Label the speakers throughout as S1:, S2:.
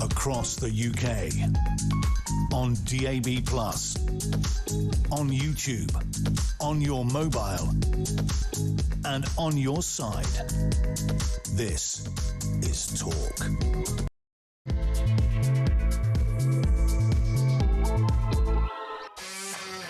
S1: across the UK, on DAB+, on YouTube, on your mobile, and on your side. This is Talk.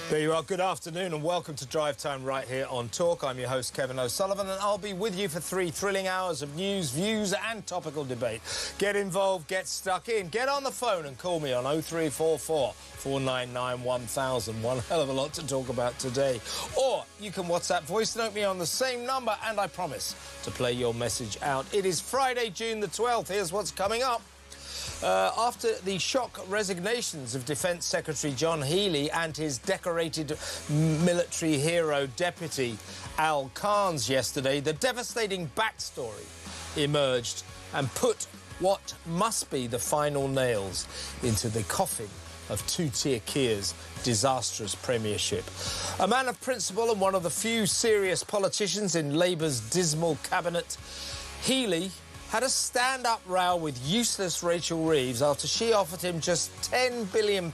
S2: There you are. Good afternoon and welcome to Drive Time right here on Talk. I'm your host, Kevin O'Sullivan, and I'll be with you for 3 thrilling hours of news, views and topical debate. Get involved, get stuck in, get on the phone and call me on 0344 499 1000. One hell of a lot to talk about today. Or you can WhatsApp voice note me on the same number and I promise to play your message out. It is Friday, June the 12th. Here's what's coming up. After the shock resignations of Defence Secretary John Healey and his decorated military hero deputy Al Carnes yesterday, the devastating backstory emerged and put what must be the final nails into the coffin of two-tier Kia's disastrous premiership. A man of principle and one of the few serious politicians in Labour's dismal cabinet, Healey had a stand-up row with useless Rachel Reeves after she offered him just £10 billion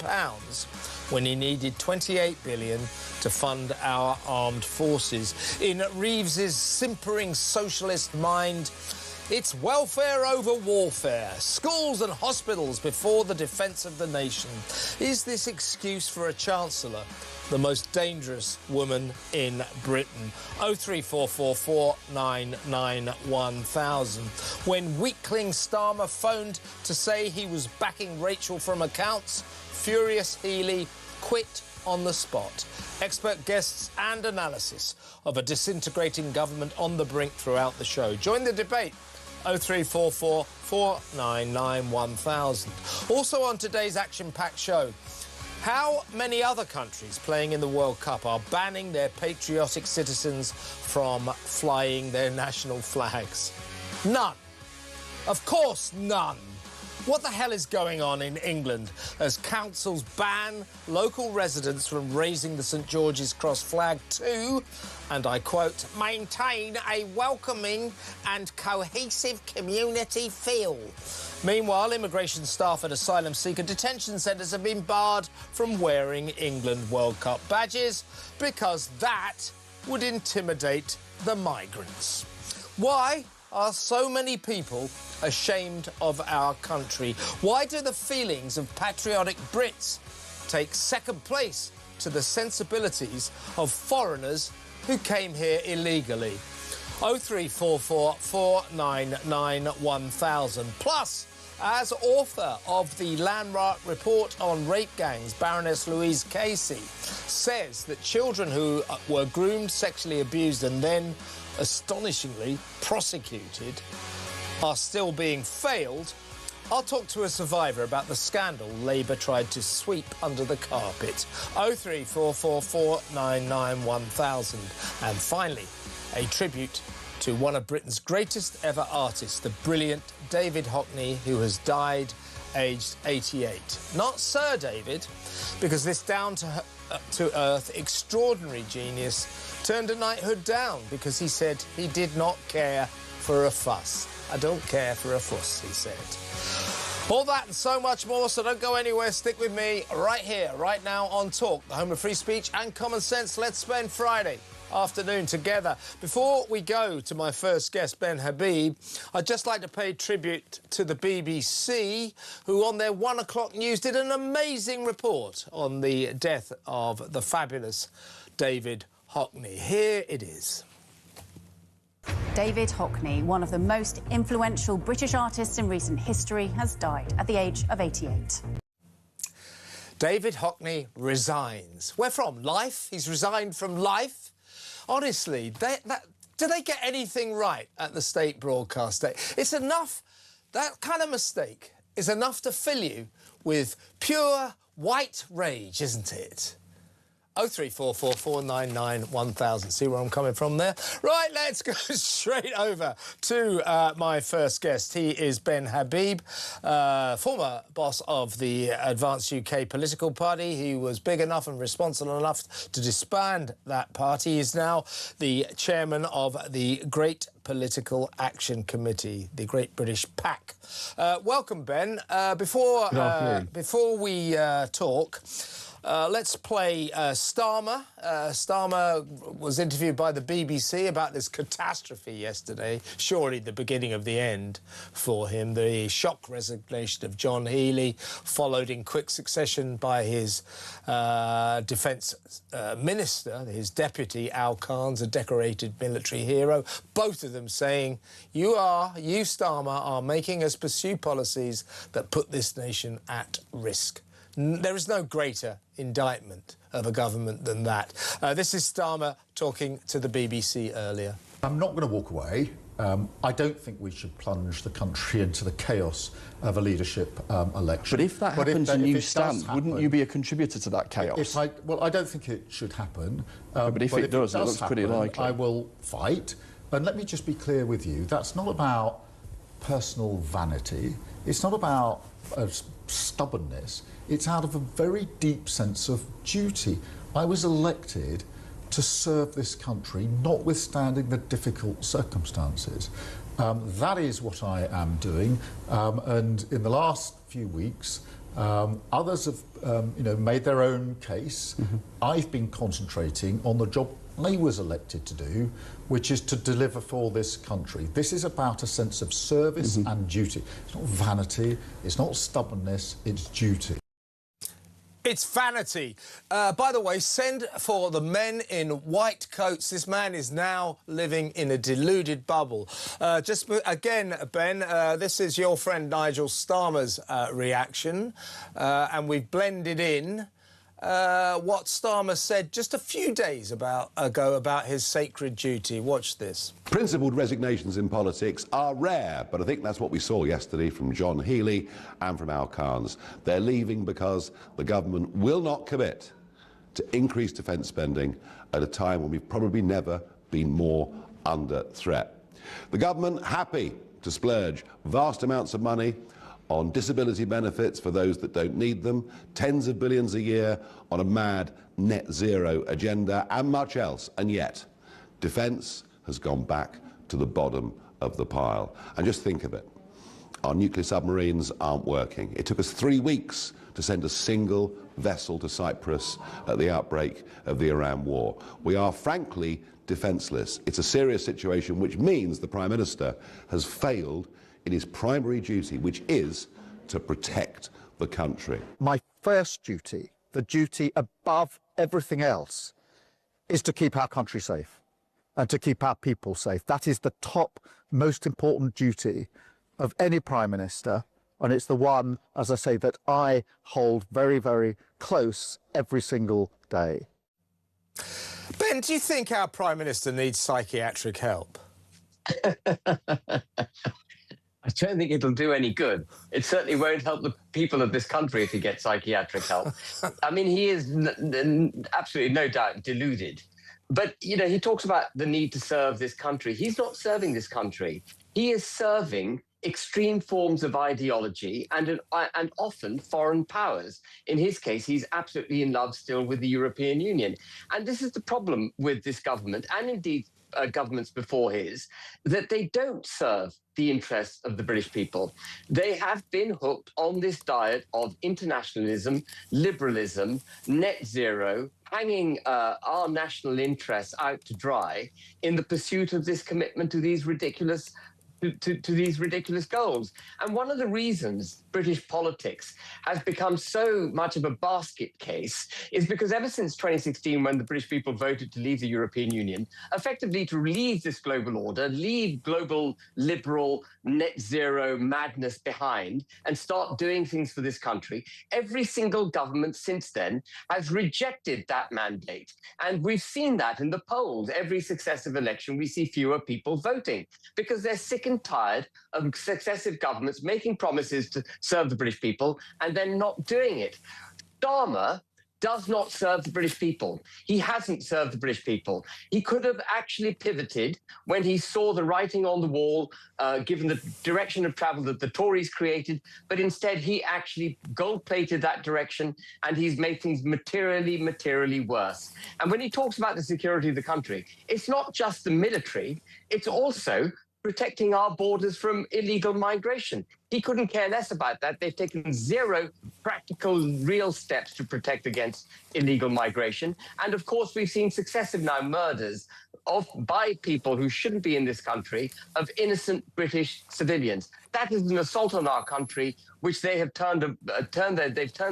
S2: when he needed £28 billion to fund our armed forces. In Reeves's simpering socialist mind, it's welfare over warfare, schools and hospitals before the defence of the nation. Is this excuse for a chancellor the most dangerous woman in Britain? 0344 499 1000. When weakling Starmer phoned to say he was backing Rachel from accounts, furious Healey quit on the spot. Expert guests and analysis of a disintegrating government on the brink throughout the show. Join the debate. 0344 499 1000. Also on today's action-packed show, how many other countries playing in the World Cup are banning their patriotic citizens from flying their national flags? None. Of course, none. What the hell is going on in England as councils ban local residents from raising the St George's Cross flag to, and I quote, maintain a welcoming and cohesive community feel? Meanwhile, immigration staff at asylum seeker detention centres have been barred from wearing England World Cup badges because that would intimidate the migrants. Why are so many people ashamed of our country? Why do the feelings of patriotic Brits take second place to the sensibilities of foreigners who came here illegally? 0344 499 1000. Plus, as author of the Landmark report on rape gangs, Baroness Louise Casey says that children who were groomed, sexually abused and then astonishingly prosecuted are still being failed. I'll talk to a survivor about the scandal Labour tried to sweep under the carpet. 0344 499 1000. And finally, a tribute to one of Britain's greatest ever artists, the brilliant David Hockney, who has died aged 88. Not Sir David, because this down-to-earth, extraordinary genius turned a knighthood down because he said he did not care for a fuss. I don't care for a fuss, he said. All that and so much more, so don't go anywhere. Stick with me right here, right now on Talk, the home of free speech and common sense. Let's spend Friday afternoon together. Before we go to my first guest, Ben Habib, I'd just like to pay tribute to the BBC, who on their 1 o'clock news did an amazing report on the death of the fabulous David Hockney. Here it is.
S3: David Hockney, one of the most influential British artists in recent history, has died at the age of 88.
S2: David Hockney resigns. Where from? Life? He's resigned from life? Honestly, do they get anything right at the state broadcast? It's enough, that kind of mistake is enough to fill you with pure white rage, isn't it? 03444991000. See where I'm coming from there? Right, let's go straight over to my first guest. He is Ben Habib, former boss of the Advanced UK political party. He was big enough and responsible enough to disband that party. He's now the chairman of the Great Political Action Committee, the Great British PAC. Welcome, Ben. Before we talk, let's play Starmer. Starmer was interviewed by the BBC about this catastrophe yesterday, surely the beginning of the end for him. The shock resignation of John Healey, followed in quick succession by his defence minister, his deputy, Al Khan's a decorated military hero, both of them saying, you, Starmer, are making us pursue policies that put this nation at risk. There is no greater indictment of a government than that. This is Starmer talking to the BBC earlier.
S4: I'm not going to walk away. I don't think we should plunge the country into the chaos of a leadership election.
S5: But if that happens and you stand, wouldn't you be a contributor to that chaos?
S4: Well, I don't think it should happen.
S5: But if it does, it looks pretty likely.
S4: I will fight. And let me just be clear with you, that's not about personal vanity. It's not about stubbornness. It's out of a very deep sense of duty. I was elected to serve this country, notwithstanding the difficult circumstances. That is what I am doing. And in the last few weeks, others have made their own case. I've been concentrating on the job I was elected to do, which is to deliver for this country. This is about a sense of service and duty. It's not vanity, it's not stubbornness, it's duty.
S2: It's vanity. By the way, send for the men in white coats. This man is now living in a deluded bubble. Just again, Ben, this is your friend Nigel Starmer's reaction, and we've blended in what Starmer said just a few days ago about his sacred duty. Watch this.
S6: Principled resignations in politics are rare, but I think that's what we saw yesterday from John Healey and from Al Khan's. They're leaving because the government will not commit to increased defence spending at a time when we've probably never been more under threat. The government happy to splurge vast amounts of money on disability benefits for those that don't need them, tens of billions a year on a mad net zero agenda, and much else. And yet, defence has gone back to the bottom of the pile. And just think of it. Our nuclear submarines aren't working. It took us 3 weeks to send a single vessel to Cyprus at the outbreak of the Iran war. We are frankly defenceless. It's a serious situation, which means the Prime Minister has failed in his primary duty, which is to protect the country.
S4: My first duty, the duty above everything else, is to keep our country safe and to keep our people safe. That is the top, most important duty of any Prime Minister, and it's the one, as I say, that I hold very, very close every single day.
S2: Ben, do you think our Prime Minister needs psychiatric help?
S7: I don't think it'll do any good. It certainly won't help the people of this country if he gets psychiatric help. I mean, he is absolutely, no doubt, deluded. But, you know, he talks about the need to serve this country. He's not serving this country. He is serving extreme forms of ideology and often foreign powers. In his case, he's absolutely in love still with the European Union. And this is the problem with this government, and indeed governments before his, that they don't serve the interests of the British people. They have been hooked on this diet of internationalism, liberalism, net zero, hanging our national interests out to dry in the pursuit of this commitment to these ridiculous goals. And one of the reasons British politics has become so much of a basket case is because ever since 2016, when the British people voted to leave the European Union, effectively to leave this global order, leave global liberal net zero madness behind and start doing things for this country, every single government since then has rejected that mandate. And we've seen that in the polls. Every successive election, we see fewer people voting because they're sick and tired of successive governments making promises to serve the British people and then not doing it. Starmer does not serve the British people. He hasn't served the British people. He could have actually pivoted when he saw the writing on the wall, given the direction of travel that the Tories created, but instead he actually gold-plated that direction, and he's made things materially worse. And when he talks about the security of the country, it's not just the military, it's also protecting our borders from illegal migration. He couldn't care less about that. They've taken zero practical, real steps to protect against illegal migration. And of course, we've seen successive now murders by people who shouldn't be in this country of innocent British civilians. That is an assault on our country, which they have turned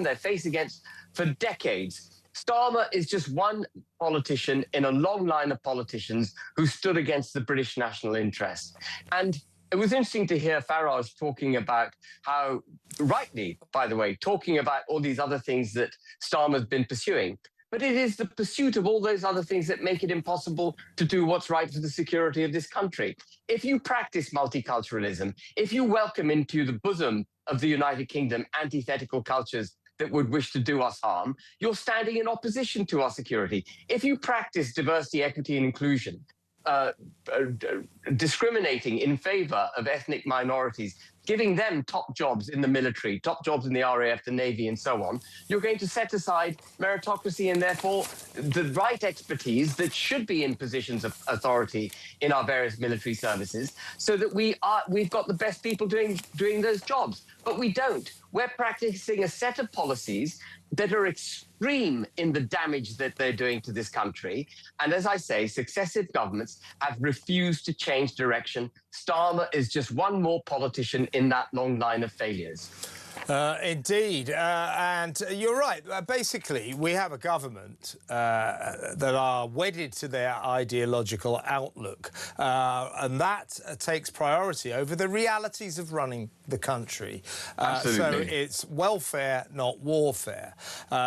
S7: their face against for decades. Starmer is just one politician in a long line of politicians who stood against the British national interest. And it was interesting to hear Farage talking about how, rightly, by the way, talking about all these other things that Starmer's been pursuing. But it is the pursuit of all those other things that make it impossible to do what's right for the security of this country. If you practice multiculturalism, if you welcome into the bosom of the United Kingdom antithetical cultures that would wish to do us harm, you're standing in opposition to our security. If you practice diversity, equity, and inclusion, discriminating in favor of ethnic minorities, giving them top jobs in the military, top jobs in the RAF, the Navy, and so on, you're going to set aside meritocracy and therefore the right expertise that should be in positions of authority in our various military services, so that we've got the best people doing those jobs. But we don't. We're practicing a set of policies that are extreme in the damage that they're doing to this country. And as I say, successive governments have refused to change direction. Starmer is just one more politician in that long line of failures.
S2: Indeed. And you're right. Basically, we have a government that are wedded to their ideological outlook. And that takes priority over the realities of running the country. So it's welfare, not warfare.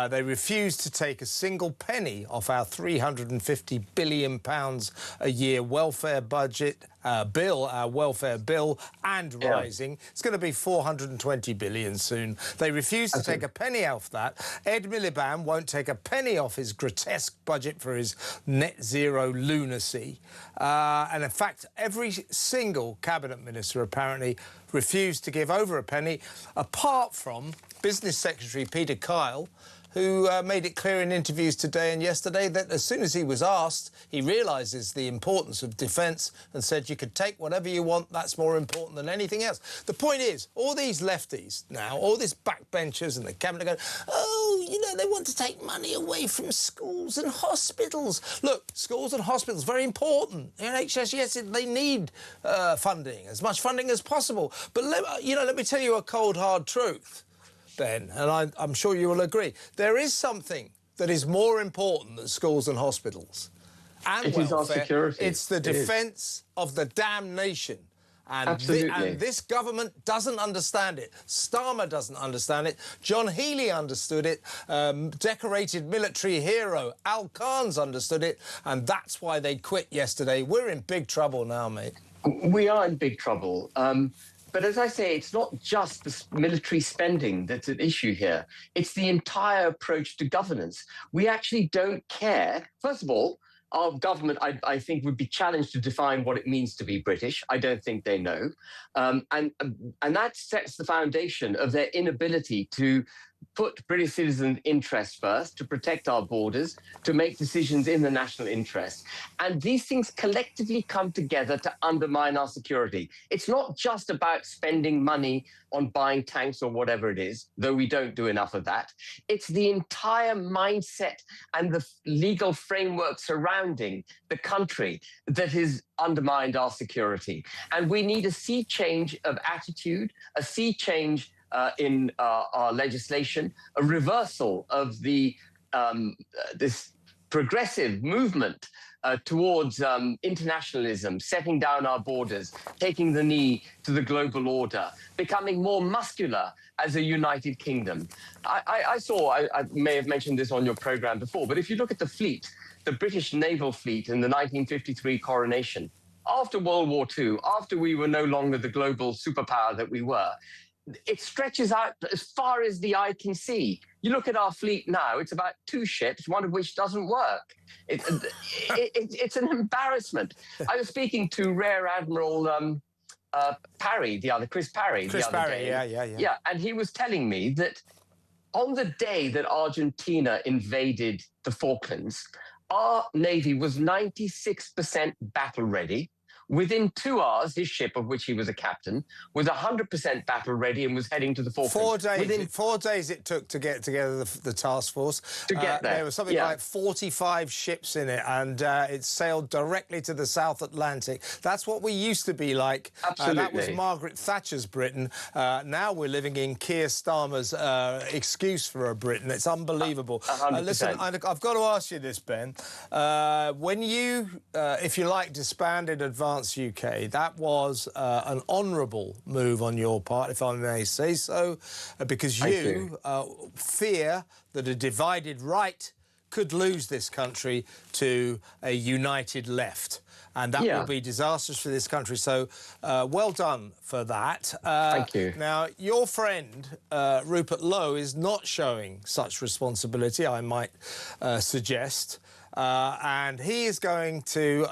S2: They refuse to take a single penny off our £350 billion a year welfare budget. Our welfare bill, and rising. It's going to be 420 billion soon. They refuse to take a penny off that. Ed Miliband won't take a penny off his grotesque budget for his net zero lunacy. And in fact, every single cabinet minister apparently refused to give over a penny, apart from Business Secretary Peter Kyle, who made it clear in interviews today and yesterday that as soon as he was asked, he realises the importance of defence and said you could take whatever you want, that's more important than anything else. The point is, all these lefties now, all these backbenchers and the cabinet go, oh, you know, they want to take money away from schools and hospitals. Look, schools and hospitals, very important. The NHS, yes, they need funding, as much funding as possible. But, let me tell you a cold, hard truth, Ben, and I'm sure you will agree. There is something that is more important than schools and hospitals and welfare. It is our security. It's the defence of the damn nation. And this government doesn't understand it. Starmer doesn't understand it. John Healey understood it. Decorated military hero Al Khan's understood it. And that's why they quit yesterday. We're in big trouble now, mate.
S7: We are in big trouble. But as I say, it's not just the military spending that's at issue here. It's the entire approach to governance. We actually don't care. First of all, our government, I think, would be challenged to define what it means to be British. I don't think they know. And that sets the foundation of their inability to put British citizens' interests first, to protect our borders, to make decisions in the national interest. And these things collectively come together to undermine our security. It's not just about spending money on buying tanks or whatever it is, though we don't do enough of that. It's the entire mindset and the legal framework surrounding the country that has undermined our security. And we need a sea change of attitude, a sea change in our legislation, a reversal of the this progressive movement towards internationalism, setting down our borders, taking the knee to the global order, becoming more muscular as a United Kingdom. I may have mentioned this on your programme before, but if you look at the fleet, the British naval fleet in the 1953 coronation, after World War II, after we were no longer the global superpower that we were, it stretches out as far as the eye can see. You look at our fleet now, it's about 2 ships, one of which doesn't work. It's an embarrassment. I was speaking to Rear Admiral Parry, Chris Parry, the other day. Yeah, and he was telling me that on the day that Argentina invaded the Falklands, our Navy was 96% battle ready. Within 2 hours, his ship, of which he was a captain, was 100% battle ready and was heading to the Falklands.
S2: 4 days. 4 days it took to get together the task force.
S7: To get there.
S2: There was something like 45 ships in it, and it sailed directly to the South Atlantic. That's what we used to be like.
S7: Absolutely.
S2: That was Margaret Thatcher's Britain. Now we're living in Keir Starmer's excuse for a Britain. It's unbelievable.
S7: 100%.
S2: Listen, I've got to ask you this, Ben. When you, if you like, disbanded Advance UK, that was an honourable move on your part, if I may say so, because you fear that a divided right could lose this country to a united left. And that will be disastrous for this country. So well done for that.
S7: Thank you.
S2: Now, your friend, Rupert Lowe, is not showing such responsibility, I might suggest. And he is going to,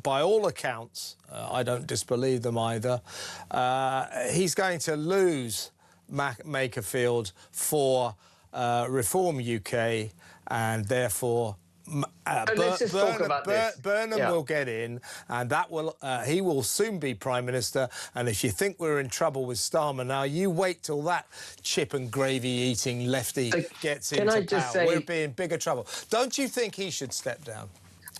S2: by all accounts, I don't disbelieve them either, he's going to lose Makerfield for Reform UK, and therefore Burnham will get in, and that will he will soon be Prime Minister. And if you think we're in trouble with Starmer now, you wait till that chip and gravy eating lefty gets into power. We'll be in bigger trouble. Don't you think he should step down?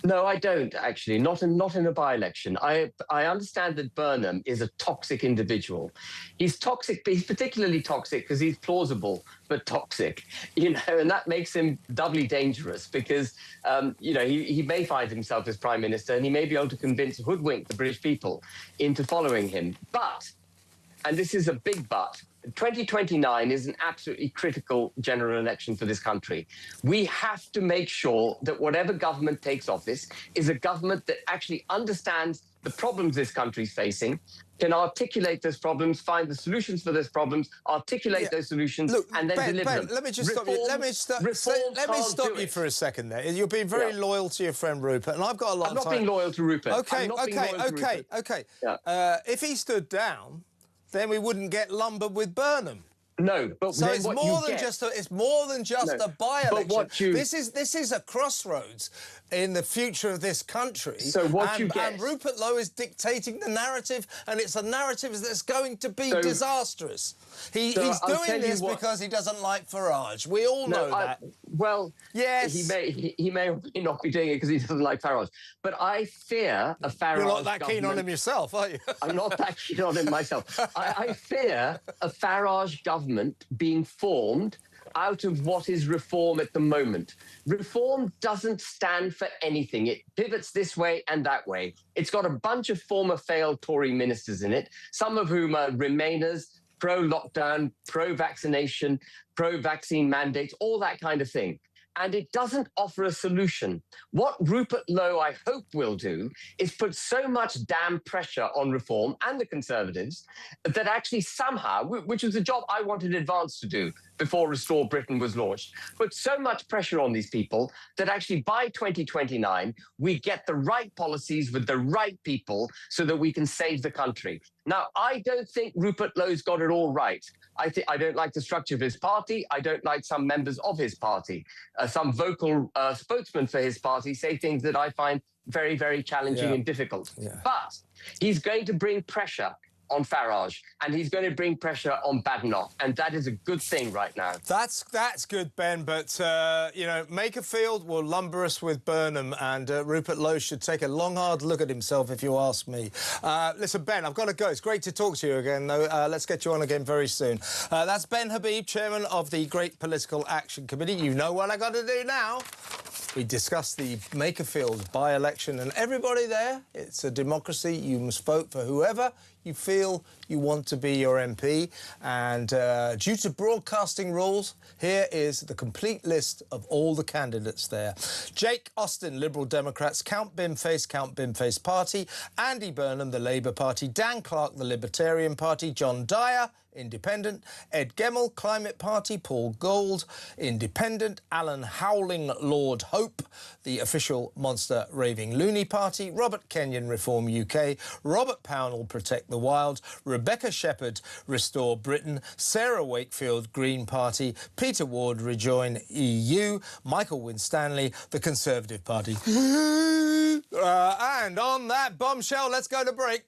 S7: No, I don't, actually. Not in a by-election. I understand that Burnham is a toxic individual. He's toxic, but he's particularly toxic because he's plausible but toxic, you know, and that makes him doubly dangerous because, you know, he may find himself as Prime Minister and he may be able to hoodwink the British people into following him. But, and this is a big but, 2029 is an absolutely critical general election for this country. We have to make sure that whatever government takes office is a government that actually understands the problems this country is facing, can articulate those problems, find the solutions for those problems, articulate those solutions, and then deliver them.
S2: Let me just stop you. Let me stop you for a second there. You're being very loyal to your friend Rupert, and I've got a lot of time.
S7: I'm not being loyal to Rupert.
S2: Okay. If he stood down, then we wouldn't get lumbered with Burnham.
S7: No, but
S2: so it's more than just a by-election. This is a crossroads in the future of this country.
S7: So what you get,
S2: and Rupert Lowe is dictating the narrative, and it's a narrative that's going to be disastrous. He's doing this because he doesn't like Farage. We all know that.
S7: Well,
S2: yes,
S7: he may or may not be doing it because he doesn't like Farage. But I fear a Farage.
S2: You're not that keen on him yourself, are you?
S7: I'm not that keen on him myself. I fear a Farage government being formed out of what is Reform at the moment. Reform doesn't stand for anything. It pivots this way and that way. It's got a bunch of former failed Tory ministers in it, some of whom are Remainers, pro-lockdown, pro-vaccination, pro-vaccine mandates, all that kind of thing. And it doesn't offer a solution. What Rupert Lowe, I hope, will do is put so much damn pressure on Reform and the Conservatives that actually somehow, which was a job I wanted Advance to do before Restore Britain was launched, put so much pressure on these people that actually by 2029, we get the right policies with the right people so that we can save the country. Now, I don't think Rupert Lowe's got it all right. I don't like the structure of his party. I don't like some members of his party. Some vocal spokesmen for his party say things that I find very, very challenging and difficult. But he's going to bring pressure on Farage, and he's going to bring pressure on Badenoch, and that is a good thing right now.
S2: That's good, Ben, but, you know, Makerfield will lumber us with Burnham, and Rupert Lowe should take a long, hard look at himself, if you ask me. Listen, Ben, I've got to go. It's great to talk to you again, though. Let's get you on again very soon. That's Ben Habib, chairman of the Great Political Action Committee. You know what I got to do now. We discussed the Makerfield by-election, and everybody there, it's a democracy. You must vote for whoever you feel you want to be your MP. And due to broadcasting rules, here is the complete list of all the candidates there. Jake Austin, Liberal Democrats, Count Bimface Party, Andy Burnham, the Labour Party, Dan Clark, the Libertarian Party, John Dyer, Independent. Ed Gemmell, Climate Party. Paul Gould, Independent. Alan Howling, Lord Hope, the official monster raving loony party. Robert Kenyon, Reform UK. Robert Pownall, Protect the Wild. Rebecca Shepherd, Restore Britain. Sarah Wakefield, Green Party. Peter Ward, Rejoin EU. Michael Winstanley, the Conservative Party. And on that bombshell, let's go to break.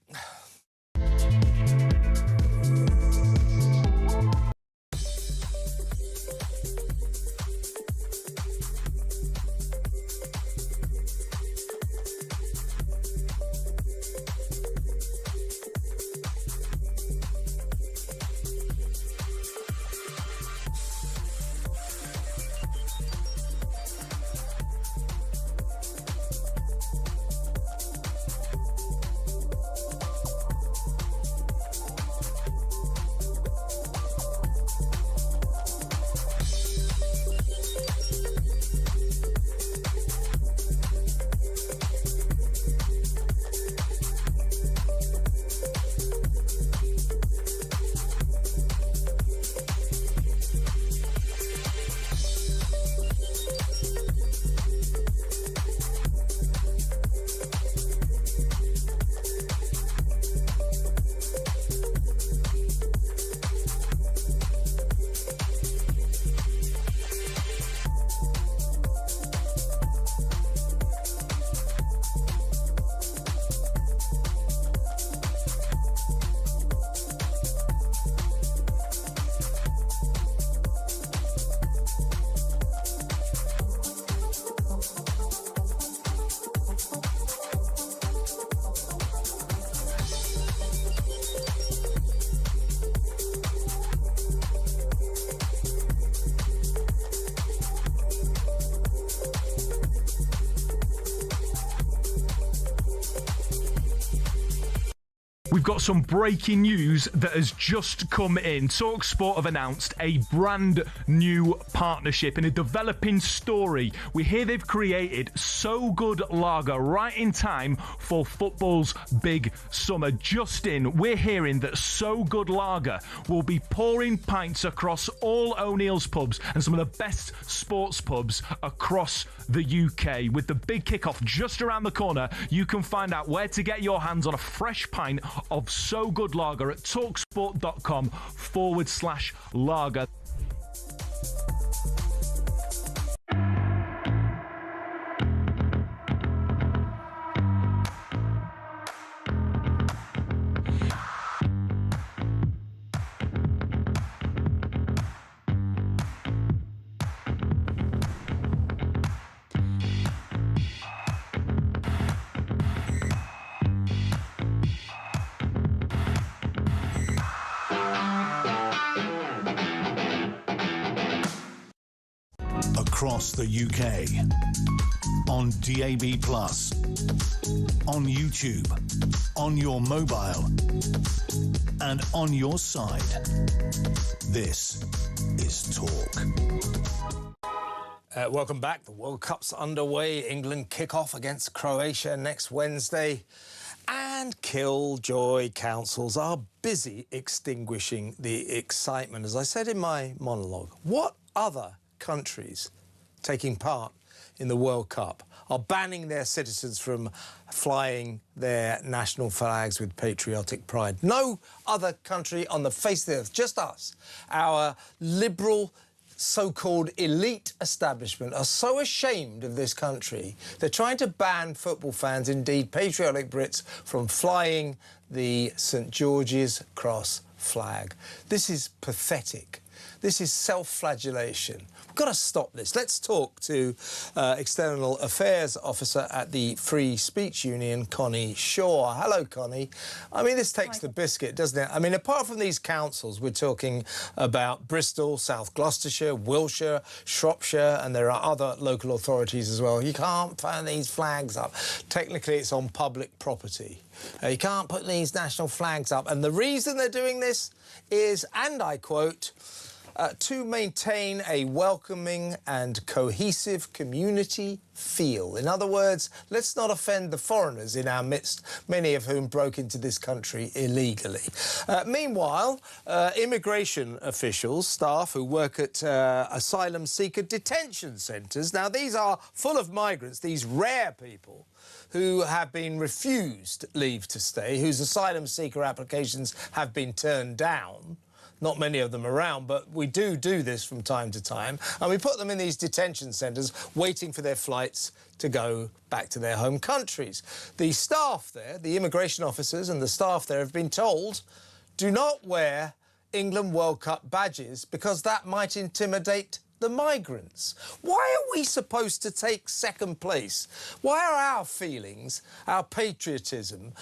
S8: We've got some breaking news that has just come in. talkSPORT have announced a brand new partnership in a developing story. We hear they've created So Good Lager right in time for football's big summer. Just in, we're hearing that So Good Lager will be pouring pints across all O'Neill's pubs and some of the best sports pubs across the UK. With the big kickoff just around the corner, you can find out where to get your hands on a fresh pint of So Good Lager at talksport.com/lager.
S1: Across the UK, on DAB+, on YouTube, on your mobile, and on your side. This is Talk.
S2: Welcome back. The World Cup's underway. England kick off against Croatia next Wednesday. And Killjoy councils are busy extinguishing the excitement. As I said in my monologue, what other countries taking part in the World Cup are banning their citizens from flying their national flags with patriotic pride? No other country on the face of the earth, just us. Our liberal, so-called elite establishment are so ashamed of this country, they're trying to ban football fans, indeed patriotic Brits, from flying the St George's Cross flag. This is pathetic. This is self-flagellation. We've got to stop this. Let's talk to External Affairs Officer at the Free Speech Union, Connie Shaw. Hello, Connie. I mean, this takes the biscuit, doesn't it? I mean, apart from these councils, we're talking about Bristol, South Gloucestershire, Wiltshire, Shropshire, and there are other local authorities as well. You can't put these flags up. Technically, it's on public property. You can't put these national flags up. And the reason they're doing this is, and I quote, to maintain a welcoming and cohesive community feel. In other words, let's not offend the foreigners in our midst, many of whom broke into this country illegally. Meanwhile, immigration officials, staff who work at asylum seeker detention centres, now these are full of migrants, these rare people who have been refused leave to stay, whose asylum seeker applications have been turned down. Not many of them around, but we do this from time to time. And we put them in these detention centres waiting for their flights to go back to their home countries. The staff there, the immigration officers and the staff there have been told, do not wear England World Cup badges because that might intimidate the migrants. Why are we supposed to take second place? Why are our feelings, our patriotism,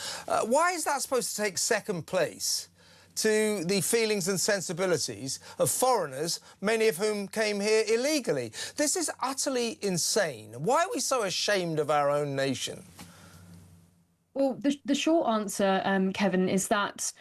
S2: why is that supposed to take second place to the feelings and sensibilities of foreigners, many of whom came here illegally? This is utterly insane. Why are we so ashamed of our own nation?
S9: Well, the short answer, Kevin, is that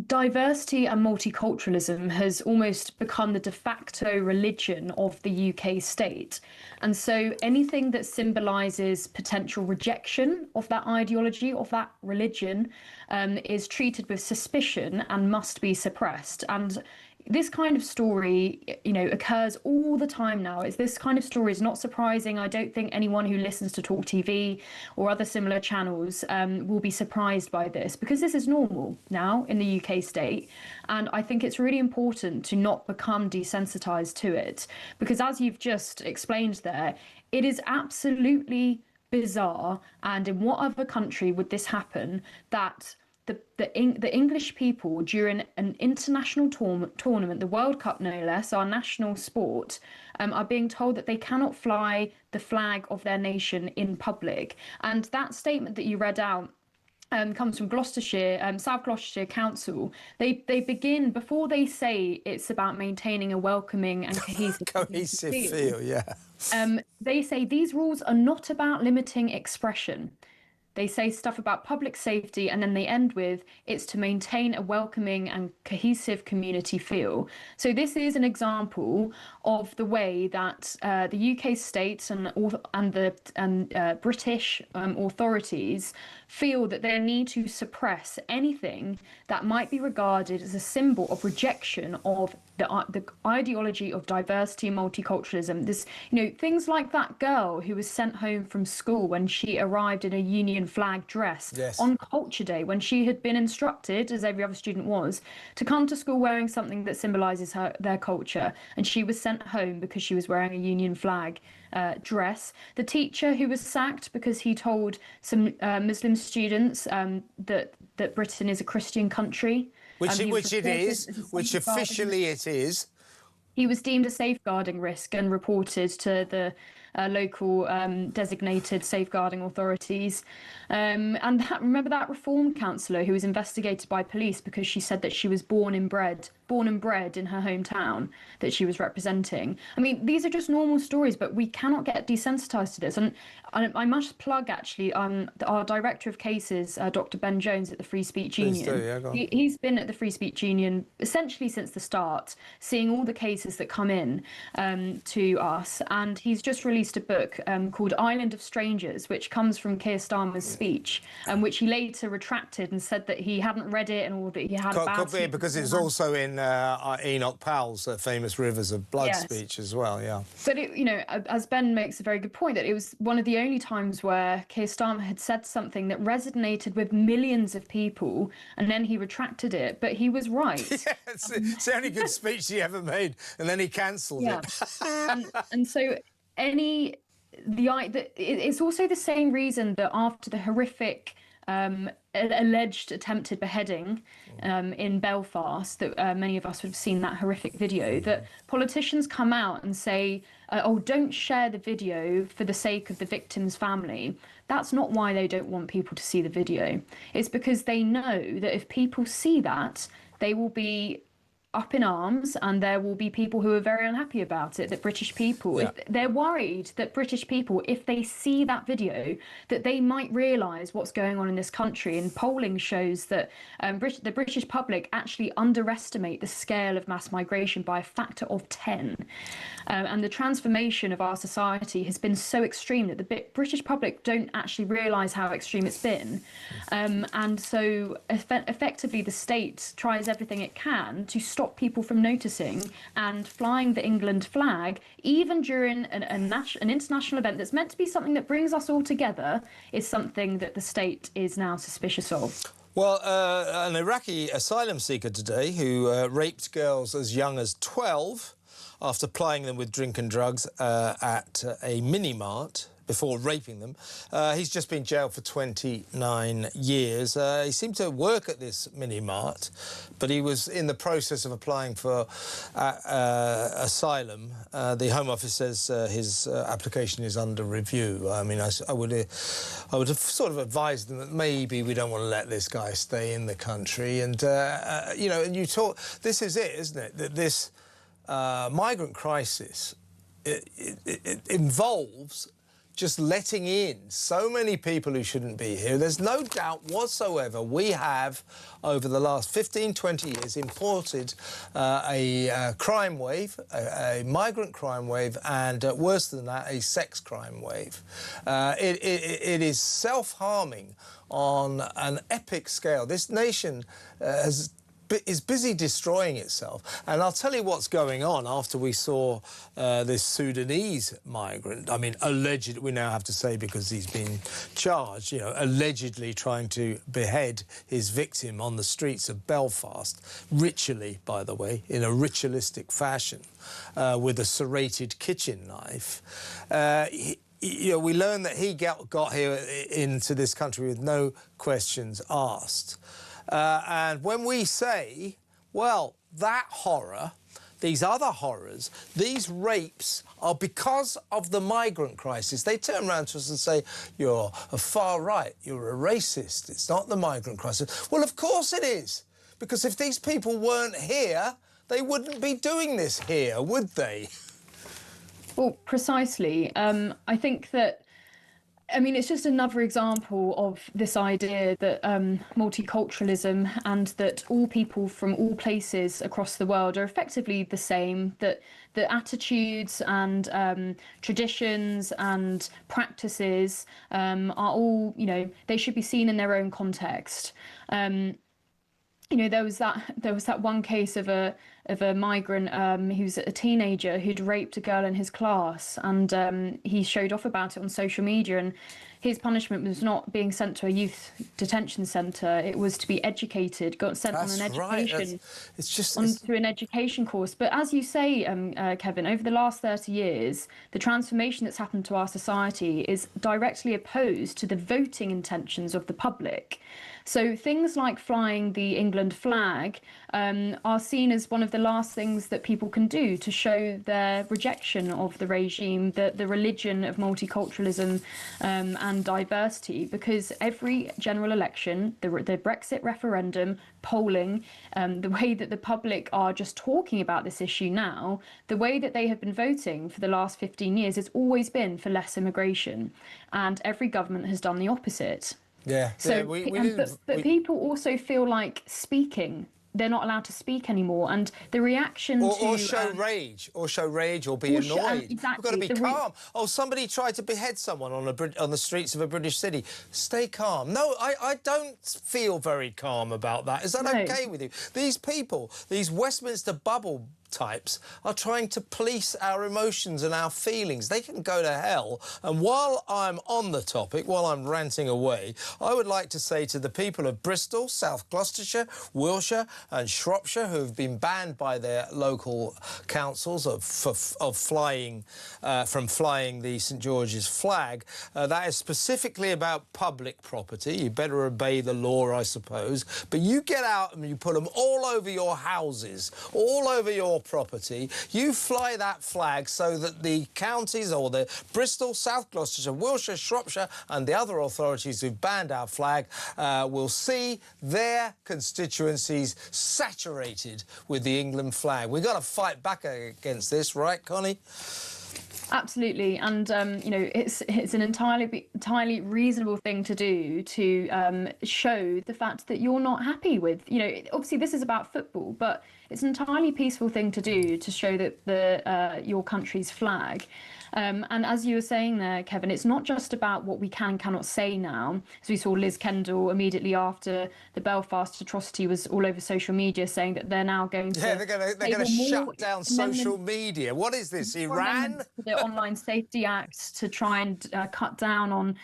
S9: diversity and multiculturalism has almost become the de facto religion of the UK state. And so anything that symbolises potential rejection of that ideology, of that religion, is treated with suspicion and must be suppressed. And this kind of story, you know, occurs all the time now. This kind of story is not surprising. I don't think anyone who listens to talkTV or other similar channels will be surprised by this, because this is normal now in the UK state. And I think it's really important to not become desensitized to it, because as you've just explained there, it is absolutely bizarre. And in what other country would this happen, that the English people during an international tournament, the World Cup no less, our national sport, are being told that they cannot fly the flag of their nation in public? And that statement that you read out comes from Gloucestershire, South Gloucestershire Council. They begin, before they say it's about maintaining a welcoming and cohesive
S2: feel, yeah.
S9: They say these rules are not about limiting expression. They say stuff about public safety, and then they end with, it's to maintain a welcoming and cohesive community feel. So this is an example of the way that the UK state and the British authorities feel that they need to suppress anything that might be regarded as a symbol of rejection of the ideology of diversity and multiculturalism. This, you know, things like that girl who was sent home from school when she arrived in a Union flag dress on Culture Day, when she had been instructed, as every other student was, to come to school wearing something that symbolises their culture, and she was sent home because she was wearing a Union flag dress. The teacher who was sacked because he told some Muslim students that Britain is a Christian country. Which
S2: officially it is.
S9: He was deemed a safeguarding risk and reported to the local designated safeguarding authorities. And remember that Reform councillor who was investigated by police because she said that she was born and bred in her hometown that she was representing. I mean, these are just normal stories, but we cannot get desensitized to this. And I must plug, actually, our director of cases, Dr. Ben Jones at the Free Speech Union. He's been at the Free Speech Union essentially since the start, seeing all the cases that come in to us. And he's just released a book called Island of Strangers, which comes from Keir Starmer's speech, which he later retracted and said that he hadn't read it and all that he had about it.
S2: Could be because it's also in Enoch Powell's famous Rivers of Blood speech as well, yeah.
S9: But, you know, as Ben makes a very good point, that it was one of the only times where Keir Starmer had said something that resonated with millions of people, and then he retracted it, but he was right.
S2: It's the only good speech he ever made, and then he cancelled it.
S9: And so it's also the same reason that after the horrific alleged attempted beheading in Belfast, that many of us would have seen that horrific video, that politicians come out and say, oh, don't share the video for the sake of the victim's family. That's not why they don't want people to see the video. It's because they know that if people see that, they will be up in arms, and there will be people who are very unhappy about it, that British people, if they're worried that British people, if they see that video, that they might realise what's going on in this country. And polling shows that the British public actually underestimate the scale of mass migration by a factor of 10. And the transformation of our society has been so extreme that the British public don't actually realise how extreme it's been. And so effectively the state tries everything it can to stop people from noticing, and flying the England flag, even during an international event that's meant to be something that brings us all together, is something that the state is now suspicious of.
S2: Well, an Iraqi asylum seeker today who raped girls as young as 12 after plying them with drink and drugs at a mini-mart before raping them. He's just been jailed for 29 years. He seemed to work at this mini-mart, but he was in the process of applying for asylum. The Home Office says his application is under review. I mean, I would have sort of advised them that maybe we don't want to let this guy stay in the country. And, you know, and you talk... This is it, isn't it? That this migrant crisis, it involves just letting in so many people who shouldn't be here. There's no doubt whatsoever we have, over the last 15, 20 years, imported a crime wave, a migrant crime wave, and worse than that, a sex crime wave. It is self-harming on an epic scale. This nation is busy destroying itself. And I'll tell you what's going on after we saw this Sudanese migrant, I mean, alleged, we now have to say because he's been charged, you know, allegedly trying to behead his victim on the streets of Belfast, ritually, by the way, in a ritualistic fashion, with a serrated kitchen knife. You know, we learned that he got here into this country with no questions asked. And when we say, well, that horror, these other horrors, these rapes are because of the migrant crisis, they turn around to us and say, you're a far right, you're a racist, it's not the migrant crisis. Well, of course it is, because if these people weren't here, they wouldn't be doing this here, would they?
S9: Well, precisely. I think that, I mean, it's just another example of this idea that multiculturalism, and that all people from all places across the world are effectively the same, that the attitudes and traditions and practices are all, you know, they should be seen in their own context. You know, there was that one case of a migrant who's a teenager who'd raped a girl in his class, and he showed off about it on social media, and his punishment was not being sent to a youth detention centre. It was to be educated, sent on an education, onto an education course. But as you say, Kevin, over the last 30 years, the transformation that's happened to our society is directly opposed to the voting intentions of the public. So things like flying the England flag are seen as one of the last things that people can do to show their rejection of the regime, the religion of multiculturalism and diversity, because every general election, the Brexit referendum, polling, the way that the public are just talking about this issue now, the way that they have been voting for the last 15 years has always been for less immigration. And every government has done the opposite.
S2: Yeah.
S9: So,
S2: yeah,
S9: but people also feel like speaking. They're not allowed to speak anymore, and the reaction
S2: or show rage, or be annoyed.
S9: Exactly.
S2: We've got to be calm. Oh, somebody tried to behead someone on the streets of a British city. Stay calm. No, I don't feel very calm about that. Is that okay with you? These people, these Westminster bubble types, are trying to police our emotions and our feelings. They can go to hell. And while I'm on the topic, while I'm ranting away, I would like to say to the people of Bristol, South Gloucestershire, Wiltshire and Shropshire, who have been banned by their local councils from flying the St George's flag, that is specifically about public property. You better obey the law, I suppose. But you get out and you put them all over your houses, all over your your property, you fly that flag so that the counties or the Bristol, South Gloucestershire, Wiltshire, Shropshire and the other authorities who've banned our flag will see their constituencies saturated with the England flag. We've got to fight back against this, right, Connie?
S9: Absolutely, and you know, it's an entirely reasonable thing to do to show the fact that you're not happy with. You know, obviously this is about football, but it's an entirely peaceful thing to do to show that your country's flag. And as you were saying there, Kevin, it's not just about what we can and cannot say now. As we saw Liz Kendall immediately after the Belfast atrocity was all over social media saying that they're now going to...
S2: Yeah, they're going to shut down social media. What is this, Iran?
S9: The Online Safety Act to try and cut down on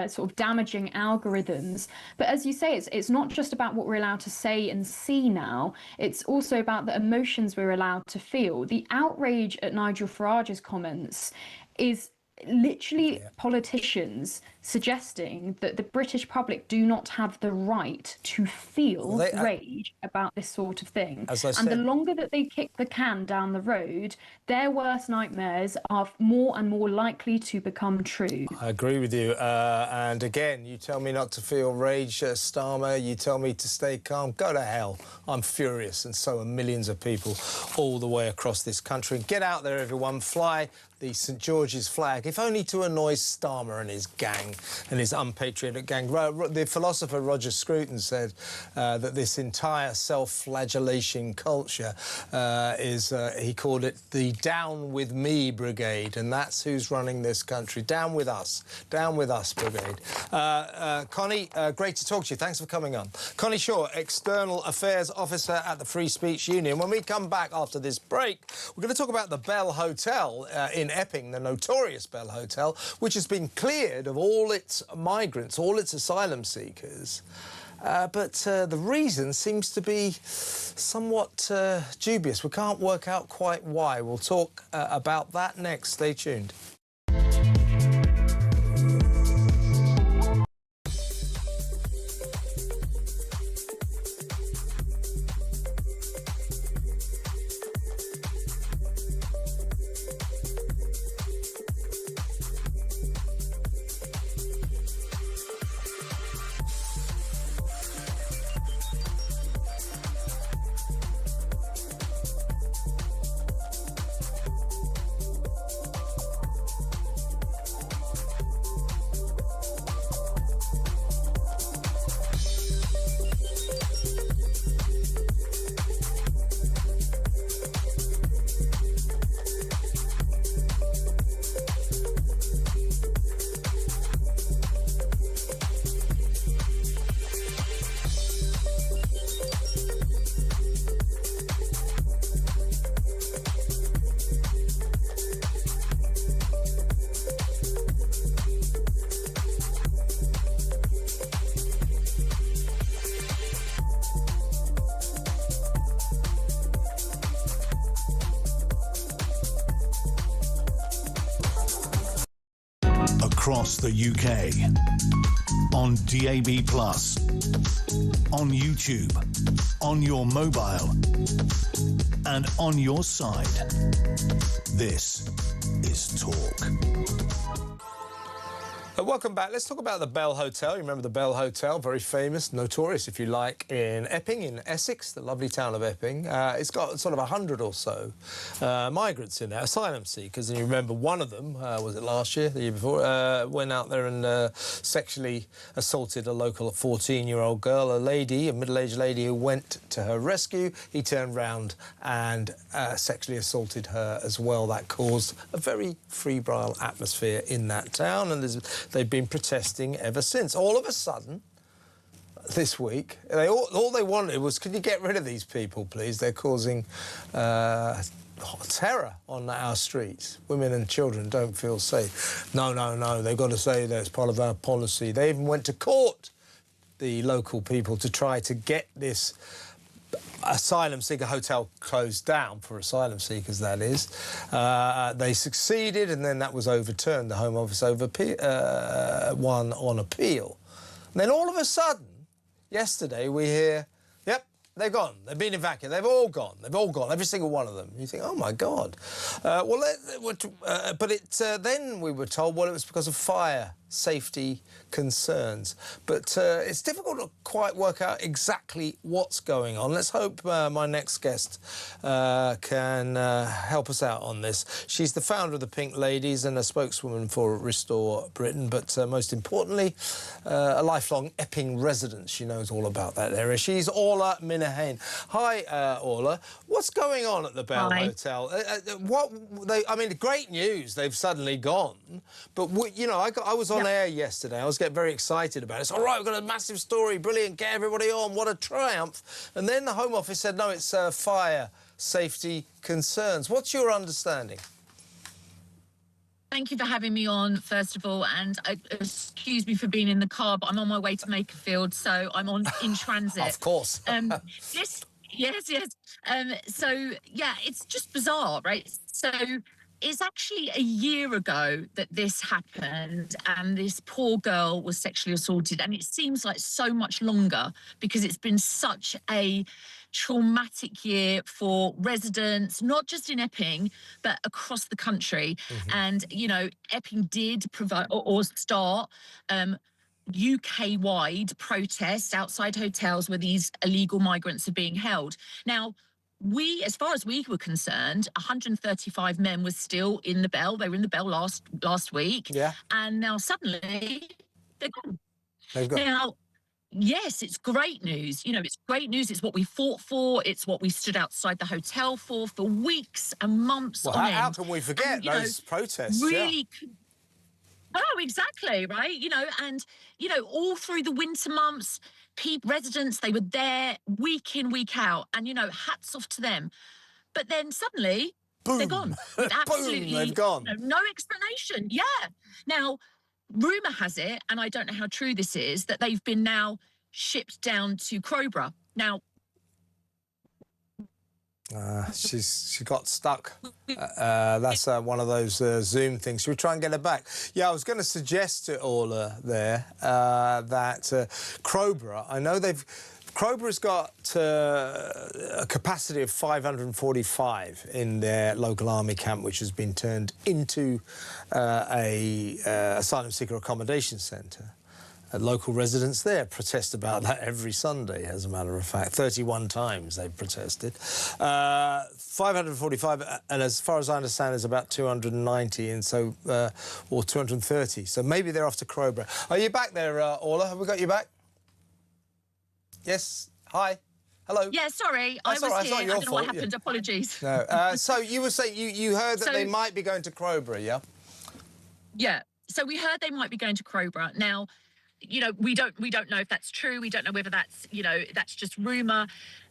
S9: sort of damaging algorithms. But as you say, it's not just about what we're allowed to say and see now. It's also about the emotions we're allowed to feel. The outrage at Nigel Farage's comments is literally politicians suggesting that the British public do not have the right to feel rage about this sort of thing. And the longer that they kick the can down the road, their worst nightmares are more and more likely to become true.
S2: I agree with you. And again, you tell me not to feel rage, Starmer. You tell me to stay calm. Go to hell. I'm furious, and so are millions of people all the way across this country. Get out there, everyone. Fly the St George's flag, if only to annoy Starmer and his gang and his unpatriotic gang. The philosopher Roger Scruton said that this entire self-flagellation culture he called it the Down With Me Brigade, and that's who's running this country. Down with us brigade. Connie, great to talk to you. Thanks for coming on. Connie Shaw, External Affairs Officer at the Free Speech Union. When we come back after this break, we're going to talk about the Bell Hotel in Epping, the notorious Bell Hotel, which has been cleared of all its migrants, all its asylum seekers. But the reason seems to be somewhat dubious. We can't work out quite why. We'll talk about that next. Stay tuned.
S1: Across the UK, on DAB+, on YouTube, on your mobile, and on your side. This is Talk.
S2: Welcome back. Let's talk about the Bell Hotel. You remember the Bell Hotel, very famous, notorious, if you like, in Epping, in Essex, the lovely town of Epping. It's got sort of 100 or so migrants in there, asylum seekers. And you remember one of them, was it last year, the year before, went out there and sexually assaulted a local 14-year-old girl, a middle-aged lady who went to her rescue. He turned round and sexually assaulted her as well. That caused a very febrile atmosphere in that town, and they've been protesting ever since. All of a sudden, this week, all they wanted was, can you get rid of these people, please? They're causing terror on our streets. Women and children don't feel safe. No, they've got to say that it's part of our policy. They even went to court, the local people, to try to get this asylum seeker hotel closed down for asylum seekers, that is. They succeeded, and then that was overturned. The Home Office won on appeal. And then all of a sudden, yesterday, we hear, yep, They've gone. They've been evacuated. They've all gone. They've all gone. Every single one of them. You think, oh my God. Then we were told, well, it was because of fire safety concerns. But it's difficult to quite work out exactly what's going on. Let's hope my next guest can help us out on this. She's the founder of the Pink Ladies and a spokeswoman for Restore Britain, but most importantly, a lifelong Epping resident. She knows all about that area. She's Orla Minahan. Hi, Orla. What's going on at the Bell Hotel? I mean, great news. They've suddenly gone. But, you know, I was on air yesterday. I was getting very excited about it. It's all right, we've got a massive story. Brilliant. Get everybody on. What a triumph. And then the Home Office said, no, it's fire safety concerns. What's your understanding?
S10: Thank you for having me on, first of all, and excuse me for being in the car, but I'm on my way to Makerfield, so I'm in transit.
S2: Of course.
S10: Yes. So, yeah, it's just bizarre, right? So it's actually a year ago that this happened, and this poor girl was sexually assaulted, and it seems like so much longer because it's been such a traumatic year for residents, not just in Epping, but across the country. And, you know, Epping did provide or start UK-wide protests outside hotels where these illegal migrants are being held. Now, as far as we were concerned, 135 men were still in the Bell. They were in the Bell last week. Yeah. And now suddenly they're gone.
S2: They've gone.
S10: Now, yes, it's great news. You know, it's great news. It's what we fought for. It's what we stood outside the hotel for weeks and months on end.
S2: How can we forget those protests?
S10: Really. Oh, exactly, right? You know, and, you know, all through the winter months, residents, they were there week in, week out. And, you know, hats off to them. But then suddenly,
S2: boom,
S10: they're gone. With absolutely
S2: boom, they've gone.
S10: No explanation. Yeah. Now, rumour has it, and I don't know how true this is, that they've been now shipped down to Crowborough. Now,
S2: she got stuck. That's one of those Zoom things. Should we try and get her back? Yeah, I was going to suggest to Orla there that Crowborough, I know Crowborough's got a capacity of 545 in their local army camp, which has been turned into a asylum seeker accommodation centre. Local residents there protest about that every Sunday, as a matter of fact. 31 times they've protested. 545, and as far as I understand, there's about 290, and so or 230. So maybe they're off to Crowborough. Are you back there, Orla? Have we got you back? Yes. Hi. Hello.
S10: Yeah, sorry, I was here. I don't know what happened. Apologies.
S2: No. So you were saying you heard that they might be going to Crowborough, yeah?
S10: Yeah. So we heard they might be going to Crowborough. Now, you know, we don't know if that's true. We don't know whether that's, you know, that's just rumour.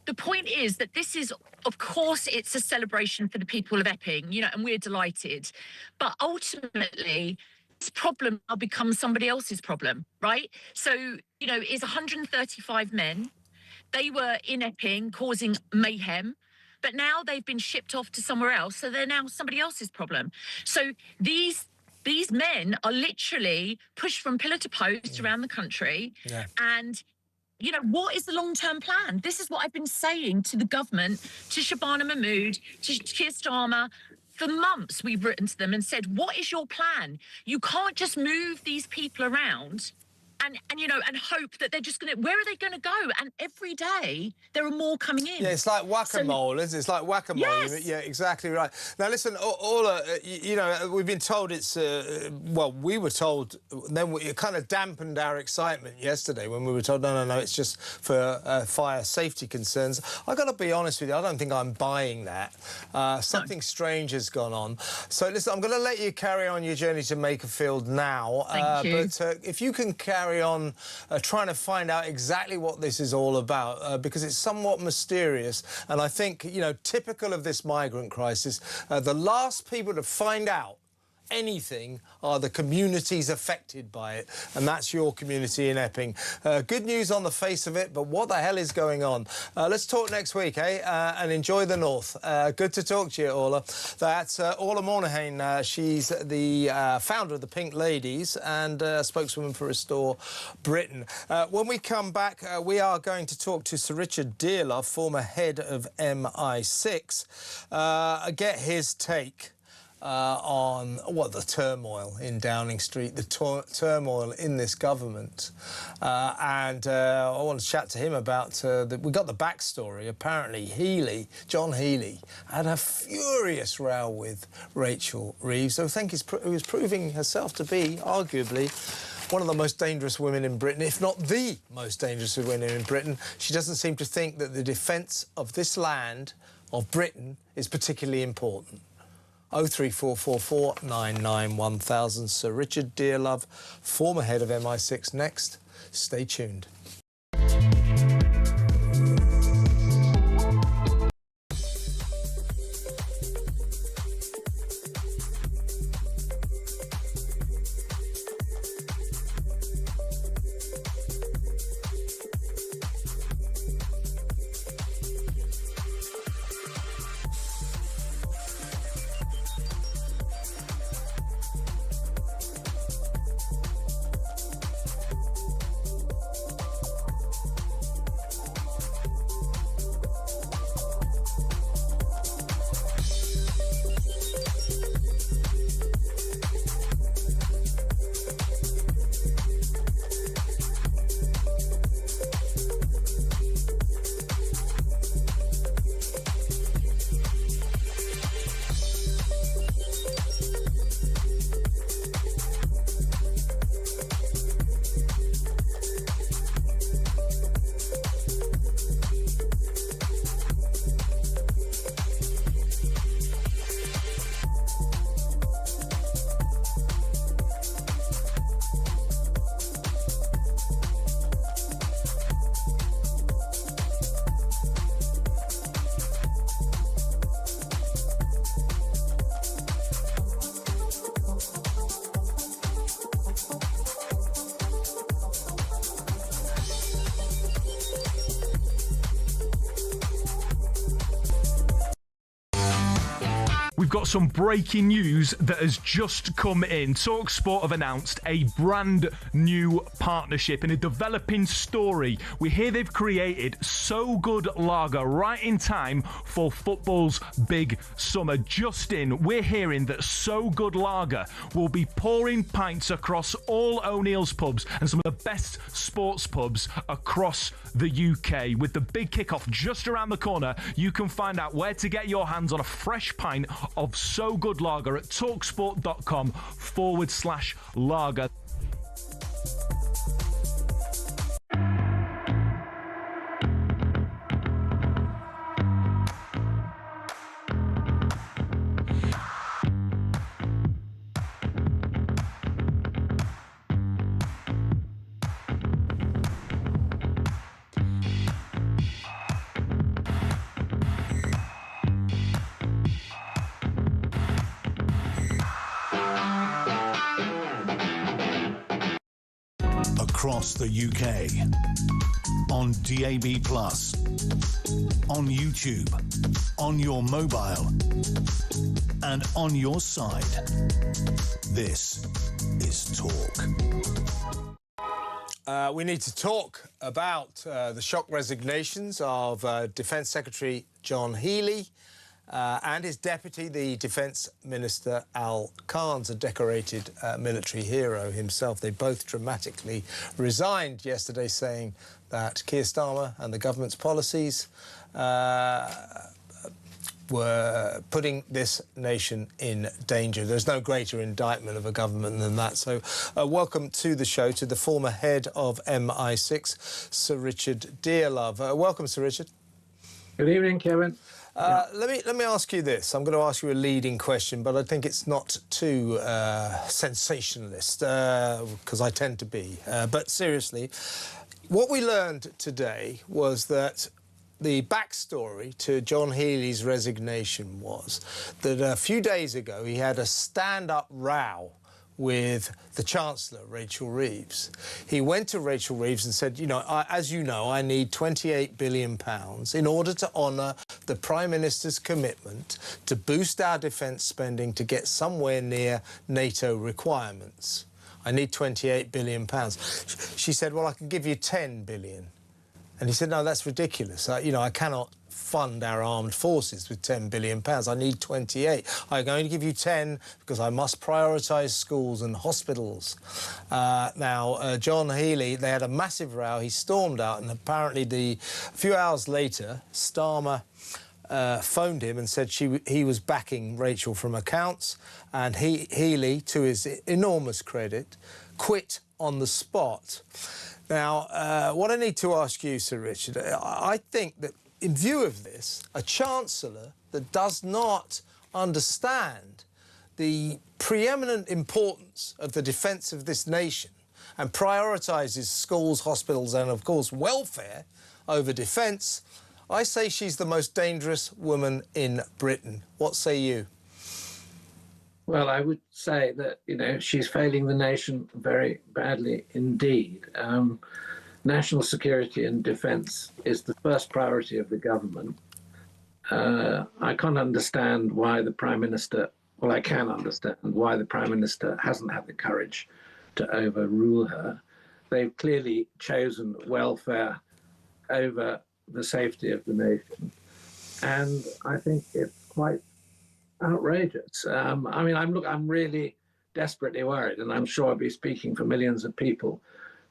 S10: The point is that this is, of course, it's a celebration for the people of Epping, you know, and we're delighted. But ultimately, this problem now becomes somebody else's problem, right? So, you know, it's 135 men. They were in Epping causing mayhem, but now they've been shipped off to somewhere else. So they're now somebody else's problem. So these men are literally pushed from pillar to post around the country. Yeah. And, you know, what is the long-term plan? This is what I've been saying to the government, to Shabana Mahmood, to Keir Starmer. For months, we've written to them and said, what is your plan? You can't just move these people around and you know, and hope that they're just going to... Where are they going to go? And every day, there are more coming in.
S2: Yeah, it's like whack-a-mole, isn't it? It's like whack-a-mole.
S10: Yes.
S2: Yeah, exactly right. Now, listen, Orla, you know, we've been told it's... well, we were told... Then it kind of dampened our excitement yesterday when we were told, no, it's just for fire safety concerns. I've got to be honest with you, I don't think I'm buying that. Something strange has gone on. So, listen, I'm going to let you carry on your journey to Makerfield now.
S10: Thank you.
S2: But if you can carry on trying to find out exactly what this is all about, because it's somewhat mysterious. And I think, you know, typical of this migrant crisis, the last people to find out anything, are the communities affected by it, and that's your community in Epping. Good news on the face of it, but what the hell is going on? Let's talk next week, and enjoy the North. Good to talk to you, Orla. That's Orla Moynihan. She's the founder of the Pink Ladies and spokeswoman for Restore Britain. When we come back, we are going to talk to Sir Richard Dearlove, former head of MI6, get his take on the turmoil in Downing Street, the turmoil in this government, and I want to chat to him about we got the backstory. Apparently, John Healey had a furious row with Rachel Reeves, who I think is proving herself to be arguably one of the most dangerous women in Britain, if not the most dangerous women in Britain. She doesn't seem to think that the defence of this land, of Britain, is particularly important. 03444 99 1000. Sir Richard Dearlove, former head of MI6, next. Stay tuned.
S8: We've got some breaking news that has just come in. talkSPORT have announced a brand new partnership in a developing story. We hear they've created So Good Lager right in time for football's big summer. Just in, we're hearing that So Good Lager will be pouring pints across all O'Neill's pubs and some of the best sports pubs across the UK. With the big kickoff just around the corner, you can find out where to get your hands on a fresh pint of So Good Lager at talksport.com/lager.
S1: Across the UK, on DAB+, on YouTube, on your mobile, and on your side. This is Talk.
S2: We need to talk about the shock resignations of Defence Secretary John Healey and his deputy, the Defence Minister Al Khan's a decorated military hero himself. They both dramatically resigned yesterday, saying that Keir Starmer and the government's policies were putting this nation in danger. There's no greater indictment of a government than that. So welcome to the show to the former head of MI6, Sir Richard Dearlove. Welcome, Sir Richard.
S11: Good evening, Kevin.
S2: Let me ask you this. I'm going to ask you a leading question, but I think it's not too sensationalist, because I tend to be. But seriously, what we learned today was that the backstory to John Healey's resignation was that a few days ago he had a stand-up row with the Chancellor, Rachel Reeves. He went to Rachel Reeves and said, as you know, I need £28 billion in order to honour the Prime Minister's commitment to boost our defence spending to get somewhere near NATO requirements. I need £28 billion. She said, well, I can give you £10 billion. And he said, no, that's ridiculous. I cannot fund our armed forces with £10 billion. I need 28. I'm going to give you 10 because I must prioritise schools and hospitals. John Healey, they had a massive row. He stormed out, and apparently a few hours later, Starmer phoned him and said he was backing Rachel from accounts, and Healey, to his enormous credit, quit on the spot. Now, what I need to ask you, Sir Richard, I think that in view of this, a Chancellor that does not understand the preeminent importance of the defence of this nation and prioritises schools, hospitals and, of course, welfare over defence, I say she's the most dangerous woman in Britain. What say you?
S11: Well, I would say that, she's failing the nation very badly indeed. National security and defence is the first priority of the government. I can't understand why the Prime Minister, well, I can understand why the Prime Minister hasn't had the courage to overrule her. They've clearly chosen welfare over the safety of the nation. And I think it's quite outrageous. I'm really desperately worried, and I'm sure I'll be speaking for millions of people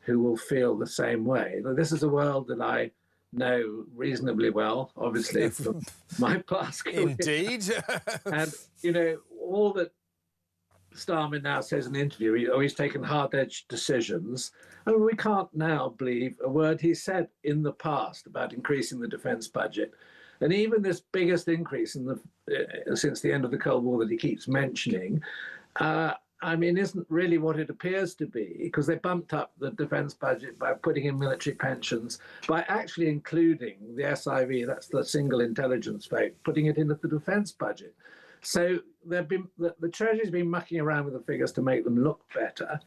S11: who will feel the same way. This is a world that I know reasonably well, obviously, from my past career.
S2: Indeed.
S11: And, all that Starmer now says in the interview, he's taken hard-edged decisions. I mean, we can't now believe a word he said in the past about increasing the defence budget. And even this biggest increase since the end of the Cold War that he keeps mentioning, isn't really what it appears to be, because they bumped up the defence budget by putting in military pensions, by actually including the SIV, that's the single intelligence vote, putting it into the defence budget. So the Treasury's been mucking around with the figures to make them look better.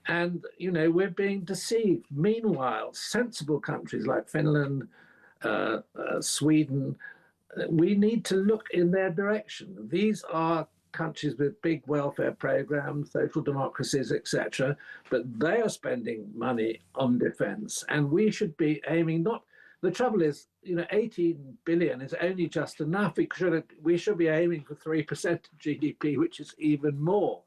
S11: And, we're being deceived. Meanwhile, sensible countries like Finland, Sweden, we need to look in their direction. These are countries with big welfare programs, social democracies, etc., but they are spending money on defence, and we should be aiming not. The trouble is, 18 billion is only just enough. We should be aiming for 3% of GDP, which is even more.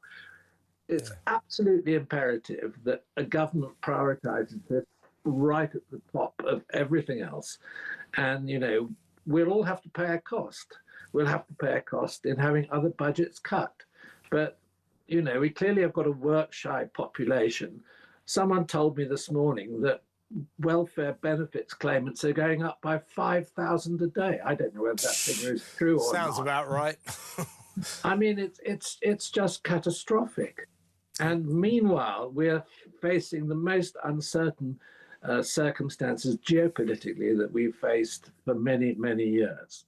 S11: It's absolutely imperative that a government prioritises this right at the top of everything else. And, we'll all have to pay a cost. We'll have to pay a cost in having other budgets cut. But, we clearly have got a work-shy population. Someone told me this morning that welfare benefits claimants are going up by 5,000 a day. I don't know whether that figure is true or not.
S2: Sounds about right.
S11: I mean, it's just catastrophic. And meanwhile, we're facing the most uncertain circumstances geopolitically that we've faced for many, many years.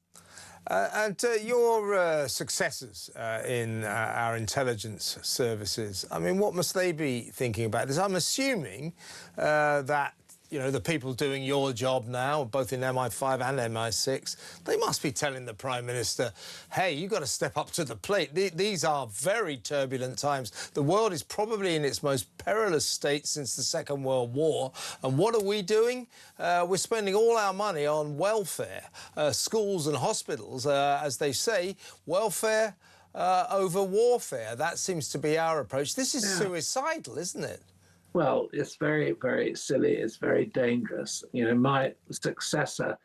S2: And your successors in our intelligence services, what must they be thinking about this? I'm assuming that the people doing your job now, both in MI5 and MI6, they must be telling the Prime Minister, hey, you've got to step up to the plate. These are very turbulent times. The world is probably in its most perilous state since the Second World War. And what are we doing? We're spending all our money on welfare, schools and hospitals, as they say, welfare over warfare. That seems to be our approach. This is suicidal, isn't it?
S11: Well, it's very, very silly. It's very dangerous. My successor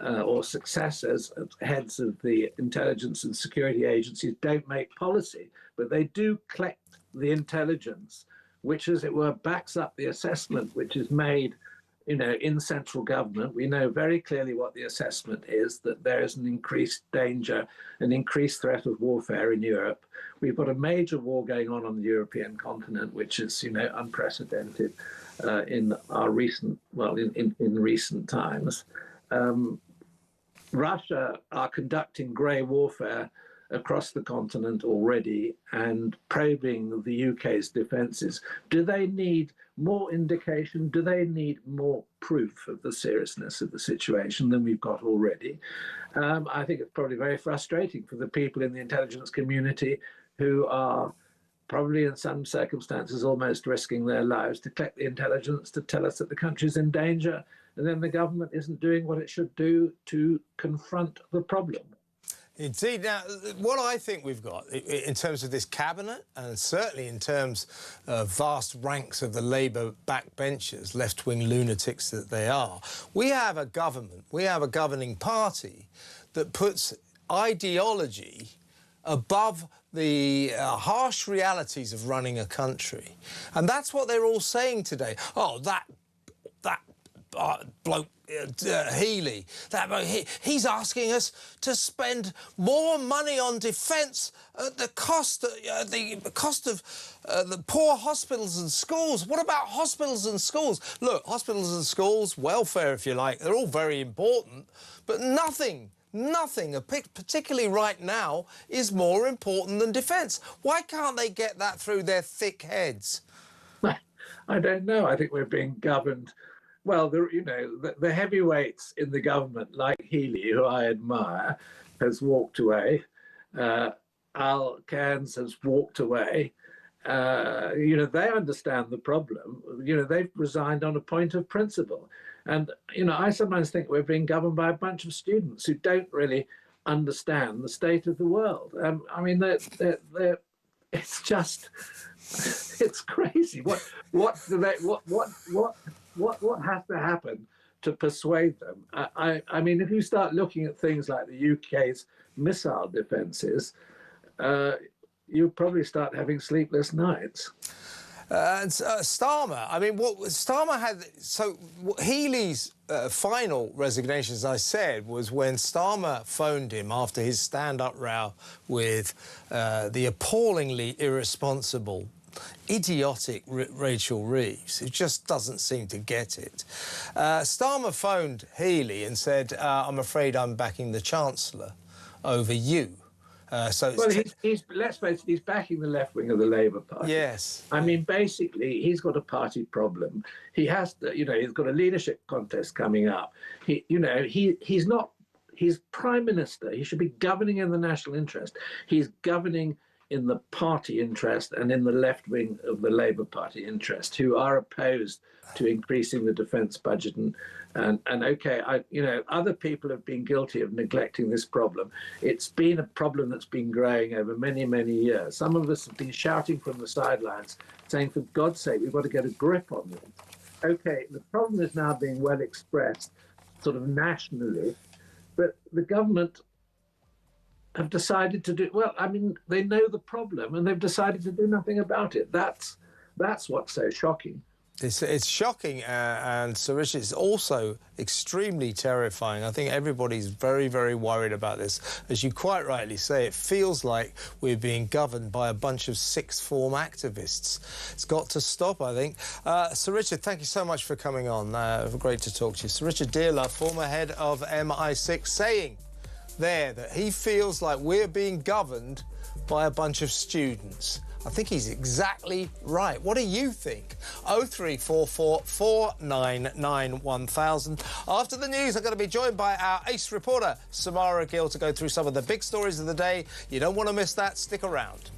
S11: or successors, heads of the intelligence and security agencies, don't make policy, but they do collect the intelligence, which, as it were, backs up the assessment which is made, in central government. We know very clearly what the assessment is, that there is an increased danger, an increased threat of warfare in Europe. We've got a major war going on the European continent, which is, unprecedented in our recent, in recent times. Russia are conducting grey warfare across the continent already and probing the UK's defences. Do they need more indication? Do they need more proof of the seriousness of the situation than we've got already? I think it's probably very frustrating for the people in the intelligence community who are probably in some circumstances almost risking their lives to collect the intelligence to tell us that the country's in danger, and then the government isn't doing what it should do to confront the problem.
S2: Indeed. Now, what I think we've got in terms of this cabinet, and certainly in terms of vast ranks of the Labour backbenchers, left-wing lunatics that they are, we have a government, we have a governing party that puts ideology above the harsh realities of running a country. And that's what they're all saying today. Oh, that bloke Healy, he's asking us to spend more money on defence at the cost of the poor hospitals and schools. What about hospitals and schools? Look, hospitals and schools, welfare, if you like, they're all very important, but nothing, particularly right now, is more important than defence. Why can't they get that through their thick heads?
S11: I don't know. I think we're being governed. Well, the heavyweights in the government, like Healy, who I admire, has walked away. Al Cairns has walked away. They understand the problem. They've resigned on a point of principle. And, I sometimes think we're being governed by a bunch of students who don't really understand the state of the world. It's just, it's crazy. What has to happen to persuade them? I mean, if you start looking at things like the UK's missile defences, you'll probably start having sleepless nights.
S2: And Starmer, I mean, what Starmer had... So Healy's final resignation, as I said, was when Starmer phoned him after his stand-up row with the appallingly irresponsible, idiotic Rachel Reeves, who just doesn't seem to get it. Starmer phoned Healy and said, I'm afraid I'm backing the Chancellor over you. Let's face it,
S11: he's backing the left wing of the Labour Party.
S2: Yes.
S11: I mean, basically, he's got a party problem. He has to, he's got a leadership contest coming up. He's Prime Minister. He should be governing in the national interest. He's governing in the party interest and in the left wing of the Labour Party interest, who are opposed to increasing the defence budget. Other people have been guilty of neglecting this problem. It's been a problem that's been growing over many, many years. Some of us have been shouting from the sidelines, saying, for God's sake, we've got to get a grip on this. OK, the problem is now being well expressed, sort of nationally, but the government have decided to do, well, I mean, they know the problem and they've decided to do nothing about it. That's what's so shocking.
S2: It's shocking, and Sir Richard, it's also extremely terrifying. I think everybody's very, very worried about this. As you quite rightly say, it feels like we're being governed by a bunch of sixth form activists. It's got to stop, I think. Sir Richard, thank you so much for coming on. Great to talk to you. Sir Richard Dearlove, former head of MI6, saying there that he feels like we're being governed by a bunch of students. I think he's exactly right. What do you think? 0344 499 1000. After the news, I'm going to be joined by our ace reporter, Samara Gill, to go through some of the big stories of the day. You don't want to miss that. Stick around.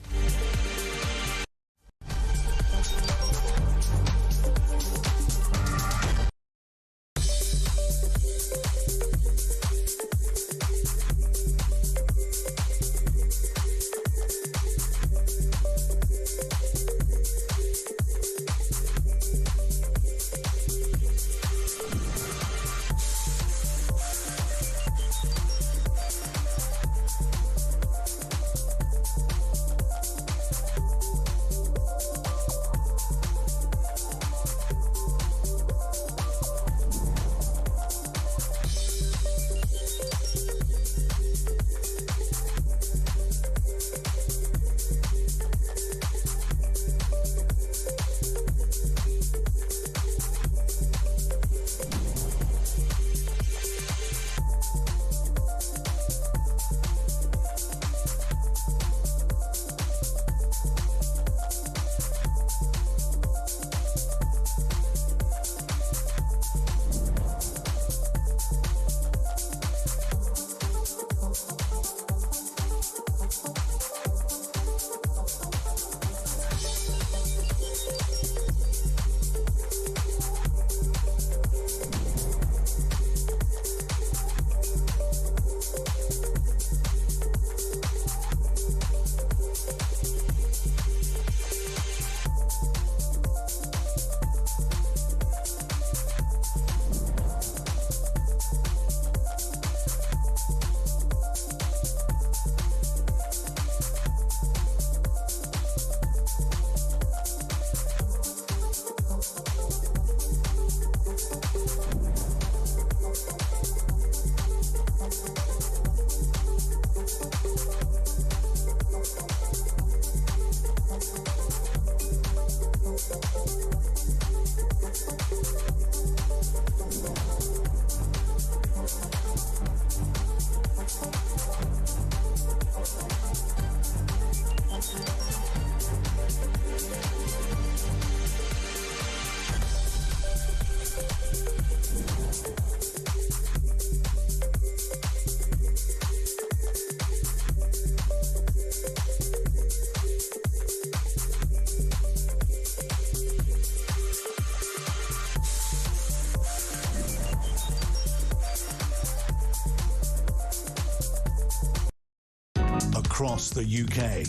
S1: across the UK,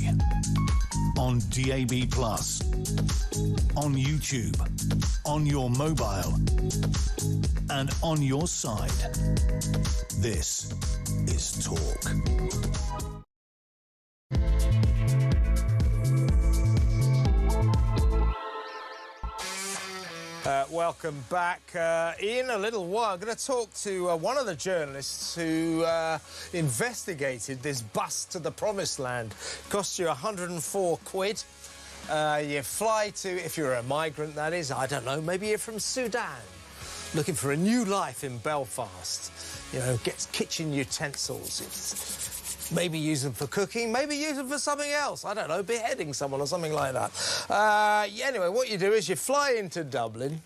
S1: on DAB+, on YouTube, on your mobile, and on your side. This is Talk.
S2: Welcome back. In a little while, I'm going to talk to one of the journalists who investigated this bus to the promised land. Cost you 104 quid. You fly to, if you're a migrant, that is, I don't know, maybe you're from Sudan, looking for a new life in Belfast. You know, gets kitchen utensils. Maybe use them for cooking, maybe use them for something else. I don't know, beheading someone or something like that. Anyway, what you do is you fly into Dublin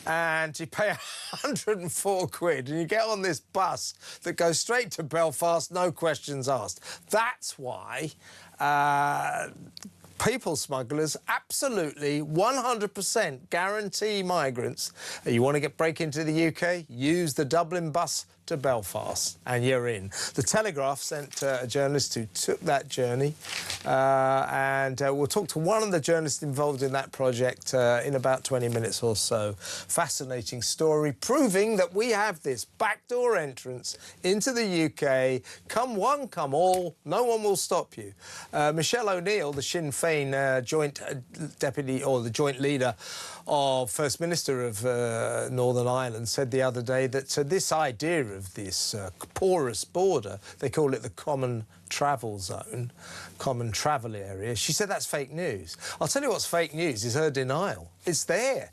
S2: and you pay 104 quid and you get on this bus that goes straight to Belfast, no questions asked. That's why people smugglers absolutely 100% guarantee migrants. You want to break into the UK? Use the Dublin bus to Belfast and you're in. The Telegraph sent a journalist who took that journey and we'll talk to one of the journalists involved in that project in about 20 minutes or so. Fascinating story proving that we have this backdoor entrance into the UK. Come one, come all, no one will stop you. Michelle O'Neill, the Sinn Féin joint deputy or the joint leader of First Minister of Northern Ireland, said the other day that this idea of this porous border, they call it the common travel zone, common travel area, she said that's fake news. I'll tell you what's fake news is her denial. It's there.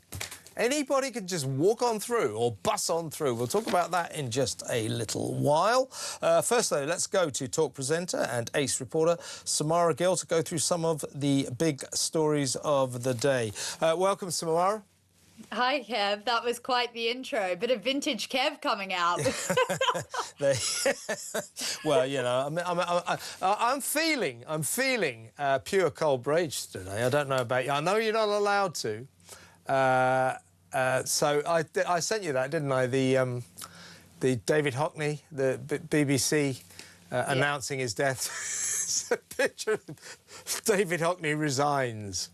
S2: Anybody can just walk on through or bus on through. We'll talk about that in just a little while. First, though, let's go to Talk presenter and Ace reporter Samara Gill to go through some of the big stories of the day. Welcome, Samara.
S12: Hi, Kev. That was quite the intro. Bit of vintage Kev coming out.
S2: Well, you know, I'm feeling pure cold rage today. I don't know about you. I know you're not allowed to. So I sent you that, didn't I? The David Hockney, the BBC announcing his death. It's a picture of David Hockney resigns.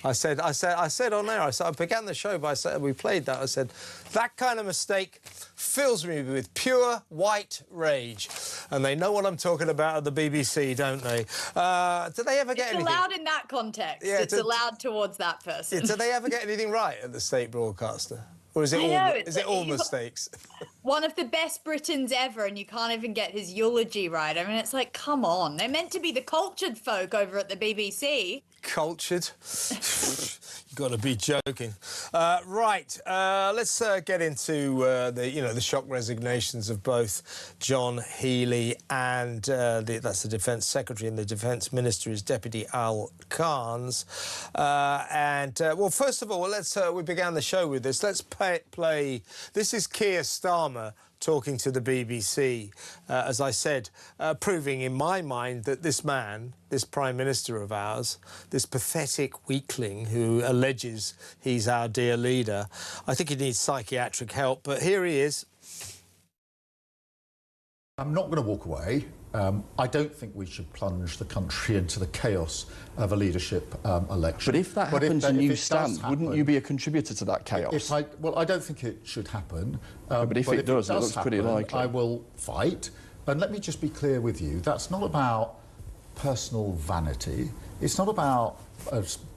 S2: I said on there, I began the show by saying, we played that, I said, that kind of mistake fills me with pure white rage. And they know what I'm talking about at the BBC, don't they? Do they ever get anything?
S12: It's allowed in that context. Yeah, it's allowed towards that person.
S2: Yeah, do they ever get anything right at the state broadcaster? Or is it all mistakes?
S12: One of the best Britons ever, and you can't even get his eulogy right. I mean, it's like, come on. They're meant to be the cultured folk over at the BBC.
S2: Cultured? You've got to be joking. Right, let's get into the shock resignations of both John Healey and that's the Defence Secretary, and the Defence Minister is Deputy Al Carnes. Well, first of all, we began the show with this. Let's play. This is Keir Starmer talking to the BBC, as I said, proving in my mind that this man, this Prime Minister of ours, this pathetic weakling who alleges he's our dear leader, I think he needs psychiatric help, but here he is.
S4: I'm not going to walk away. I don't think we should plunge the country into the chaos of a leadership election.
S5: But if that happens and you stand, wouldn't you be a contributor to that chaos?
S4: Well, I don't think it should happen.
S5: But if it does, it looks pretty likely.
S4: I will fight. And let me just be clear with you, that's not about personal vanity. It's not about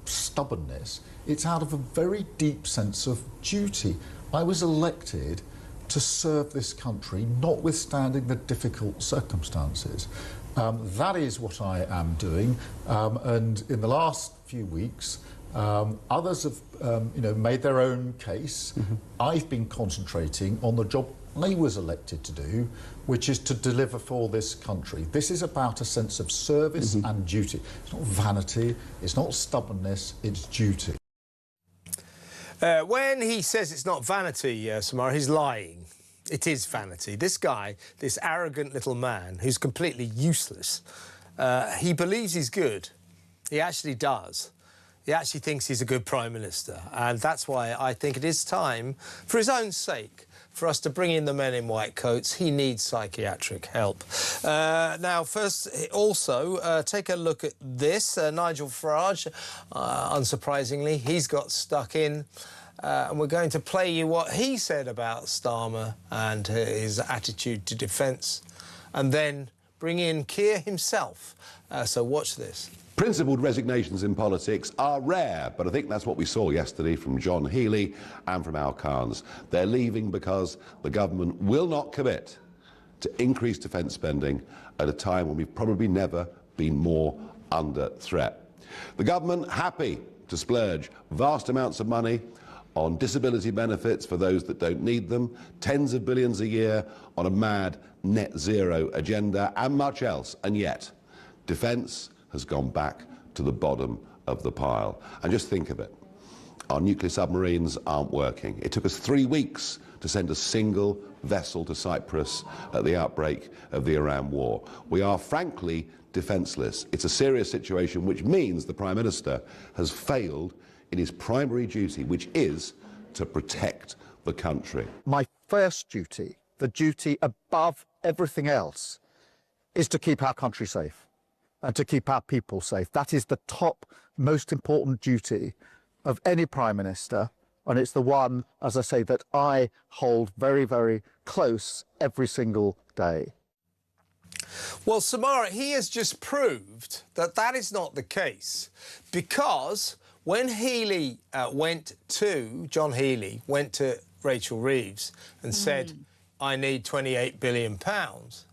S4: stubbornness. It's out of a very deep sense of duty. I was elected to serve this country, notwithstanding the difficult circumstances. That is what I am doing, and in the last few weeks, others have made their own case. I've been concentrating on the job I was elected to do, which is to deliver for this country. This is about a sense of service and duty. It's not vanity, it's not stubbornness, it's duty.
S2: When he says it's not vanity, Samara, he's lying. It is vanity. This guy, this arrogant little man who's completely useless, he believes he's good. He actually does. He actually thinks he's a good Prime Minister. And that's why I think it is time, for his own sake, for us to bring in the men in white coats, he needs psychiatric help. Now, first, also, take a look at this. Nigel Farage, unsurprisingly, he's got stuck in. And we're going to play you what he said about Starmer and his attitude to defence, and then bring in Keir himself. So watch this.
S6: Principled resignations in politics are rare, but I think that's what we saw yesterday from John Healey and from Al Cairns. They're leaving because the government will not commit to increased defence spending at a time when we've probably never been more under threat. The government happy to splurge vast amounts of money on disability benefits for those that don't need them, tens of billions a year on a mad net zero agenda, and much else. And yet, defence has gone back to the bottom of the pile. And just think of it. Our nuclear submarines aren't working. It took us 3 weeks to send a single vessel to Cyprus at the outbreak of the Iran war. We are frankly defenceless. It's a serious situation, which means the Prime Minister has failed in his primary duty, which is to protect the country.
S13: My first duty, the duty above everything else, is to keep our country safe and to keep our people safe. That is the top, most important duty of any Prime Minister, and it's the one, as I say, that I hold very, very close every single day.
S2: Well, Samara, he has just proved that that is not the case, because when Healey John Healey went to Rachel Reeves and said, I need £28 billion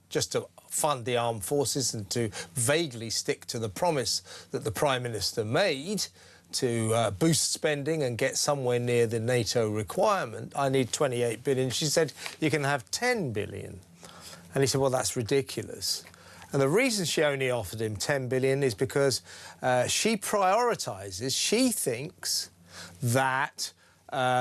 S2: just to fund the armed forces and to vaguely stick to the promise that the Prime Minister made to boost spending and get somewhere near the NATO requirement, I need £28 billion. She said, you can have £10 billion. And he said, well, that's ridiculous. And the reason she only offered him £10 billion is because she prioritises, she thinks that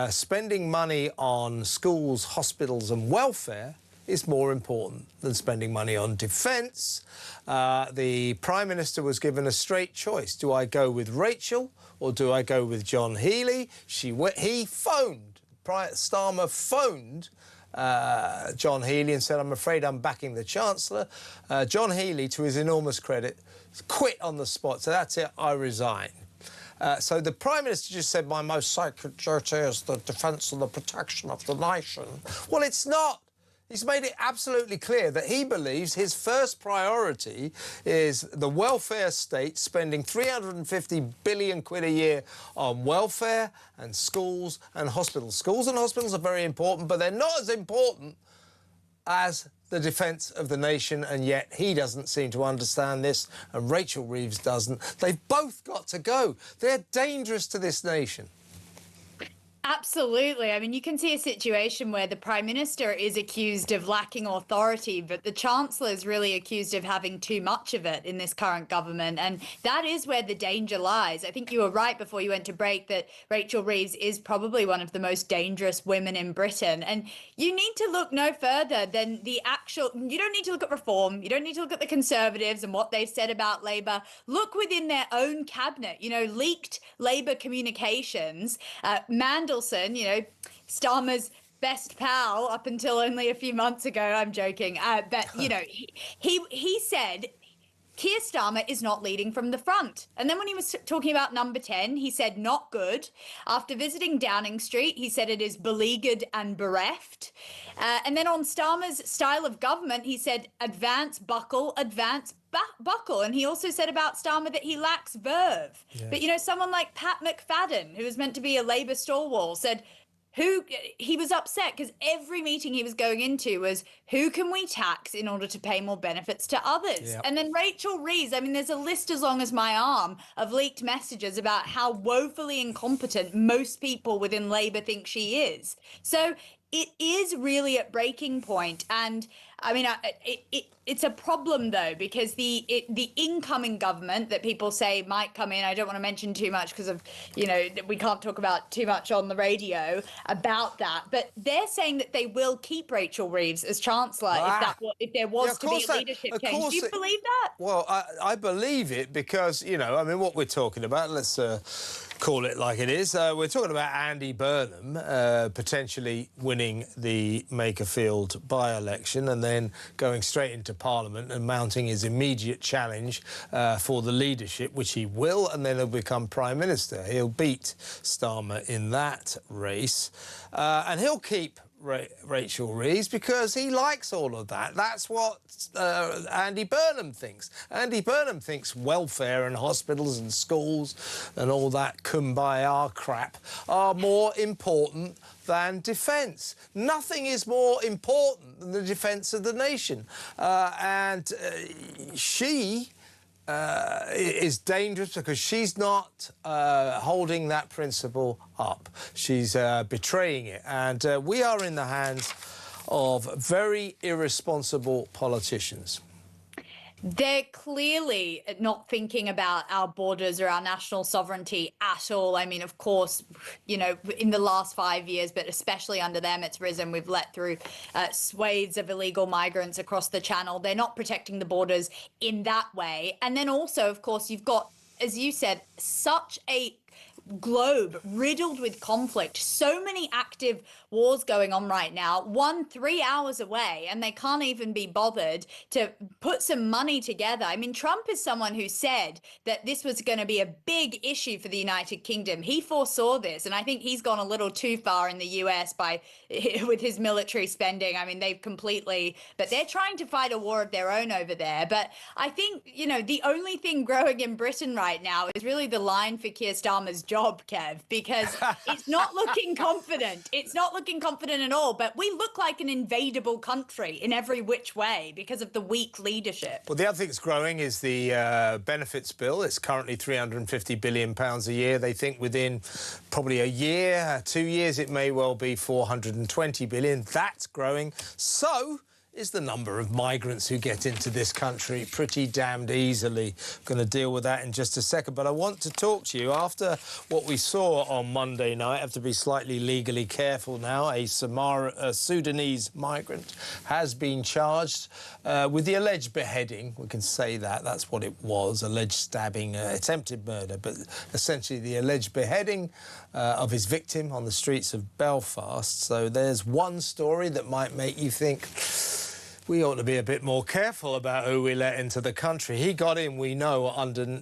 S2: spending money on schools, hospitals and welfare is more important than spending money on defence. The Prime Minister was given a straight choice. Do I go with Rachel or do I go with John Healey? He phoned, Starmer phoned John Healey and said, I'm afraid I'm backing the Chancellor. John Healey, to his enormous credit, quit on the spot. So that's it, I resign. So the Prime Minister just said, my most sacred duty is the defence and the protection of the nation. Well, it's not. He's made it absolutely clear that he believes his first priority is the welfare state, spending 350 billion quid a year on welfare and schools and hospitals. Schools and hospitals are very important, but they're not as important as the defence of the nation, and yet he doesn't seem to understand this, and Rachel Reeves doesn't. They've both got to go. They're dangerous to this nation.
S12: Absolutely. I mean, you can see a situation where the Prime Minister is accused of lacking authority, but the Chancellor is really accused of having too much of it in this current government. And that is where the danger lies. I think you were right before you went to break that Rachel Reeves is probably one of the most dangerous women in Britain. And you need to look no further than the actual, you don't need to look at Reform. You don't need to look at the Conservatives and what they've said about Labour. Look within their own cabinet, you know, leaked Labour communications. Mandelson, you know, Starmer's best pal up until only a few months ago. I'm joking. But, you know, he said Keir Starmer is not leading from the front. And then when he was talking about number 10, he said not good. After visiting Downing Street, he said it is beleaguered and bereft. And then on Starmer's style of government, he said advance, buckle, advance, buckle. And he also said about Starmer that he lacks verve. Yeah. But, you know, someone like Pat McFadden, who was meant to be a Labour stalwart, said he was upset because every meeting he was going into was who can we tax in order to pay more benefits to others? Yep. And then Rachel Reeves, I mean, there's a list as long as my arm of leaked messages about how woefully incompetent most people within Labour think she is. So it is really at breaking point. And I mean, it's a problem, though, because the incoming government that people say might come in, I don't want to mention too much because of, you know, we can't talk about too much on the radio about that, but they're saying that they will keep Rachel Reeves as Chancellor if there was to be a leadership change. Do you believe that?
S2: Well, I believe it because, you know, I mean, what we're talking about, let's call it like it is. We're talking about Andy Burnham potentially winning the Makerfield by-election and then going straight into Parliament and mounting his immediate challenge for the leadership, which he will, and then he'll become Prime Minister. He'll beat Starmer in that race, and he'll keep Rachel Reeves because he likes all of that. That's what Andy Burnham thinks. Andy Burnham thinks welfare and hospitals and schools and all that kumbaya crap are more important than defence. Nothing is more important than the defence of the nation. She is dangerous because she's not holding that principle up. She's betraying it. And we are in the hands of very irresponsible politicians.
S12: They're clearly not thinking about our borders or our national sovereignty at all. I mean, of course, you know, in the last 5 years, but especially under them, it's risen. We've let through swathes of illegal migrants across the channel. They're not protecting the borders in that way. And then also, of course, you've got, as you said, such a globe riddled with conflict, so many active wars going on right now, 3 hours away, and they can't even be bothered to put some money together. I mean, Trump is someone who said that this was going to be a big issue for the United Kingdom. He foresaw this, and I think he's gone a little too far in the US with his military spending. I mean, but they're trying to fight a war of their own over there. But I think, you know, the only thing growing in Britain right now is really the line for Keir Starmer's job, Kev, because it's not looking confident. It's not looking confident at all, but we look like an invadable country in every which way because of the weak leadership.
S2: Well, the other thing that's growing is the benefits bill. It's currently £350 billion a year. They think within probably a year, 2 years, it may well be £420 billion. That's growing. So is the number of migrants who get into this country pretty damned easily. Going to deal with that in just a second. But I want to talk to you after what we saw on Monday night. I have to be slightly legally careful now. A Sudanese migrant has been charged with the alleged beheading. We can say that. That's what it was. Alleged stabbing, attempted murder. But essentially the alleged beheading of his victim on the streets of Belfast. So there's one story that might make you think we ought to be a bit more careful about who we let into the country. He got in, we know, under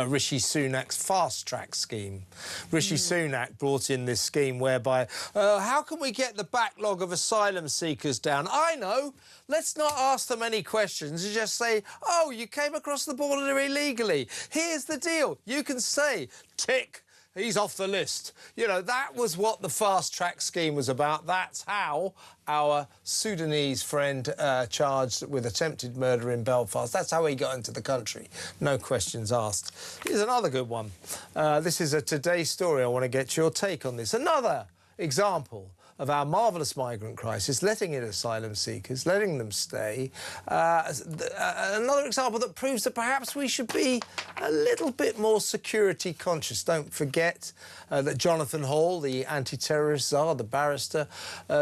S2: Rishi Sunak's fast-track scheme. Rishi Sunak brought in this scheme whereby, how can we get the backlog of asylum seekers down? I know. Let's not ask them any questions and just say, oh, you came across the border illegally. Here's the deal. You can say, tick. He's off the list. You know, that was what the fast-track scheme was about. That's how our Sudanese friend charged with attempted murder in Belfast, that's how he got into the country. No questions asked. Here's another good one. This is a Today story. I want to get your take on this. Another example of our marvellous migrant crisis, letting in asylum seekers, letting them stay. Another example that proves that perhaps we should be a little bit more security conscious. Don't forget that Jonathan Hall, the anti-terrorist czar, the barrister,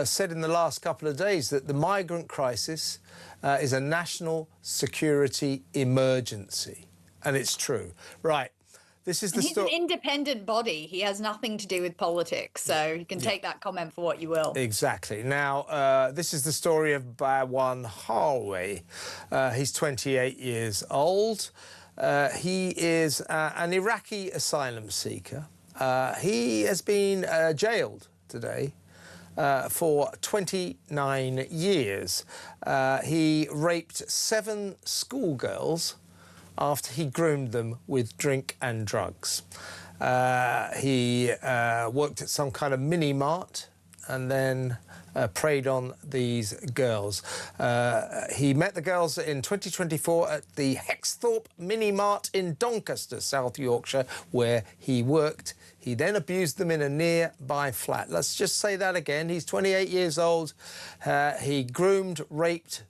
S2: said in the last couple of days that the migrant crisis is a national security emergency. And it's true. Right. This is
S12: he's an independent body. He has nothing to do with politics, so you can take that comment for what you will.
S2: Exactly. Now, this is the story of Bawan Harway. He's 28 years old. He is an Iraqi asylum seeker. He has been jailed today for 29 years. He raped 7 schoolgirls after he groomed them with drink and drugs. He worked at some kind of mini-mart and then preyed on these girls. He met the girls in 2024 at the Hexthorpe mini-mart in Doncaster, South Yorkshire, where he worked. He then abused them in a nearby flat. Let's just say that again. He's 28 years old. He groomed, raped,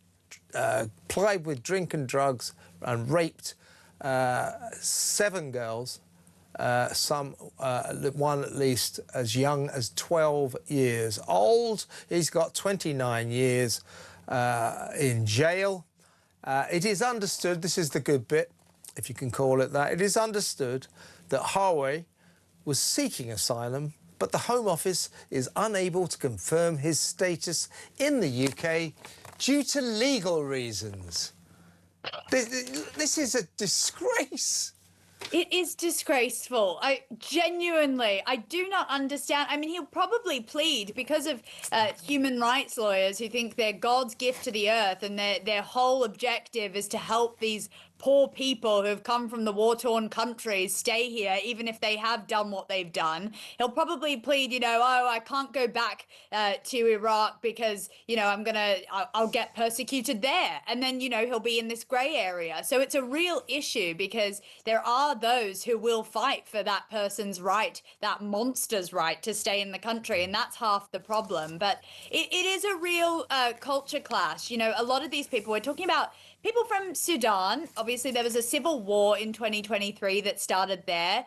S2: plied with drink and drugs and raped 7 girls, one at least as young as 12 years old. He's got 29 years in jail. It is understood, this is the good bit, if you can call it that, it is understood that Harvey was seeking asylum, but the Home Office is unable to confirm his status in the UK due to legal reasons. This is a disgrace.
S12: It is disgraceful. I do not understand. I mean, he'll probably plead because of human rights lawyers who think they're God's gift to the earth and their whole objective is to help these poor people who have come from the war-torn countries stay here, even if they have done what they've done. He'll probably plead, you know, oh, I can't go back to Iraq because, you know, I'll get persecuted there. And then, you know, he'll be in this grey area. So it's a real issue because there are those who will fight for that person's right, that monster's right to stay in the country. And that's half the problem. But it is a real culture clash. You know, a lot of these people, we're talking about people from Sudan. Obviously, there was a civil war in 2023 that started there.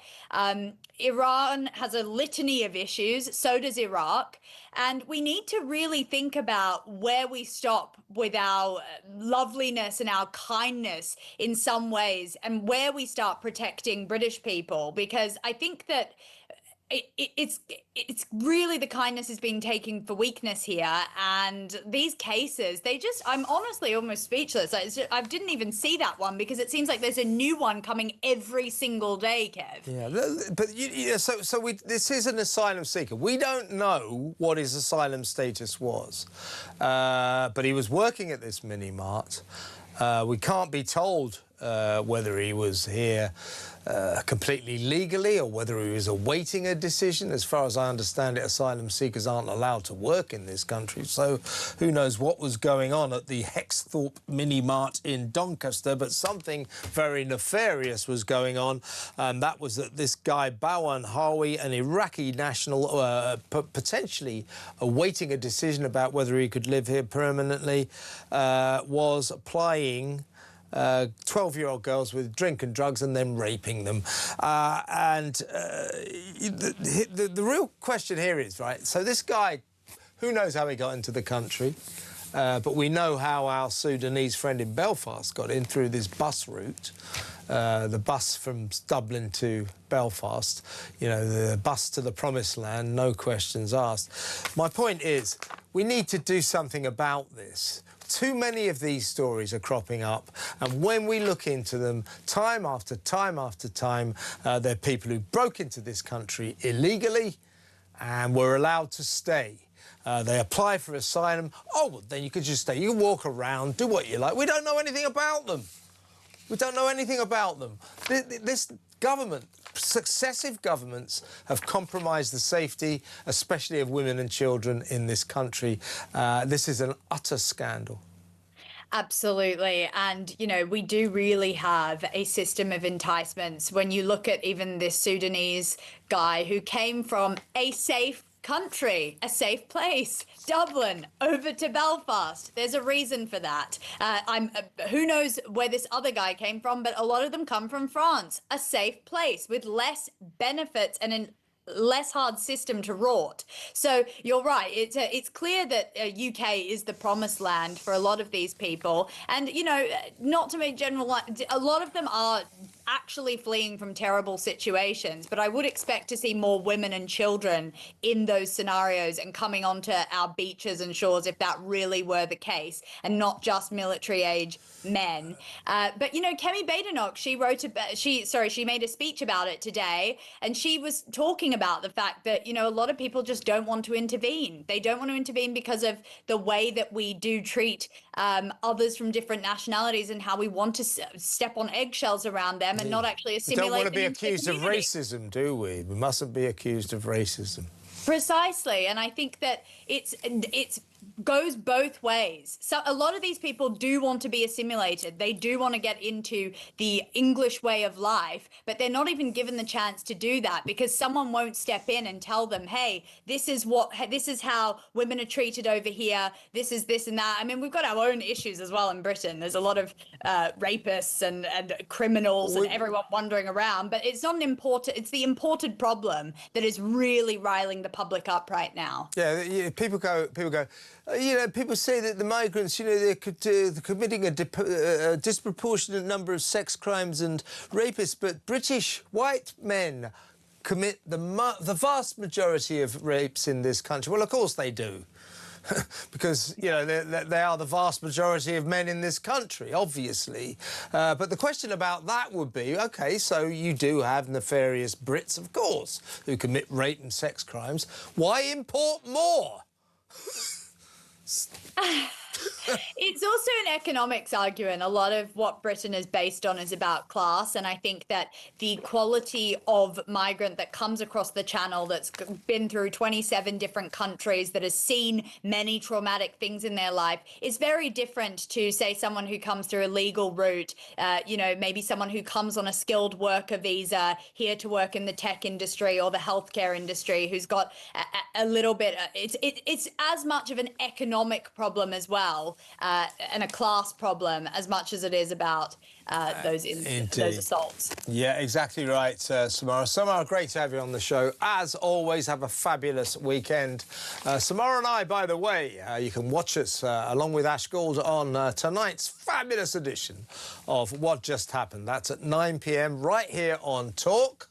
S12: Iran has a litany of issues, so does Iraq. And we need to really think about where we stop with our loveliness and our kindness in some ways and where we start protecting British people, because I think that it's really the kindness is being taken for weakness here, and these cases, I'm honestly almost speechless. I didn't even see that one because it seems like there's a new one coming every single day, Kev.
S2: Yeah, but this is an asylum seeker. We don't know what his asylum status was, but he was working at this mini mart. We can't be told whether he was here completely legally or whether he was awaiting a decision. As far as I understand it, asylum seekers aren't allowed to work in this country, so who knows what was going on at the Hexthorpe Mini Mart in Doncaster, but something very nefarious was going on, and that was that this guy, Bawan Hawi, an Iraqi national, potentially awaiting a decision about whether he could live here permanently, was plying 12-year-old girls with drink and drugs and then raping them. The real question here is, right, so this guy, who knows how he got into the country, but we know how our Sudanese friend in Belfast got in through this bus route. The bus from Dublin to Belfast, you know, the bus to the promised land, no questions asked. My point is, we need to do something about this. Too many of these stories are cropping up, and when we look into them, time after time after time, they're people who broke into this country illegally and were allowed to stay. They apply for asylum. Oh, well, then you could just stay. You can walk around, do what you like. We don't know anything about them. We don't know anything about them. This government, successive governments, have compromised the safety, especially of women and children in this country. This is an utter scandal.
S12: Absolutely. And, you know, we do really have a system of enticements. When you look at even this Sudanese guy who came from a safe country, a safe place, Dublin, over to Belfast. There's a reason for that. Who knows where this other guy came from, but a lot of them come from France, a safe place with less benefits and an less hard system to rot. So you're right. It's clear that UK is the promised land for a lot of these people. And, you know, not to make general, a lot of them are actually fleeing from terrible situations, but I would expect to see more women and children in those scenarios and coming onto our beaches and shores if that really were the case, and not just military age men. But, you know, Kemi Badenoch, she made a speech about it today, and she was talking about the fact that, you know, a lot of people just don't want to intervene. They don't want to intervene because of the way that we do treat others from different nationalities and how we want to step on eggshells around them and not actually assimilate.
S2: We don't want to be accused of racism, do we? We mustn't be accused of racism.
S12: Precisely. And I think that it's goes both ways. So a lot of these people do want to be assimilated. They do want to get into the English way of life, but they're not even given the chance to do that because someone won't step in and tell them, hey, this is how women are treated over here. This is this and that. I mean, we've got our own issues as well in Britain. There's a lot of rapists and criminals and everyone wandering around, but it's not it's the imported problem that is really riling the public up right now.
S2: Yeah, people go, people say that the migrants, they're committing a disproportionate number of sex crimes and rapists, but British white men commit the vast majority of rapes in this country. Well, of course they do. Because, they are the vast majority of men in this country, obviously. But the question about that would be, OK, so you do have nefarious Brits, of course, who commit rape and sex crimes. Why import more?
S12: It's also an economics argument. A lot of what Britain is based on is about class, and I think that the quality of migrant that comes across the channel, that's been through 27 different countries, that has seen many traumatic things in their life, is very different to, say, someone who comes through a legal route, maybe someone who comes on a skilled worker visa here to work in the tech industry or the healthcare industry, who's got a little bit, it's as much of an economic problem as well, and a class problem as much as it is about those assaults.
S2: Yeah, exactly right, Samara. Samara, great to have you on the show. As always, have a fabulous weekend. Samara and I, by the way, you can watch us along with Ash Gould on tonight's fabulous edition of What Just Happened. That's at 9 p.m. right here on Talk.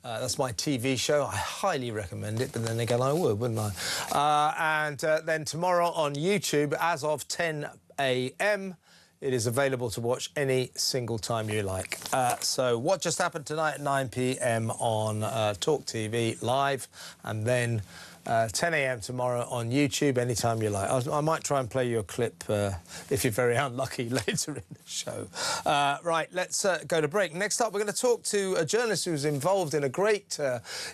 S2: That's my TV show. I highly recommend it, but then again, I would, wouldn't I? And then tomorrow on YouTube, as of 10 a.m, it is available to watch any single time you like. So What Just Happened tonight at 9 p.m. on Talk TV live, and then 10 a.m. tomorrow on YouTube, anytime you like. I might try and play you a clip if you're very unlucky later in the show. Right, let's go to break. Next up, we're going to talk to a journalist who's involved in a great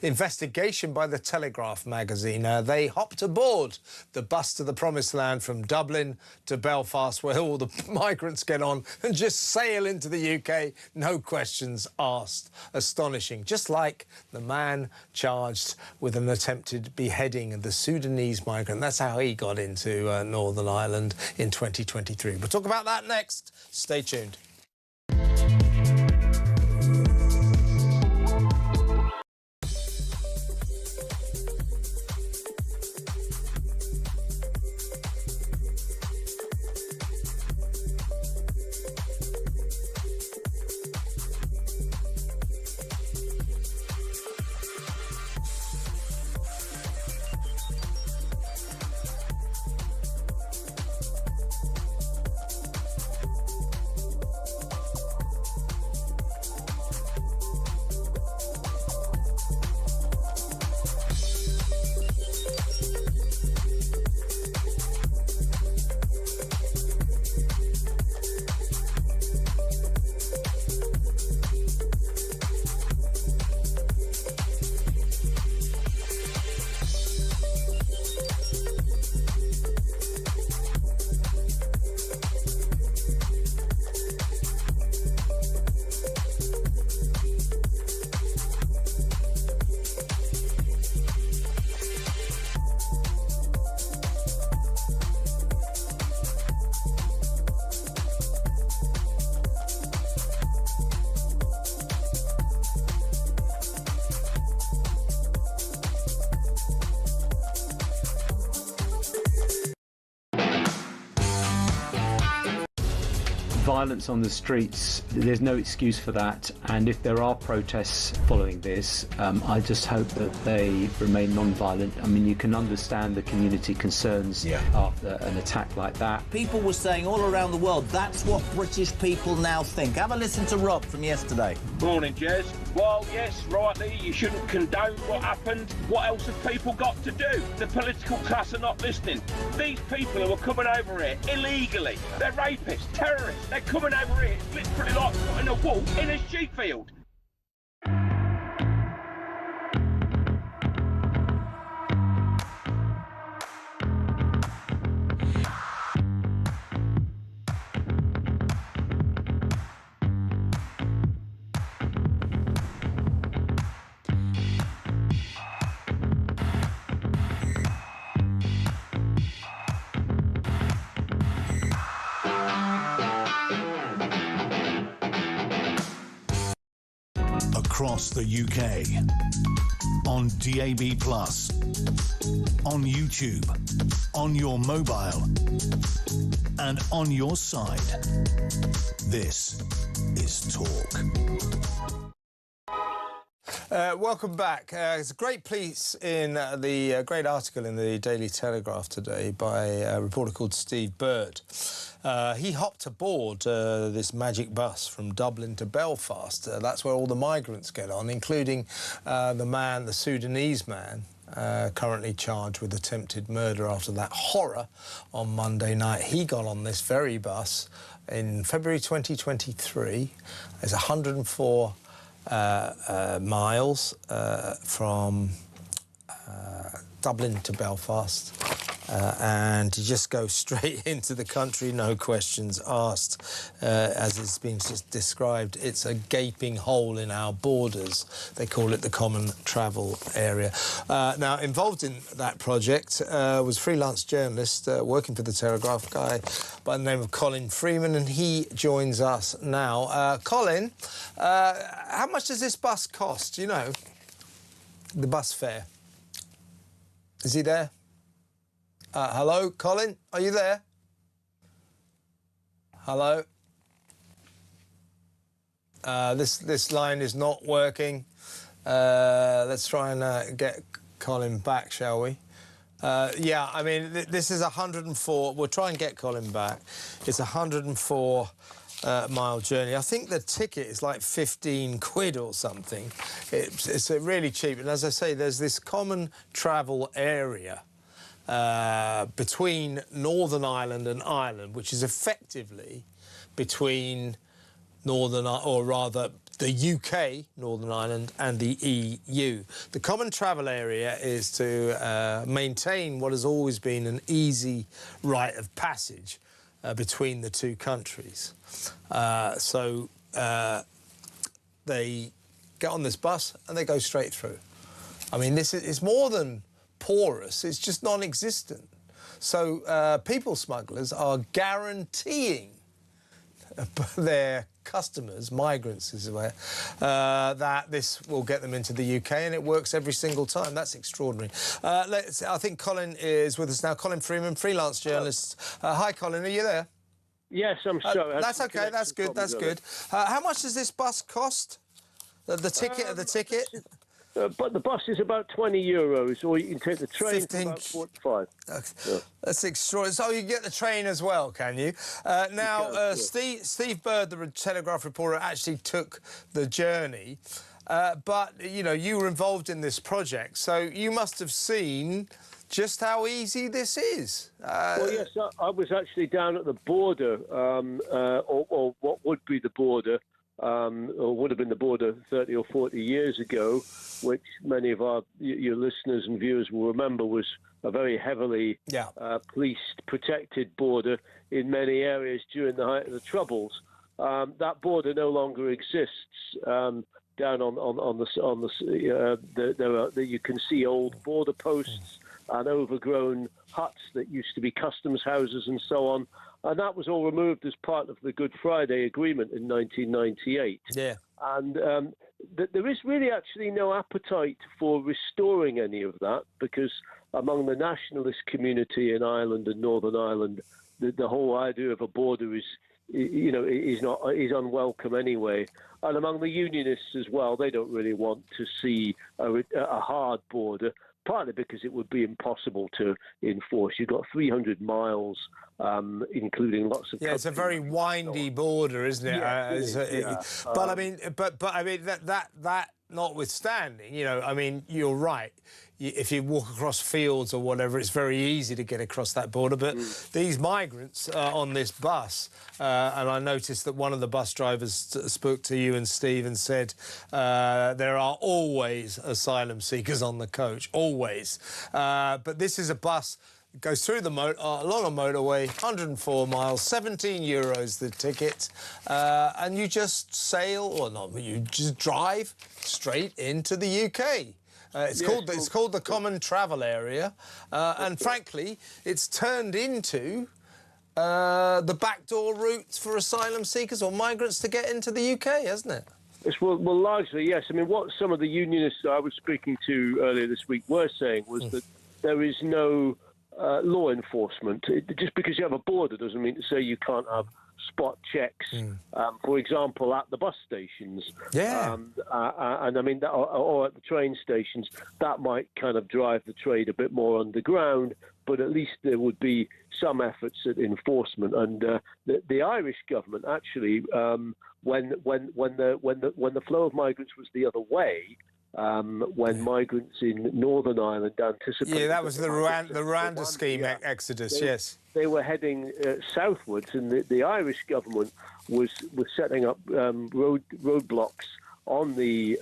S2: investigation by the Telegraph magazine. They hopped aboard the bus to the Promised Land from Dublin to Belfast, where all the migrants get on, and just sail into the UK, no questions asked. Astonishing. Just like the man charged with an attempted beheading of the Sudanese migrant. That's how he got into Northern Ireland in 2023. We'll talk about that next. Stay tuned.
S14: Violence on the streets, there's no excuse for that, and if there are protests following this, I just hope that they remain non-violent. I mean, you can understand the community concerns after an attack like that.
S15: People were saying all around the world, that's what British people now think. Have a listen to Rob from yesterday.
S16: Morning, Jez. Well, yes, rightly, you shouldn't condone what happened. What else have people got to do? The political class are not listening. These people who are coming over here illegally, they're rapists, terrorists, they're coming over here. It's literally like putting a wolf in a sheep field.
S1: across the UK. On DAB+, on YouTube, on your mobile, and on your side. This is Talk.
S2: Welcome back. It's a great piece in the great article in the Daily Telegraph today by a reporter called Steve Bird. He hopped aboard this magic bus from Dublin to Belfast. That's where all the migrants get on, including the Sudanese man, currently charged with attempted murder after that horror on Monday night. He got on this very bus in February 2023. There's 104 miles from Dublin to Belfast, and you just go straight into the country, no questions asked. As it's been described, it's a gaping hole in our borders. They call it the Common Travel Area. Now, involved in that project was freelance journalist working for the Telegraph, guy by the name of Colin Freeman, and he joins us now. Colin, how much does this bus cost? You know, the bus fare. Is he there? Hello, Colin? Are you there? Hello? This line is not working. Let's try and get Colin back, shall we? Yeah, I mean, this is 104. We'll try and get Colin back. It's a 104 mile journey. I think the ticket is like 15 quid or something. It's really cheap. And as I say, there's this common travel area between Northern Ireland and Ireland, which is effectively between the UK, Northern Ireland, and the EU. The common travel area is to maintain what has always been an easy rite of passage between the two countries. So they get on this bus and they go straight through. I mean, it's more than porous, it's just non-existent. So people smugglers are guaranteeing their customers, migrants as well, that this will get them into the UK, and it works every single time. That's extraordinary. I think Colin is with us now. Colin Freeman, freelance journalist. Hi, Colin, are you there?
S17: Yes, I'm sorry.
S2: That's okay, that's good, that's good. How much does this bus cost? The ticket?
S17: But the bus is about 20 euros, or you can take the train for about 45.
S2: Yeah. That's extraordinary. So you get the train as well, can you? Now, Steve Bird, the Telegraph reporter, actually took the journey. But, you know, you were involved in this project, so you must have seen just how easy this is.
S17: Well, yes, I was actually down at the border, or what would be the border, or would have been the border 30 or 40 years ago, which many of your listeners and viewers will remember was a very heavily policed, protected border in many areas during the height of the Troubles. That border no longer exists. Down you can see old border posts and overgrown huts that used to be customs houses and so on. And that was all removed as part of the Good Friday Agreement in 1998.
S2: Yeah.
S17: And there is really actually no appetite for restoring any of that, because among the nationalist community in Ireland and Northern Ireland, the whole idea of a border is unwelcome anyway. And among the unionists as well, they don't really want to see a hard border, partly because it would be impossible to enforce. You've got 300 miles, including lots of...
S2: Yeah, it's a very windy border, isn't it?
S17: Yeah,
S2: But I mean, that notwithstanding, you know, I mean, you're right. If you walk across fields or whatever, it's very easy to get across that border. But these migrants on this bus, and I noticed that one of the bus drivers spoke to you and Steve and said there are always asylum seekers on the coach, always. But this is a bus that goes through the along a motorway, 104 miles, 17 euros the ticket, and you just sail, or not, you just drive straight into the UK. It's called the Common Travel Area, and frankly, it's turned into the backdoor route for asylum seekers or migrants to get into the UK, hasn't it?
S17: Yes, well, largely, yes. I mean, what some of the unionists I was speaking to earlier this week were saying was that there is no law enforcement. Just because you have a border doesn't mean to say you can't have spot checks, for example, at the bus stations.
S2: Yeah.
S17: And I mean, or at the train stations, that might kind of drive the trade a bit more underground, but at least there would be some efforts at enforcement. And the Irish government actually, when the flow of migrants was the other way, when migrants in Northern Ireland anticipated...
S2: Yeah, that was the Rwanda scheme exodus, yes.
S17: They were heading southwards, and the Irish government was setting up roadblocks on the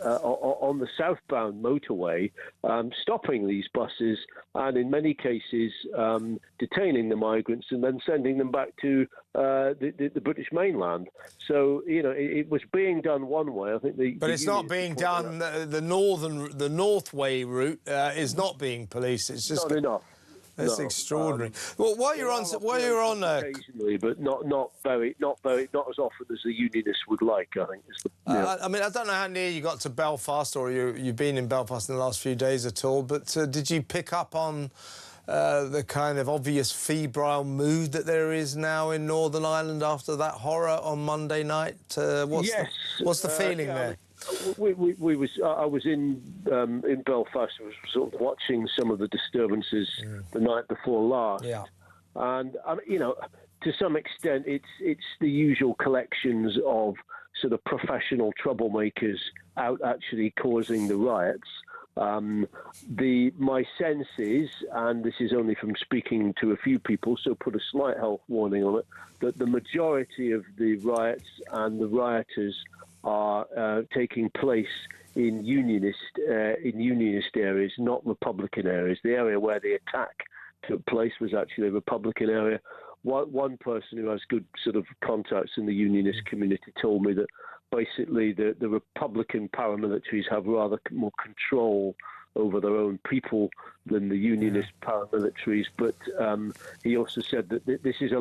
S17: southbound motorway, stopping these buses and in many cases detaining the migrants and then sending them back to the British mainland. So it was being done one way. I think
S2: but it's not being done. The Northway route is not being policed. It's just
S17: not enough.
S2: That's extraordinary. Well, while you're on,
S17: occasionally, but not as often as the unionists would like. I think.
S2: I mean, I don't know how near you got to Belfast, or you've been in Belfast in the last few days at all. But did you pick up on the kind of obvious febrile mood that there is now in Northern Ireland after that horror on Monday night? What's the feeling there?
S17: I was in Belfast. I was sort of watching some of the disturbances the night before last, and to some extent, it's the usual collections of sort of professional troublemakers out actually causing the riots. My sense is, and this is only from speaking to a few people, so put a slight health warning on it, that the majority of the riots and the rioters are taking place in unionist areas, not Republican areas. The area where the attack took place was actually a Republican area. One person who has good sort of contacts in the unionist community told me that basically the Republican paramilitaries have rather more control over their own people than the unionist paramilitaries. But he also said that this is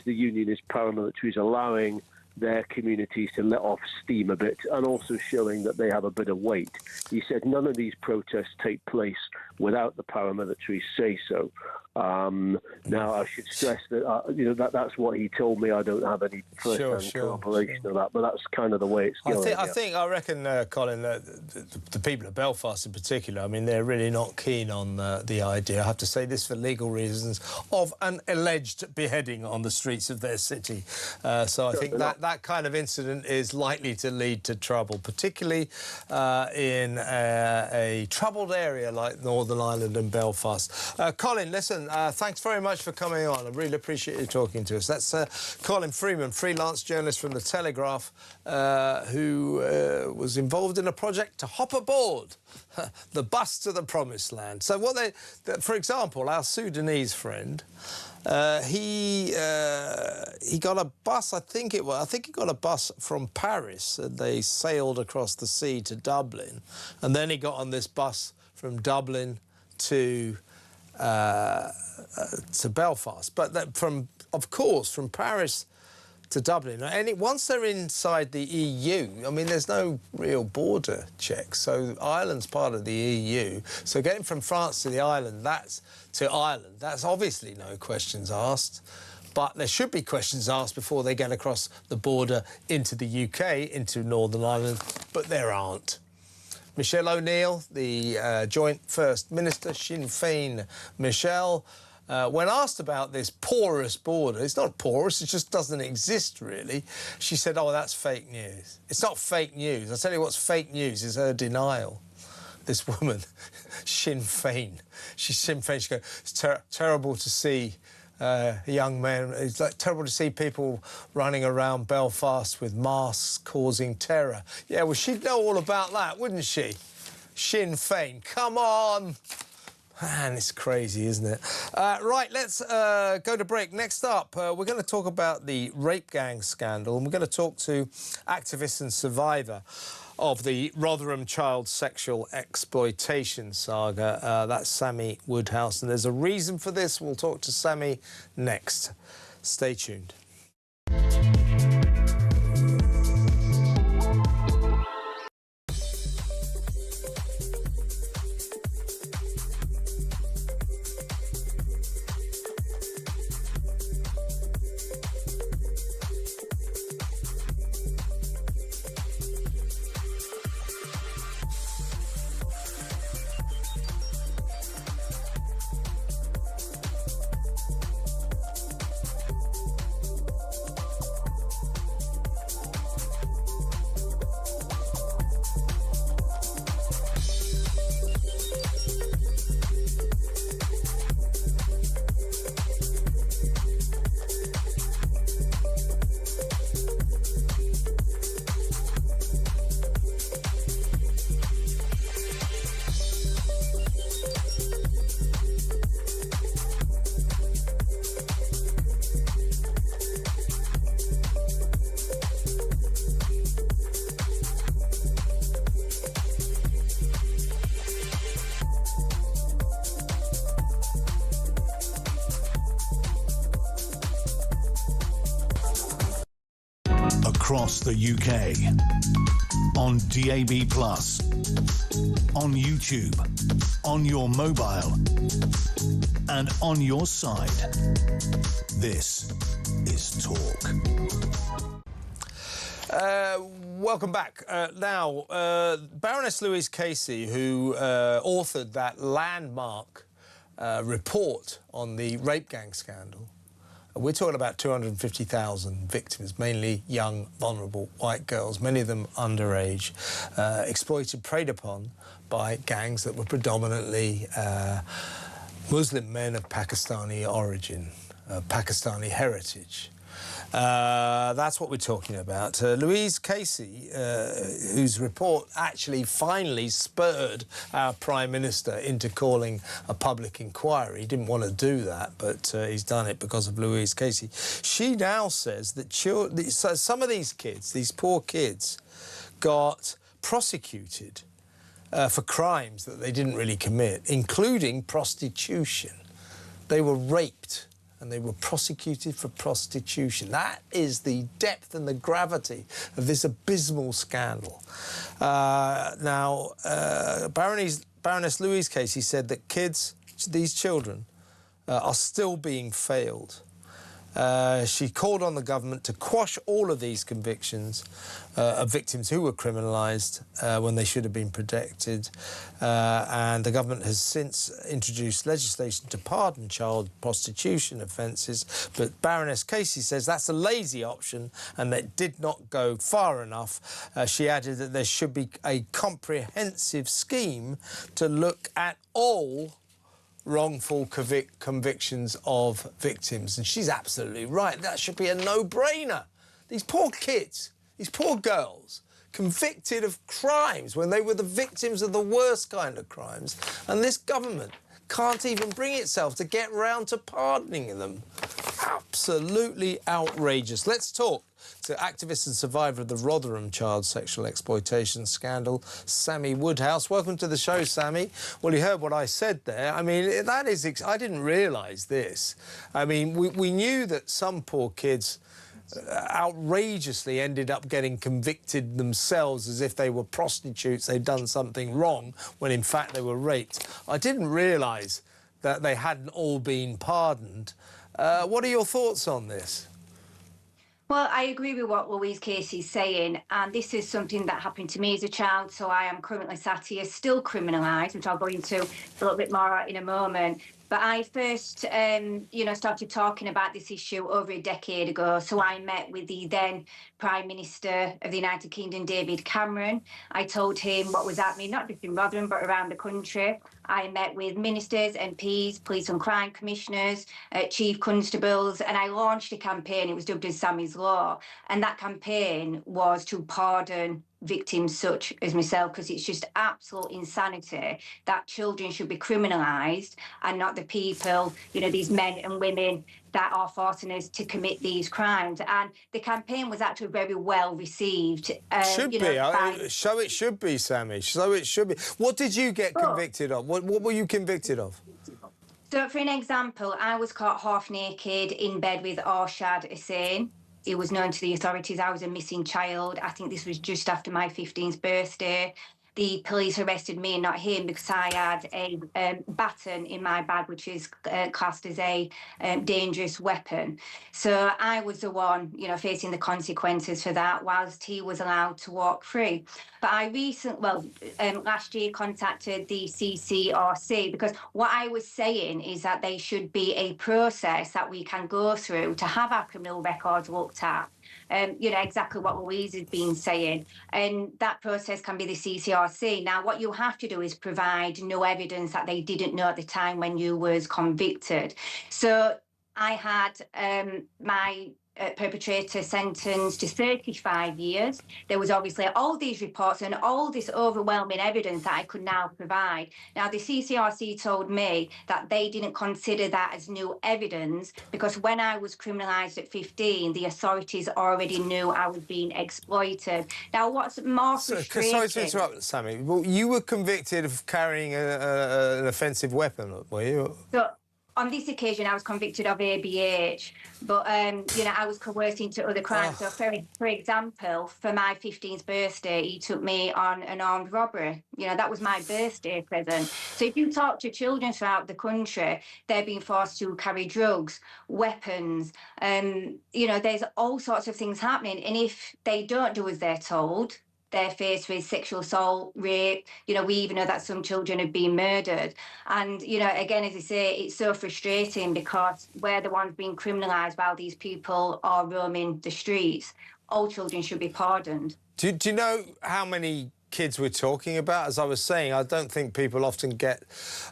S17: the unionist paramilitaries allowing their communities to let off steam a bit, and also showing that they have a bit of weight. He said none of these protests take place without the paramilitaries say so. Now, I should stress that that's what he told me. I don't have any first-hand corroboration of that, but that's kind of the way it's going.
S2: I reckon, Colin, the people of Belfast in particular, I mean, they're really not keen on the idea, I have to say this for legal reasons, of an alleged beheading on the streets of their city. So I think that kind of incident is likely to lead to trouble, particularly in a troubled area like Northern Ireland and Belfast. Colin, listen, thanks very much for coming on. I really appreciate you talking to us. That's Colin Freeman, freelance journalist from The Telegraph, who was involved in a project to hop aboard the bus to the promised land. So for example, our Sudanese friend, he got a bus, I think he got a bus from Paris, and they sailed across the sea to Dublin, and then he got on this bus from Dublin to Belfast. But from Paris to Dublin, once they're inside the EU, I mean, there's no real border checks. So Ireland's part of the EU. So getting from France to Ireland, that's obviously no questions asked. But there should be questions asked before they get across the border into the UK, into Northern Ireland, but there aren't. Michelle O'Neill, the joint First Minister, Sinn Féin Michelle, when asked about this porous border, it's not porous, it just doesn't exist, really. She said, oh, that's fake news. It's not fake news. I'll tell you what's fake news is her denial. This woman, Sinn Féin, she's Sinn Féin, she goes, it's terrible to see young men, it's terrible to see people running around Belfast with masks causing terror. Yeah, well, she'd know all about that, wouldn't she? Sinn Féin, come on! Man, it's crazy, isn't it? Right, let's go to break. Next up, we're going to talk about the rape gang scandal, and we're going to talk to activist and survivor of the Rotherham child sexual exploitation saga. That's Sammy Woodhouse, and there's a reason for this. We'll talk to Sammy next. Stay tuned.
S1: across the UK, on DAB+, on YouTube, on your mobile, and on your side. This is Talk.
S2: Welcome back. Now, Baroness Louise Casey, who authored that landmark report on the rape gang scandal, we're talking about 250,000 victims, mainly young, vulnerable white girls, many of them underage, exploited, preyed upon by gangs that were predominantly Muslim men of Pakistani origin, Pakistani heritage. That's what we're talking about. Louise Casey, whose report actually finally spurred our Prime Minister into calling a public inquiry. He didn't want to do that, but he's done it because of Louise Casey. She now says that some of these kids, these poor kids, got prosecuted for crimes that they didn't really commit, including prostitution. They were raped and they were prosecuted for prostitution. That is the depth and the gravity of this abysmal scandal. Now, Baroness Louise Casey said that these children, are still being failed. She called on the government to quash all of these convictions of victims who were criminalised when they should have been protected. And the government has since introduced legislation to pardon child prostitution offences. But Baroness Casey says that's a lazy option and that did not go far enough. She added that there should be a comprehensive scheme to look at all wrongful convictions of victims. And she's absolutely right. That should be a no-brainer. These poor kids, these poor girls, convicted of crimes when they were the victims of the worst kind of crimes. And this government can't even bring itself to get round to pardoning them. Absolutely outrageous. Let's talk to activist and survivor of the Rotherham child sexual exploitation scandal, Sammy Woodhouse. Welcome to the show, Sammy. Well, you heard what I said there. I mean, that is... I didn't realise this. I mean, we knew that some poor kids outrageously ended up getting convicted themselves as if they were prostitutes, they'd done something wrong, when in fact they were raped. I didn't realise that they hadn't all been pardoned. What are your thoughts on this?
S18: Well, I agree with what Louise Casey's saying, and this is something that happened to me as a child, so I am currently sat here still criminalised, which I'll go into a little bit more in a moment. But I first, started talking about this issue over a decade ago. So I met with the then Prime Minister of the United Kingdom, David Cameron. I told him what was happening, not just in Rotherham, but around the country. I met with ministers, MPs, police and crime commissioners, chief constables, and I launched a campaign. It was dubbed as Sammy's Law. And that campaign was to pardon victims such as myself, because it's just absolute insanity that children should be criminalised and not the people, these men and women that are forcing us to commit these crimes. And the campaign was actually very well received.
S2: Should be. So it should be, Sammy. So it should be. What did you get convicted of? What were you convicted of?
S18: So, for an example, I was caught half naked in bed with Arshad Hussain. It was known to the authorities I was a missing child. I think this was just after my 15th birthday. The police arrested me and not him because I had a baton in my bag, which is classed as a dangerous weapon. So I was the one, facing the consequences for that, whilst he was allowed to walk free. But I last year contacted the CCRC because what I was saying is that there should be a process that we can go through to have our criminal records looked at. Exactly what Louise has been saying. And that process can be the CCRC. Now, what you have to do is provide no evidence that they didn't know at the time when you was convicted. So I had my perpetrator sentenced to 35 years. There was obviously all these reports and all this overwhelming evidence that I could now provide. Now, the CCRC told me that they didn't consider that as new evidence because when I was criminalised at 15, the authorities already knew I was being exploited. Now, what's more frustrating...
S2: Sorry to interrupt, Sammy. Well, you were convicted of carrying an offensive weapon, were you?
S18: So, on this occasion, I was convicted of ABH, but you know, I was coerced into other crimes. So, for example, for my 15th birthday, he took me on an armed robbery. You know, that was my birthday present. So, if you talk to children throughout the country, they're being forced to carry drugs, weapons. You know, there's all sorts of things happening, and if they don't do as they're told, they're faced with sexual assault, rape. You know, we even know that some children have been murdered. And, you know, again, as I say, it's so frustrating because we're the ones being criminalised while these people are roaming the streets. All children should be pardoned.
S2: Do you know how many kids we're talking about? As I was saying, I don't think people often get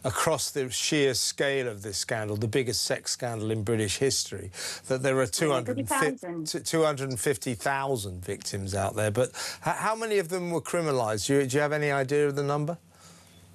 S2: across the sheer scale of this scandal, the biggest sex scandal in British history, that there are 250,000 victims out there. But how many of them were criminalised? Do you have any idea of the number?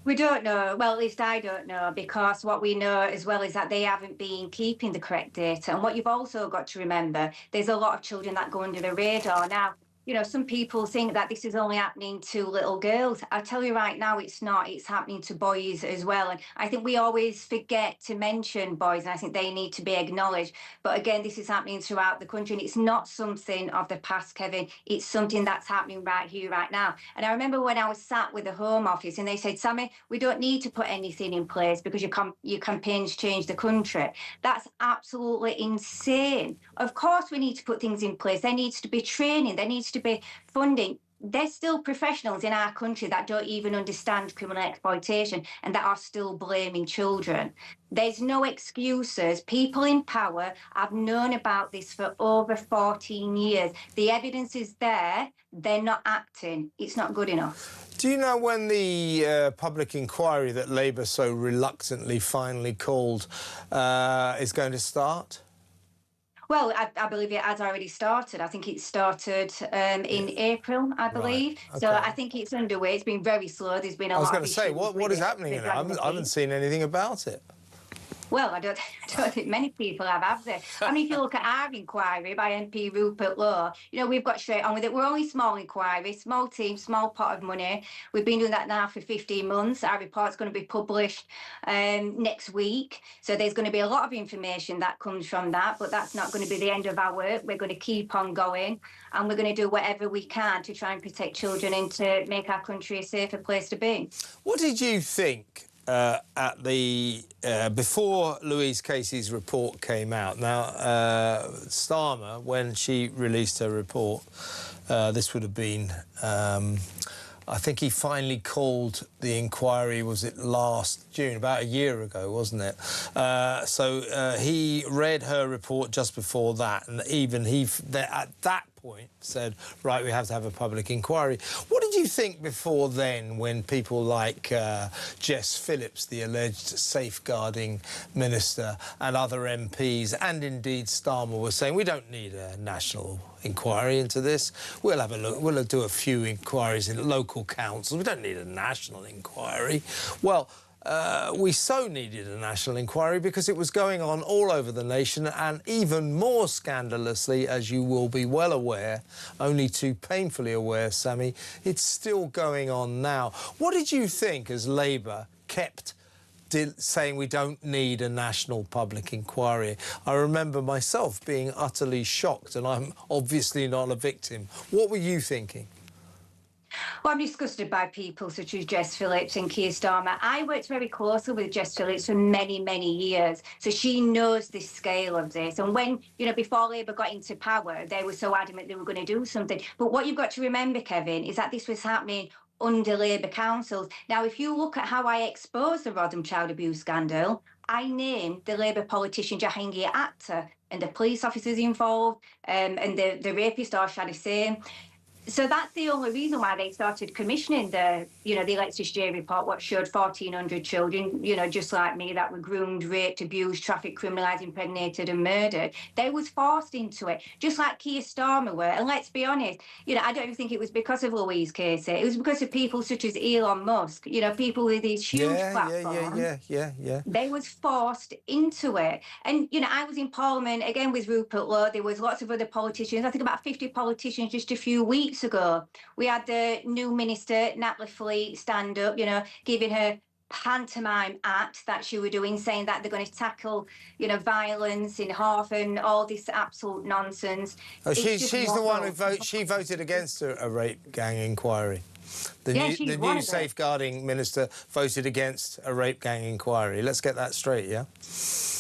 S18: We don't know. Well, at least I don't know, because what we know as well is that they haven't been keeping the correct data. And what you've also got to remember, there's a lot of children that go under the radar. Now, you know, some people think that this is only happening to little girls. I tell you right now, it's not. It's happening to boys as well. And I think we always forget to mention boys, and I think they need to be acknowledged. But again, this is happening throughout the country, and it's not something of the past, Kevin. It's something that's happening right here, right now. And I remember when I was sat with the Home Office and they said, Sammy, we don't need to put anything in place because your campaigns change the country. That's absolutely insane. Of course, we need to put things in place. There needs to be training. There needs to be funding. There's still professionals in our country that don't even understand criminal exploitation and that are still blaming children. There's no excuses. People in power have known about this for over 14 years. The evidence is there. They're not acting. It's not good enough.
S2: Do you know when the public inquiry that Labour so reluctantly finally called is going to start?
S18: Well, I believe it has already started. I think it started in April, I believe.
S2: Right. Okay.
S18: So I think it's underway. It's been very slow. There's been a lot of
S2: I was going to say, what is happening in it? I haven't seen anything about it.
S18: Well, I don't think many people have they? I mean, if you look at our inquiry by MP Rupert Lowe, you know, we've got straight on with it. We're only small inquiry, small team, small pot of money. We've been doing that now for 15 months. Our report's going to be published next week. So there's going to be a lot of information that comes from that, but that's not going to be the end of our work. We're going to keep on going, and we're going to do whatever we can to try and protect children and to make our country a safer place to be.
S2: What did you think at the before Louise Casey's report came out? Now, Starmer, when she released her report, this would have been, I think he finally called the inquiry, was it last June, about a year ago, wasn't it? So he read her report just before that, and even he, at that point, said, right, we have to have a public inquiry. What did you think before then, when people like Jess Phillips, the alleged safeguarding minister, and other MPs, and indeed Starmer, were saying, we don't need a national inquiry into this. We'll have a look. We'll do a few inquiries in local councils. We don't need a national inquiry. Well, we so needed a national inquiry because it was going on all over the nation, and even more scandalously, as you will be well aware, only too painfully aware, Sammy, it's still going on now. What did you think as Labour kept saying we don't need a national public inquiry? I remember myself being utterly shocked, and I'm obviously not a victim. What were you thinking?
S18: Well, I'm disgusted by people such as Jess Phillips and Keir Starmer. I worked very closely with Jess Phillips for many, many years, so she knows the scale of this. And when, you know, before Labour got into power, they were so adamant they were going to do something. But what you've got to remember, Kevin, is that this was happening under Labour councils. Now, if you look at how I exposed the Rodham child abuse scandal, I named the Labour politician Jahangir Akhtar and the police officers involved, and the rapist Arshad Hussain. So that's the only reason why they started commissioning the Alexis J report, what showed 1,400 children, you know, just like me, that were groomed, raped, abused, trafficked, criminalised, impregnated and murdered. They was forced into it, just like Keir Starmer were. And let's be honest, you know, I don't even think it was because of Louise Casey. It was because of people such as Elon Musk, you know, people with these huge platforms.
S2: Yeah.
S18: They was forced into it. And, you know, I was in Parliament, again, with Rupert Lowe. There was lots of other politicians, I think about 50 politicians just a few weeks ago. We had the new minister, Natalie Fleet, stand up, you know, giving her pantomime act that she were doing, saying that they're going to tackle, you know, violence in Haven, all this absolute nonsense.
S2: Oh, she's the one who she voted against a rape gang inquiry. The new safeguarding minister voted against a rape gang inquiry. Let's get that straight, yeah?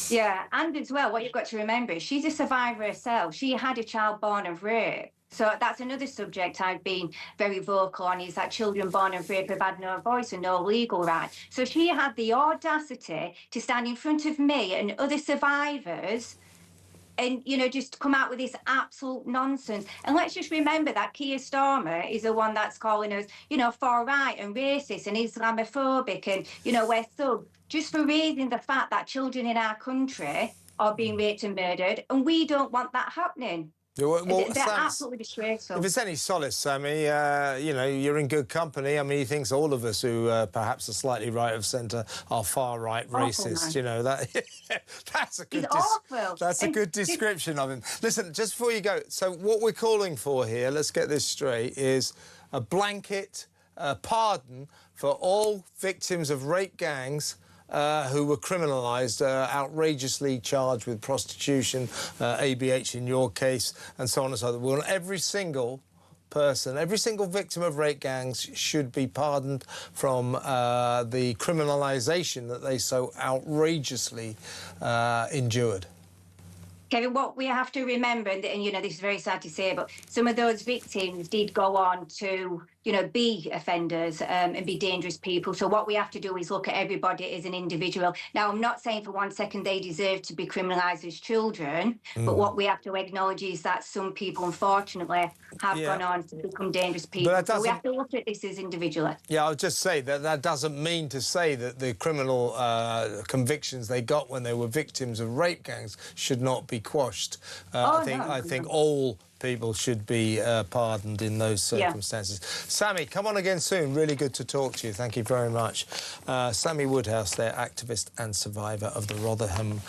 S18: Yeah, and as well, what you've got to remember is she's a survivor herself. She had a child born of rape. So that's another subject I've been very vocal on, is that children born of rape have had no voice and no legal right. So she had the audacity to stand in front of me and other survivors and, you know, just come out with this absolute nonsense. And let's just remember that Keir Starmer is the one that's calling us, you know, far right and racist and Islamophobic and, you know, we're thugs, just for raising the fact that children in our country are being raped and murdered, and we don't want that happening.
S2: Well,
S18: they're absolutely disgraceful.
S2: If it's any solace, Sammy, you know, you're in good company. I mean, he thinks all of us who perhaps are slightly right of centre are far-right racist.
S18: Man.
S2: You know, that's a good that's a good description of him. Listen, just before you go, so what we're calling for here, let's get this straight, is a blanket pardon for all victims of rape gangs who were criminalised, outrageously charged with prostitution, ABH in your case, and so on and so on. Well, every single person, every single victim of rape gangs should be pardoned from the criminalisation that they so outrageously endured.
S18: Kevin, what we have to remember, and you know, this is very sad to say, but some of those victims did go on to, you know, be offenders and be dangerous people. So what we have to do is look at everybody as an individual. Now, I'm not saying for 1 second they deserve to be criminalised as children, but what we have to acknowledge is that some people, unfortunately, have gone on to become dangerous people. So we have to look at this as individually.
S2: Yeah, I'll just say that that doesn't mean to say that the criminal convictions they got when they were victims of rape gangs should not be quashed. I think all people should be pardoned in those circumstances. Yeah. Sammy, come on again soon. Really good to talk to you. Thank you very much. Sammy Woodhouse there, activist and survivor of the Rotherham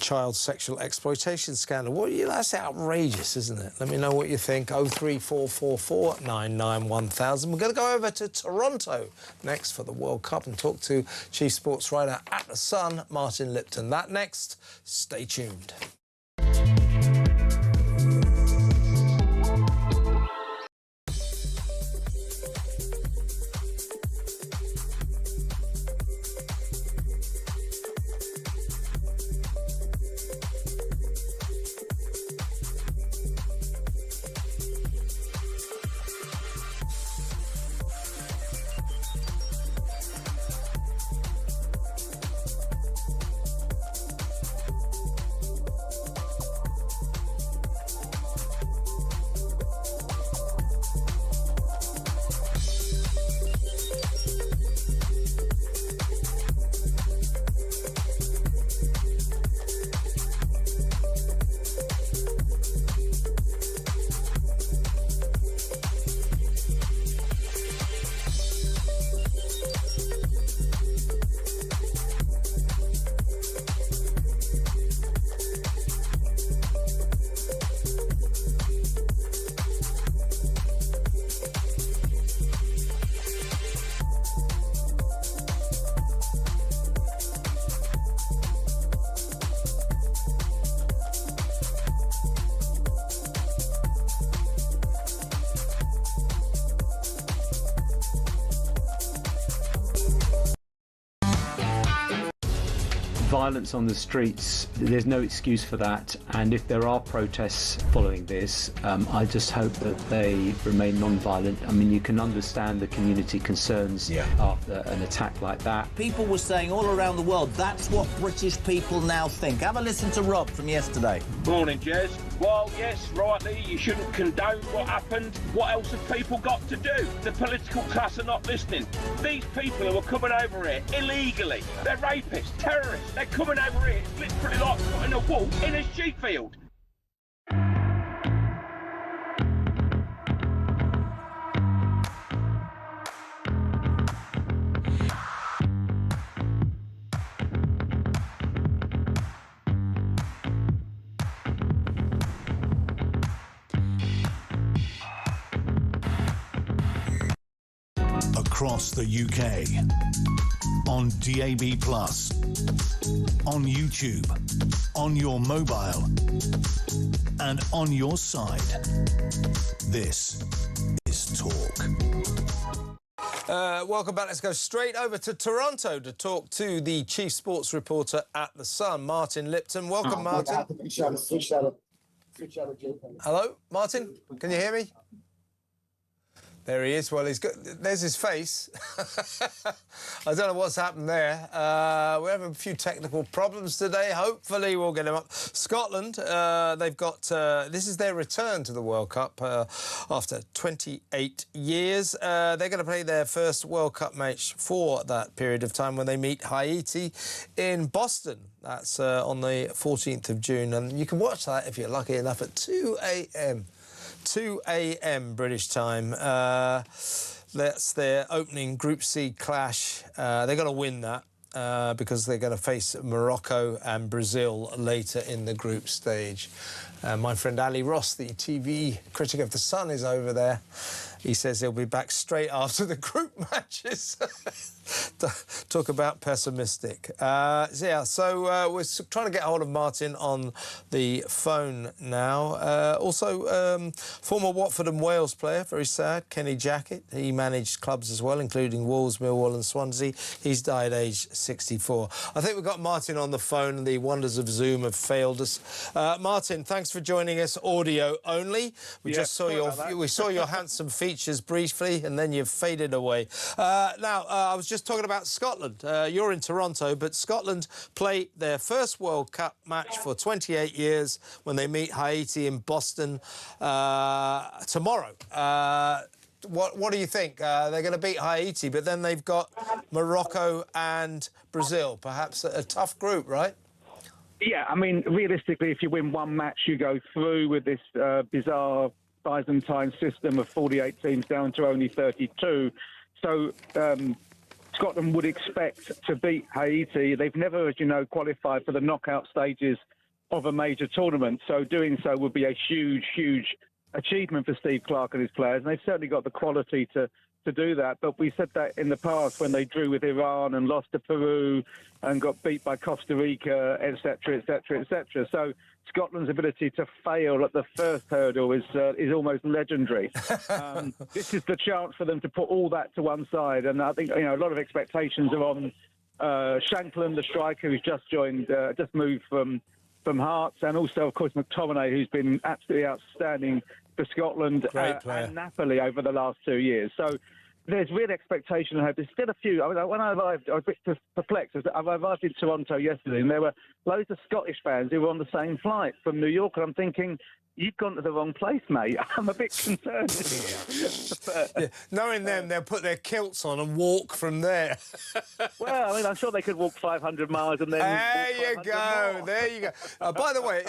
S2: child sexual exploitation scandal. That's outrageous, isn't it? Let me know what you think. 03444 99 1000. We're going to go over to Toronto next for the World Cup and talk to chief sports writer at The Sun, Martin Lipton. That next. Stay tuned.
S14: Violence on the streets, there's no excuse for that, and if there are protests following this, I just hope that they remain non-violent. I mean, you can understand the community concerns after an attack like that.
S15: People were saying all around the world, that's what British people now think. Have a listen to Rob from yesterday.
S16: Morning, Jez. Well, yes, rightly, you shouldn't condone what happened. What else have people got to do? The political class are not listening. These people who are coming over here illegally, they're rapists, terrorists. They're coming over here. It's literally like putting a wolf in a sheep field.
S1: across the UK. On DAB+, on YouTube, on your mobile, and on your side. This is Talk.
S2: Welcome back. Let's go straight over to Toronto to talk to the chief sports reporter at The Sun, Martin Lipton. Welcome, Martin. Hello, Martin. Can you hear me? There he is. Well, he's got. There's his face. I don't know what's happened there. We're having a few technical problems today. Hopefully, we'll get him up. Scotland, they've got. This is their return to the World Cup after 28 years. They're going to play their first World Cup match for that period of time when they meet Haiti in Boston. That's on the 14th of June, and you can watch that if you're lucky enough at 2 a.m. 2 a.m. British time. That's their opening Group C clash. They're going to win that because they're going to face Morocco and Brazil later in the group stage. My friend Ali Ross, the TV critic of The Sun, is over there. He says he'll be back straight after the group matches. Talk about pessimistic. So we're trying to get hold of Martin on the phone now. Also, former Watford and Wales player, very sad, Kenny Jackett. He managed clubs as well, including Wolves, Millwall and Swansea. He's died aged 64. I think we've got Martin on the phone. The wonders of Zoom have failed us. Martin, thanks for joining us audio only. We saw your handsome features briefly, and then you've faded away. Now, I was just talking about Scotland. You're in Toronto, but Scotland play their first World Cup match for 28 years when they meet Haiti in Boston tomorrow. What do you think? They're going to beat Haiti, but then they've got Morocco and Brazil. Perhaps a tough group, right?
S19: Yeah, I mean, realistically, if you win one match, you go through with this bizarre Byzantine system of 48 teams down to only 32. So Scotland would expect to beat Haiti. They've never, as you know, qualified for the knockout stages of a major tournament. So doing so would be a huge, huge achievement for Steve Clarke and his players. And they've certainly got the quality to do that. But we said that in the past when they drew with Iran and lost to Peru and got beat by Costa Rica, etc., etc., etc. So Scotland's ability to fail at the first hurdle is almost legendary. This is the chance for them to put all that to one side. And I think, you know, a lot of expectations are on Shankland, the striker, who's just moved from Hearts, and also, of course, McTominay, who's been absolutely outstanding for Scotland and Napoli over the last 2 years. So there's real expectation and hope. There's still a few. When I arrived, I was a bit perplexed. I arrived in Toronto yesterday, and there were loads of Scottish fans who were on the same flight from New York, and I'm thinking, you've gone to the wrong place, mate. I'm a bit concerned.
S2: Knowing them, they'll put their kilts on and walk from there.
S19: Well, I mean, I'm sure they could walk 500 miles and then...
S2: There you go. By the way,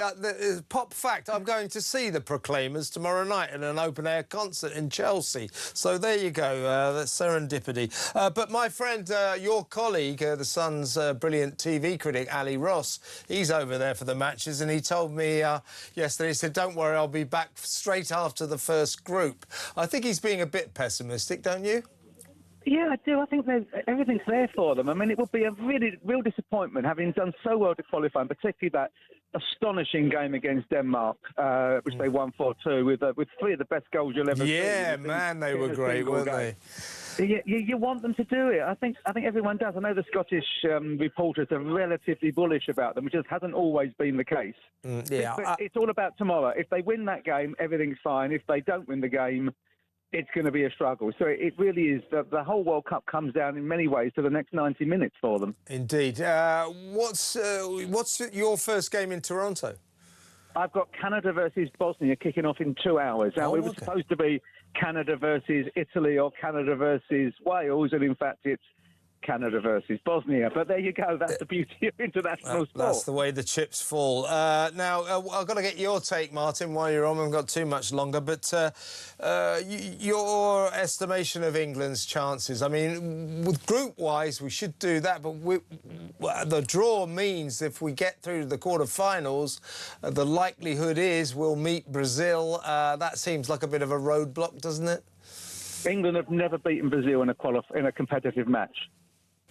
S2: pop fact, I'm going to see the Proclaimers tomorrow night at an open-air concert in Chelsea. So there you go. That's serendipity. But my friend, your colleague, The Sun's brilliant TV critic, Ali Ross, he's over there for the matches, and he told me yesterday, he said, don't worry, I'll be back straight after the first group. I think he's being a bit pessimistic, don't you?
S19: Yeah, I do. I think everything's there for them. I mean, it would be a real disappointment having done so well to qualify, and particularly that astonishing game against Denmark, which they won 4-2 with three of the best goals you'll ever see.
S2: Yeah, man, they were great, weren't they?
S19: You want them to do it. I think everyone does. I know the Scottish reporters are relatively bullish about them, which just hasn't always been the case. But it's all about tomorrow. If they win that game, everything's fine. If they don't win the game, it's going to be a struggle. So it really is. The whole World Cup comes down in many ways to the next 90 minutes for them.
S2: Indeed. What's your first game in Toronto?
S19: I've got Canada versus Bosnia kicking off in 2 hours. Now, it was supposed to be Canada versus Italy or Canada versus Wales, and in fact it's Canada versus Bosnia. But there you go, that's the beauty of international sport.
S2: That's the way the chips fall. Now, I've got to get your take, Martin, while you're on. We haven't got too much longer, but your estimation of England's chances. I mean, with group-wise, we should do that, but the draw means if we get through the quarter-finals, the likelihood is we'll meet Brazil. That seems like a bit of a roadblock, doesn't it?
S19: England have never beaten Brazil in a competitive match.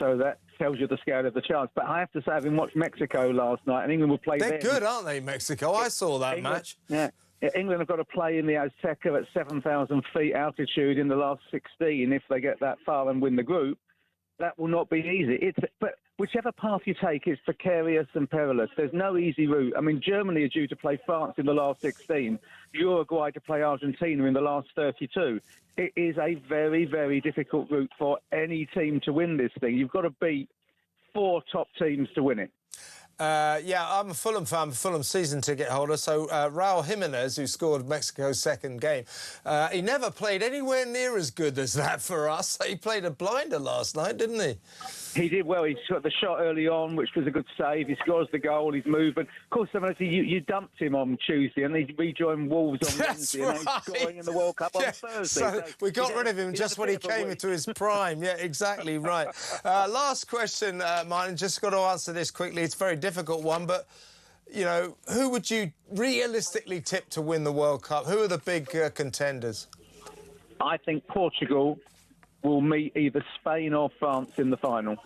S19: So that tells you the scale of the chance. But I have to say, having watched Mexico last night, and England will play
S2: They're good, aren't they, Mexico? I saw that match.
S19: Yeah. England have got to play in the Azteca at 7,000 feet altitude in the last 16 if they get that far and win the group. That will not be easy. But whichever path you take is precarious and perilous. There's no easy route. I mean, Germany are due to play France in the last 16, Uruguay to play Argentina in the last 32. It is a very, very difficult route for any team to win this thing. You've got to beat 4 top teams to win it.
S2: Yeah, I'm a Fulham fan, Fulham season ticket holder. So Raul Jimenez, who scored Mexico's second game, he never played anywhere near as good as that for us. He played a blinder last night, didn't he?
S19: He did well. He shot the shot early on, which was a good save. He scores the goal. He's moving. Of course, you dumped him on Tuesday, and he rejoined Wolves on Wednesday, and he's scoring in the World Cup on Thursday.
S2: So we got rid of him just when he came into his prime. Yeah, exactly right. Last question, Martin. Just got to answer this quickly. It's a very difficult one, but you know, who would you realistically tip to win the World Cup? Who are the big contenders?
S19: I think Portugal will meet either Spain or France in the final.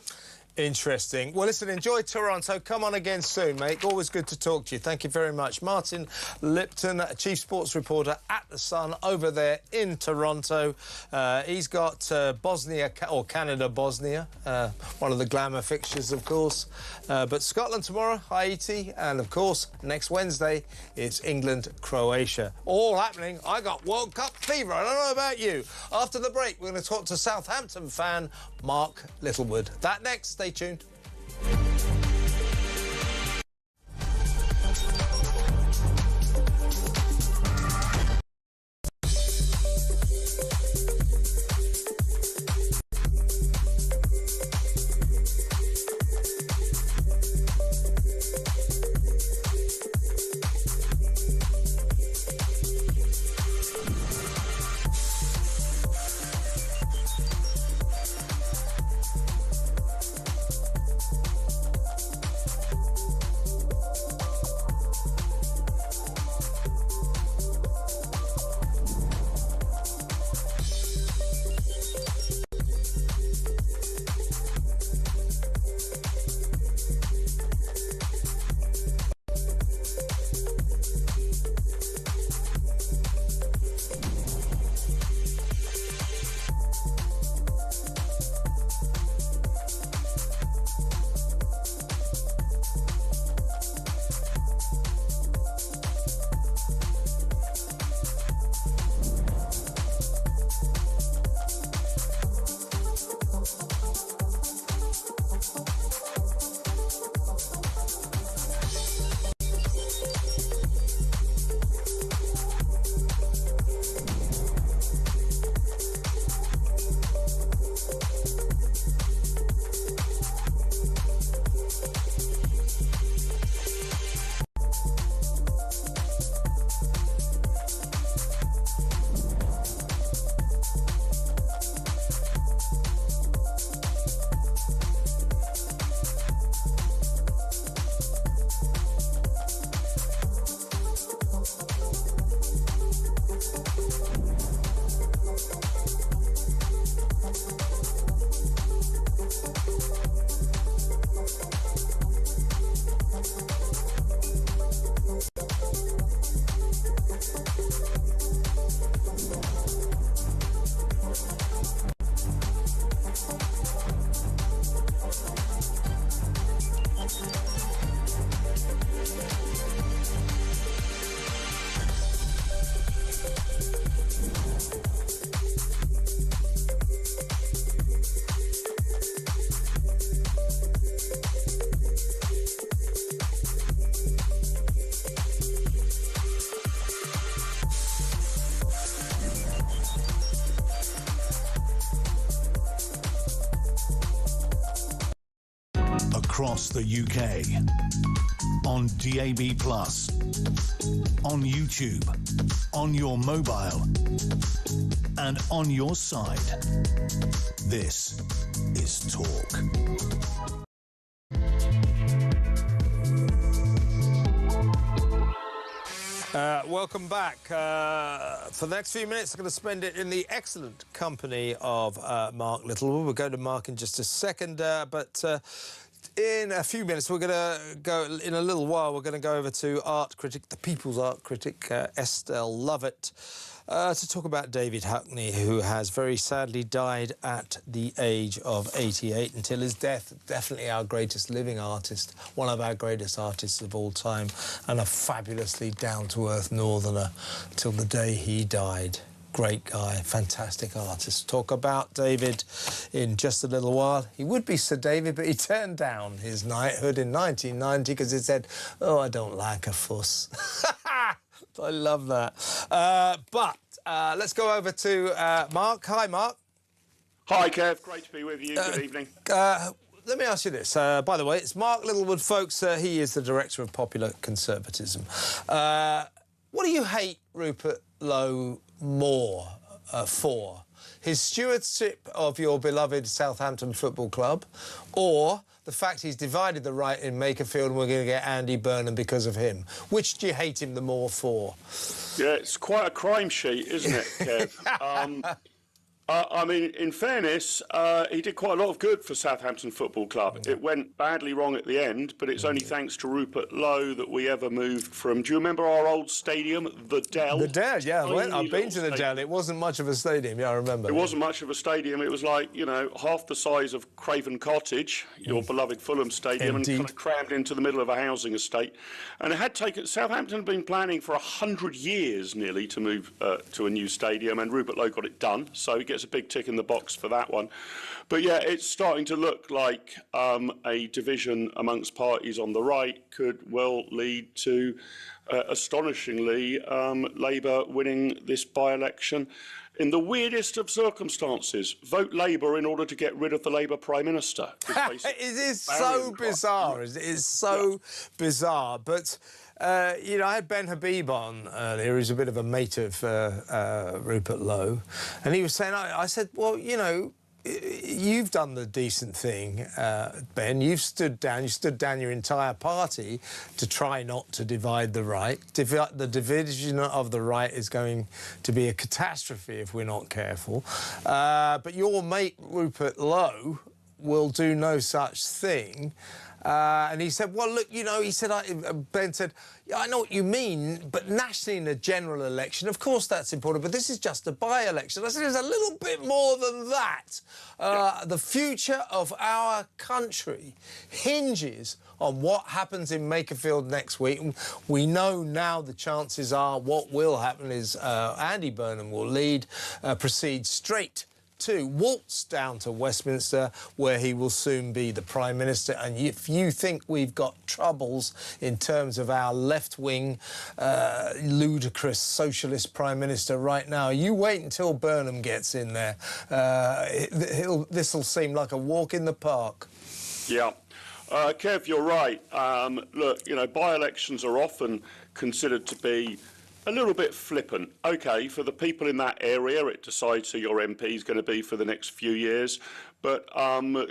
S2: Interesting. Well, listen, enjoy Toronto. Come on again soon, mate. Always good to talk to you. Thank you very much. Martin Lipton, Chief Sports Reporter at The Sun over there in Toronto. He's got Bosnia, or Canada-Bosnia, one of the glamour fixtures, of course. But Scotland tomorrow, Haiti, and, of course, next Wednesday, it's England-Croatia. All happening. I got World Cup fever. I don't know about you. After the break, we're going to talk to Southampton fan Mark Littlewood. That next. Stay tuned.
S1: Across the UK, on DAB+, on YouTube, on your mobile, and on your side. This is Talk.
S2: welcome back. For the next few minutes, I'm going to spend it in the excellent company of Mark Littlewood. We'll go to Mark in just a second, but in a few minutes, we're going to go, in a little while, we're going to go over to art critic, the People's art critic, Estelle Lovett, to talk about David Hockney, who has very sadly died at the age of 88 until his death. Definitely our greatest living artist, one of our greatest artists of all time, and a fabulously down-to-earth northerner till the day he died. Great guy, fantastic artist. Talk about David in just a little while. He would be Sir David, but he turned down his knighthood in 1990 because he said, "Oh, I don't like a fuss." I love that. But let's go over to Mark. Hi, Mark.
S20: Hi, Kev. Great to be with you. Good evening.
S2: Let me ask you this. By the way, it's Mark Littlewood, folks. He is the Director of Popular Conservatism. What do you hate Rupert Lowe more for? His stewardship of your beloved Southampton Football Club, or the fact he's divided the right in Makerfield and we're going to get Andy Burnham because of him? Which do you hate him the more for?
S20: Yeah, it's quite a crime sheet, isn't it, Kev? I mean, in fairness, he did quite a lot of good for Southampton Football Club. It went badly wrong at the end, but it's only thanks to Rupert Lowe that we ever moved from... Do you remember our old stadium, the Dell?
S2: The Dell, yeah. I've been to the Dell. It wasn't much of a stadium, yeah, I remember.
S20: It wasn't much of a stadium. It was like, you know, half the size of Craven Cottage, your beloved Fulham Stadium, and kind of crammed into the middle of a housing estate. And it had taken... Southampton had been planning for 100 years, nearly, to move to a new stadium, and Rupert Lowe got it done, so he gets a big tick in the box for that one. But yeah, it's starting to look like a division amongst parties on the right could well lead to, astonishingly, Labour winning this by-election in the weirdest of circumstances. Vote Labour in order to get rid of the Labour Prime Minister.
S2: It is so bizarre. It is so bizarre. But you know, I had Ben Habib on earlier, who's a bit of a mate of Rupert Lowe, and he was saying, I said, well, you know, you've done the decent thing, Ben. You stood down your entire party to try not to divide the right. The division of the right is going to be a catastrophe if we're not careful. But your mate, Rupert Lowe, will do no such thing. And he said, well, look, you know, he said, Ben said, yeah, I know what you mean, but nationally in a general election, of course that's important, but this is just a by-election. I said, there's a little bit more than that. The future of our country hinges on what happens in Makerfield next week. And we know now the chances are what will happen is Andy Burnham will proceed straight to waltz down to Westminster, where he will soon be the Prime Minister. And if you think we've got troubles in terms of our left-wing, ludicrous socialist Prime Minister right now, you wait until Burnham gets in there. This will seem like a walk in the park.
S20: Yeah. Kev, you're right. Look, you know, by-elections are often considered to be a little bit flippant. OK, for the people in that area, it decides who your MP is going to be for the next few years, but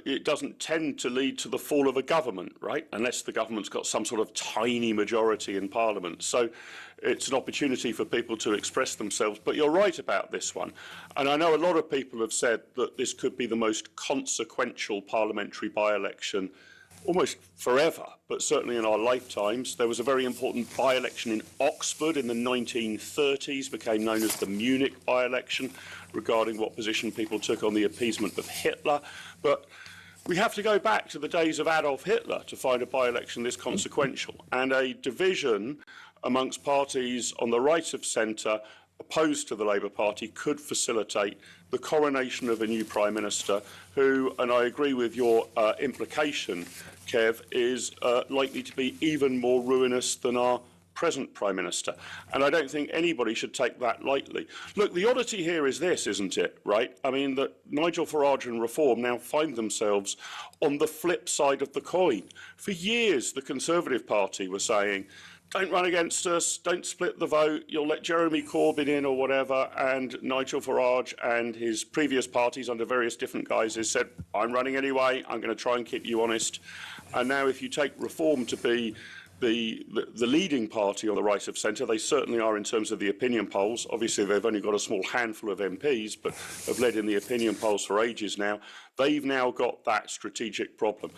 S20: it doesn't tend to lead to the fall of a government, right, unless the government's got some sort of tiny majority in Parliament. So it's an opportunity for people to express themselves. But you're right about this one. And I know a lot of people have said that this could be the most consequential parliamentary by-election almost forever, but certainly in our lifetimes. There was a very important by-election in Oxford in the 1930s, became known as the Munich by-election, regarding what position people took on the appeasement of Hitler. But we have to go back to the days of Adolf Hitler to find a by-election this consequential. And a division amongst parties on the right of centre opposed to the Labour Party could facilitate the coronation of a new Prime Minister who, and I agree with your implication, Kev, is likely to be even more ruinous than our present Prime Minister. And I don't think anybody should take that lightly. Look, the oddity here is this, isn't it, right? I mean, that Nigel Farage and Reform now find themselves on the flip side of the coin. For years, the Conservative Party were saying, don't run against us, don't split the vote, you'll let Jeremy Corbyn in or whatever. And Nigel Farage and his previous parties under various different guises said, I'm running anyway, I'm going to try and keep you honest. And now if you take Reform to be be the leading party on the right of centre. They certainly are in terms of the opinion polls. Obviously, they've only got a small handful of MPs, but have led in the opinion polls for ages now. They've now got that strategic problem.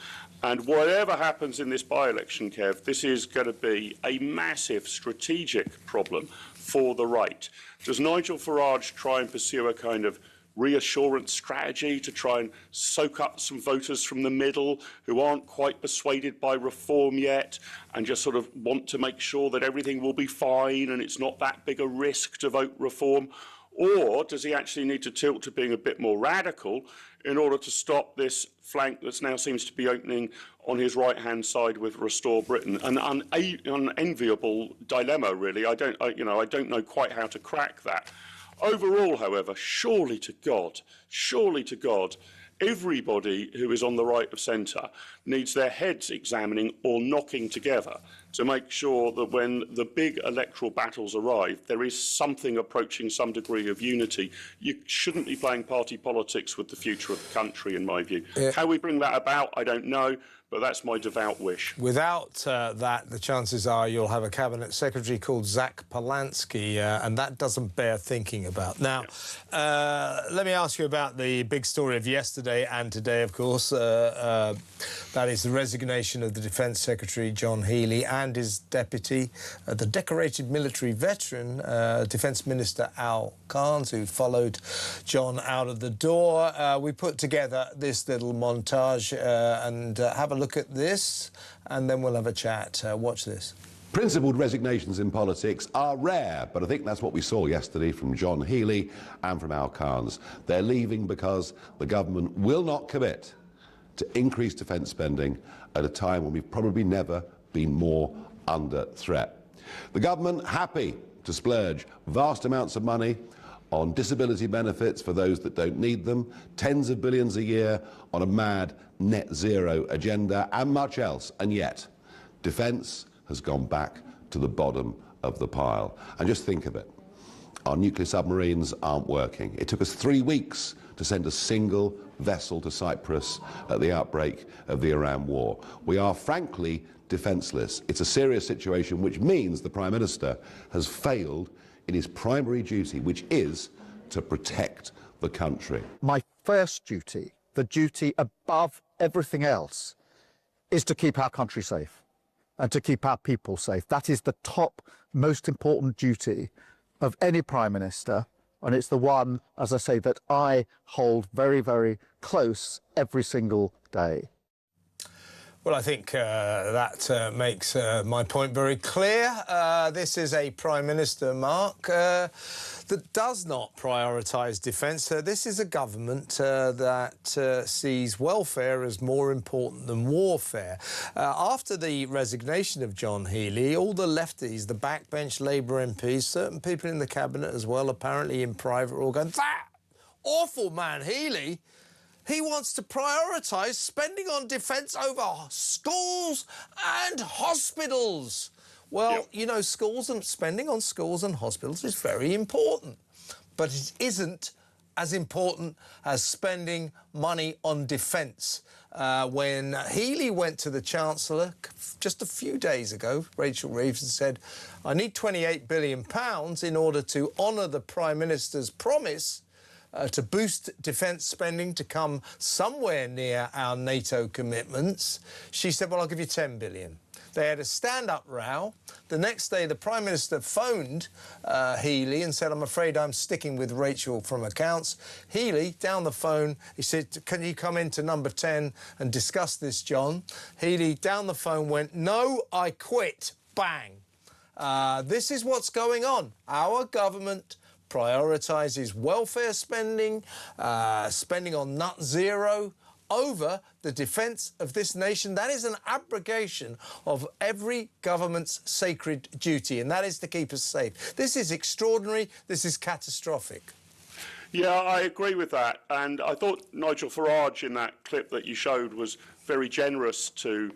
S20: And whatever happens in this by-election, Kev, this is going to be a massive strategic problem for the right. Does Nigel Farage try and pursue a kind of reassurance strategy to try and soak up some voters from the middle who aren't quite persuaded by reform yet and just sort of want to make sure that everything will be fine and it's not that big a risk to vote reform? Or does he actually need to tilt to being a bit more radical in order to stop this flank that now seems to be opening on his right-hand side with Restore Britain? An unenviable dilemma, really. I don't know quite how to crack that. Overall, however, surely to God, everybody who is on the right of centre needs their heads examining or knocking together to make sure that when the big electoral battles arrive, there is something approaching some degree of unity. You shouldn't be playing party politics with the future of the country, in my view. Yeah. How we bring that about, I don't know, but that's my devout wish.
S2: Without that, the chances are you'll have a cabinet secretary called Zach Polanski, and that doesn't bear thinking about. Now, let me ask you about the big story of yesterday and today, of course. That is the resignation of the Defence Secretary, John Healey, and his deputy, the decorated military veteran, Defence Minister Al Carnes, who followed John out of the door. We put together this little montage and have a look at this, and then we'll have a chat. Watch this.
S6: Principled resignations in politics are rare, but I think that's what we saw yesterday from John Healey and from Al Carnes. They're leaving because the government will not commit to increased defence spending at a time when we've probably never been more under threat. The government happy to splurge vast amounts of money on disability benefits for those that don't need them, tens of billions a year on a mad net zero agenda, and much else. And yet, defence has gone back to the bottom of the pile. And just think of it. Our nuclear submarines aren't working. It took us 3 weeks to send a single vessel to Cyprus at the outbreak of the Iran war. We are frankly defenceless. It's a serious situation, which means the Prime Minister has failed in his primary duty, which is to protect the country.
S13: My first duty, the duty above everything else, is to keep our country safe and to keep our people safe. That is the top most important duty of any Prime Minister, and it's the one, as I say, that I hold very, very close every single day.
S2: Well, I think that makes my point very clear. This is a Prime Minister, Mark, that does not prioritise defence. This is a government that sees welfare as more important than warfare. After the resignation of John Healey, all the lefties, the backbench Labour MPs, certain people in the Cabinet as well, apparently in private, are all going, that awful man, Healey. He wants to prioritise spending on defence over schools and hospitals. Well, you know, spending on schools and hospitals is very important, but it isn't as important as spending money on defence. When Healey went to the Chancellor just a few days ago, Rachel Reeves, and said, I need £28 billion in order to honour the Prime Minister's promise to boost defence spending to come somewhere near our NATO commitments. She said, well, I'll give you 10 billion. They had a stand-up row. The next day, the Prime Minister phoned Healey and said, I'm afraid I'm sticking with Rachel from accounts. Healey, down the phone, he said, can you come into number 10 and discuss this, John? Healey, down the phone, went, no, I quit. Bang. This is what's going on. Our government prioritises welfare spending, spending on net zero, over the defence of this nation. That is an abrogation of every government's sacred duty, and that is to keep us safe. This is extraordinary. This is catastrophic.
S20: Yeah, I agree with that. And I thought Nigel Farage in that clip that you showed was very generous to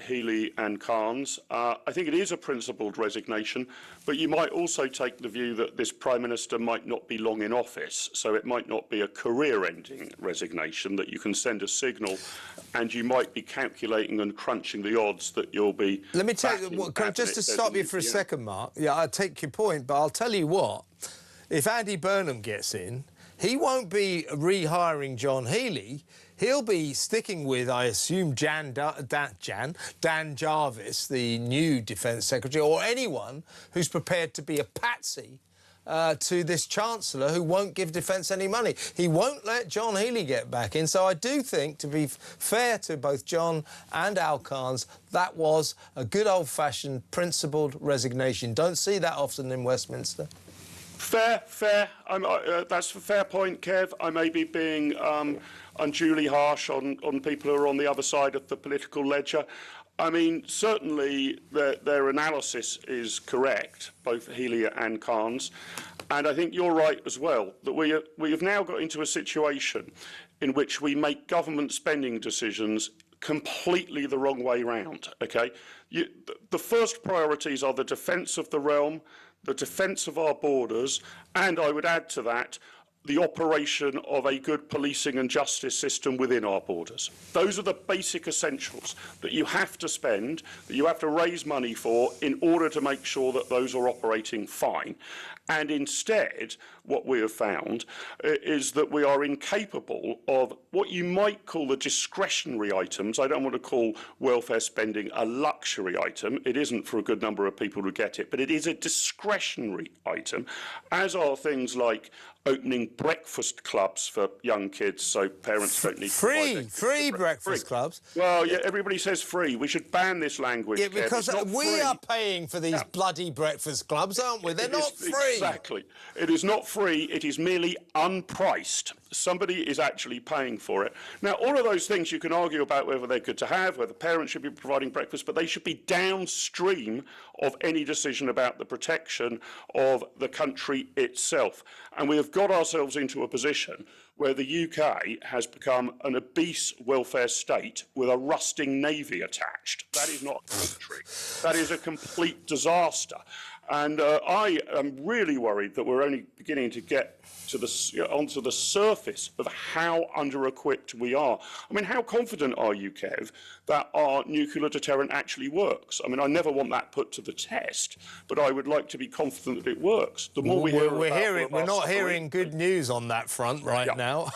S20: Healy and Carnes. I think it is a principled resignation, but you might also take the view that this Prime Minister might not be long in office, so it might not be a career-ending resignation, that you can send a signal and you might be calculating and crunching the odds that you'll be...
S2: Let me tell you, just to stop you for a second, Mark. Yeah, I take your point, but I'll tell you what, if Andy Burnham gets in, he won't be rehiring John Healy. He'll be sticking with, I assume, Dan Jarvis, the new Defence Secretary, or anyone who's prepared to be a patsy to this Chancellor who won't give Defence any money. He won't let John Healy get back in. So I do think, to be fair to both John and Al Carnes, that was a good old-fashioned, principled resignation. Don't see that often in Westminster.
S20: Fair. That's a fair point, Kev. I may be being unduly harsh on people who are on the other side of the political ledger. I mean, certainly their analysis is correct, both Healy and Carnes. And I think you're right as well, that we have now got into a situation in which we make government spending decisions completely the wrong way round, OK? The first priorities are the defence of the realm, the defence of our borders, and I would add to that, the operation of a good policing and justice system within our borders. Those are the basic essentials that you have to spend, that you have to raise money for in order to make sure that those are operating fine. And instead, what we have found is that we are incapable of what you might call the discretionary items. I don't want to call welfare spending a luxury item. It isn't for a good number of people to get it, but it is a discretionary item, as are things like opening breakfast clubs for young kids so parents don't need
S2: free breakfast clubs.
S20: Well, yeah, everybody says free. We should ban this language.
S2: Yeah, because we are paying for these bloody breakfast clubs, aren't we? They're not free.
S20: Exactly. It is not free. It is merely unpriced. Somebody is actually paying for it. Now, all of those things you can argue about whether they're good to have, whether parents should be providing breakfast, but they should be downstream of any decision about the protection of the country itself. And we have got ourselves into a position where the UK has become an obese welfare state with a rusting navy attached. That is not a country. That is a complete disaster. And I am really worried that we're only beginning to get to onto the surface of how under-equipped we are. I mean, how confident are you, Kev, that our nuclear deterrent actually works? I mean, I never want that put to the test, but I would like to be confident that it works. The more
S2: we're not hearing good news on that front right now.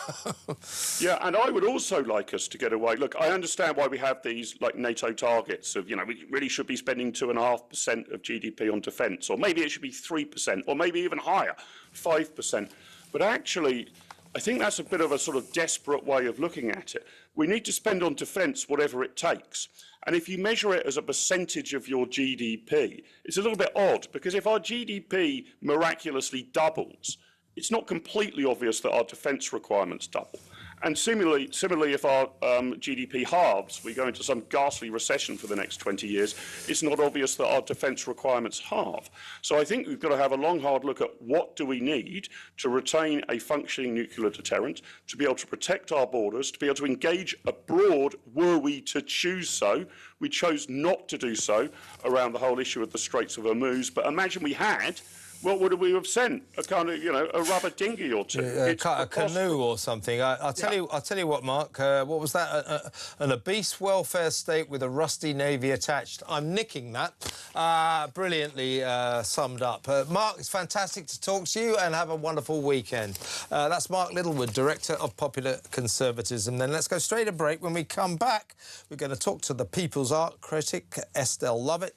S20: Yeah, and I would also like us to get away. Look, I understand why we have these like NATO targets of, we really should be spending 2.5% of GDP on defence, or maybe it should be 3%, or maybe even higher, 5%. But actually, I think that's a bit of a sort of desperate way of looking at it. We need to spend on defence whatever it takes. And if you measure it as a percentage of your GDP, it's a little bit odd, because if our GDP miraculously doubles, it's not completely obvious that our defence requirements double. And similarly, if our GDP halves, we go into some ghastly recession for the next 20 years, it's not obvious that our defence requirements halve. So I think we've got to have a long, hard look at what do we need to retain a functioning nuclear deterrent, to be able to protect our borders, to be able to engage abroad were we to choose so. We chose not to do so around the whole issue of the Straits of Hormuz, but imagine we had. What would we have sent? A kind of, a rubber dinghy or two,
S2: a canoe or something. I'll tell you what, Mark. What was that? An obese welfare state with a rusty navy attached. I'm nicking that. Brilliantly summed up. Mark, it's fantastic to talk to you, and have a wonderful weekend. That's Mark Littlewood, Director of Popular Conservatism. Then let's go straight to break. When we come back, we're going to talk to the People's art critic, Estelle Lovett,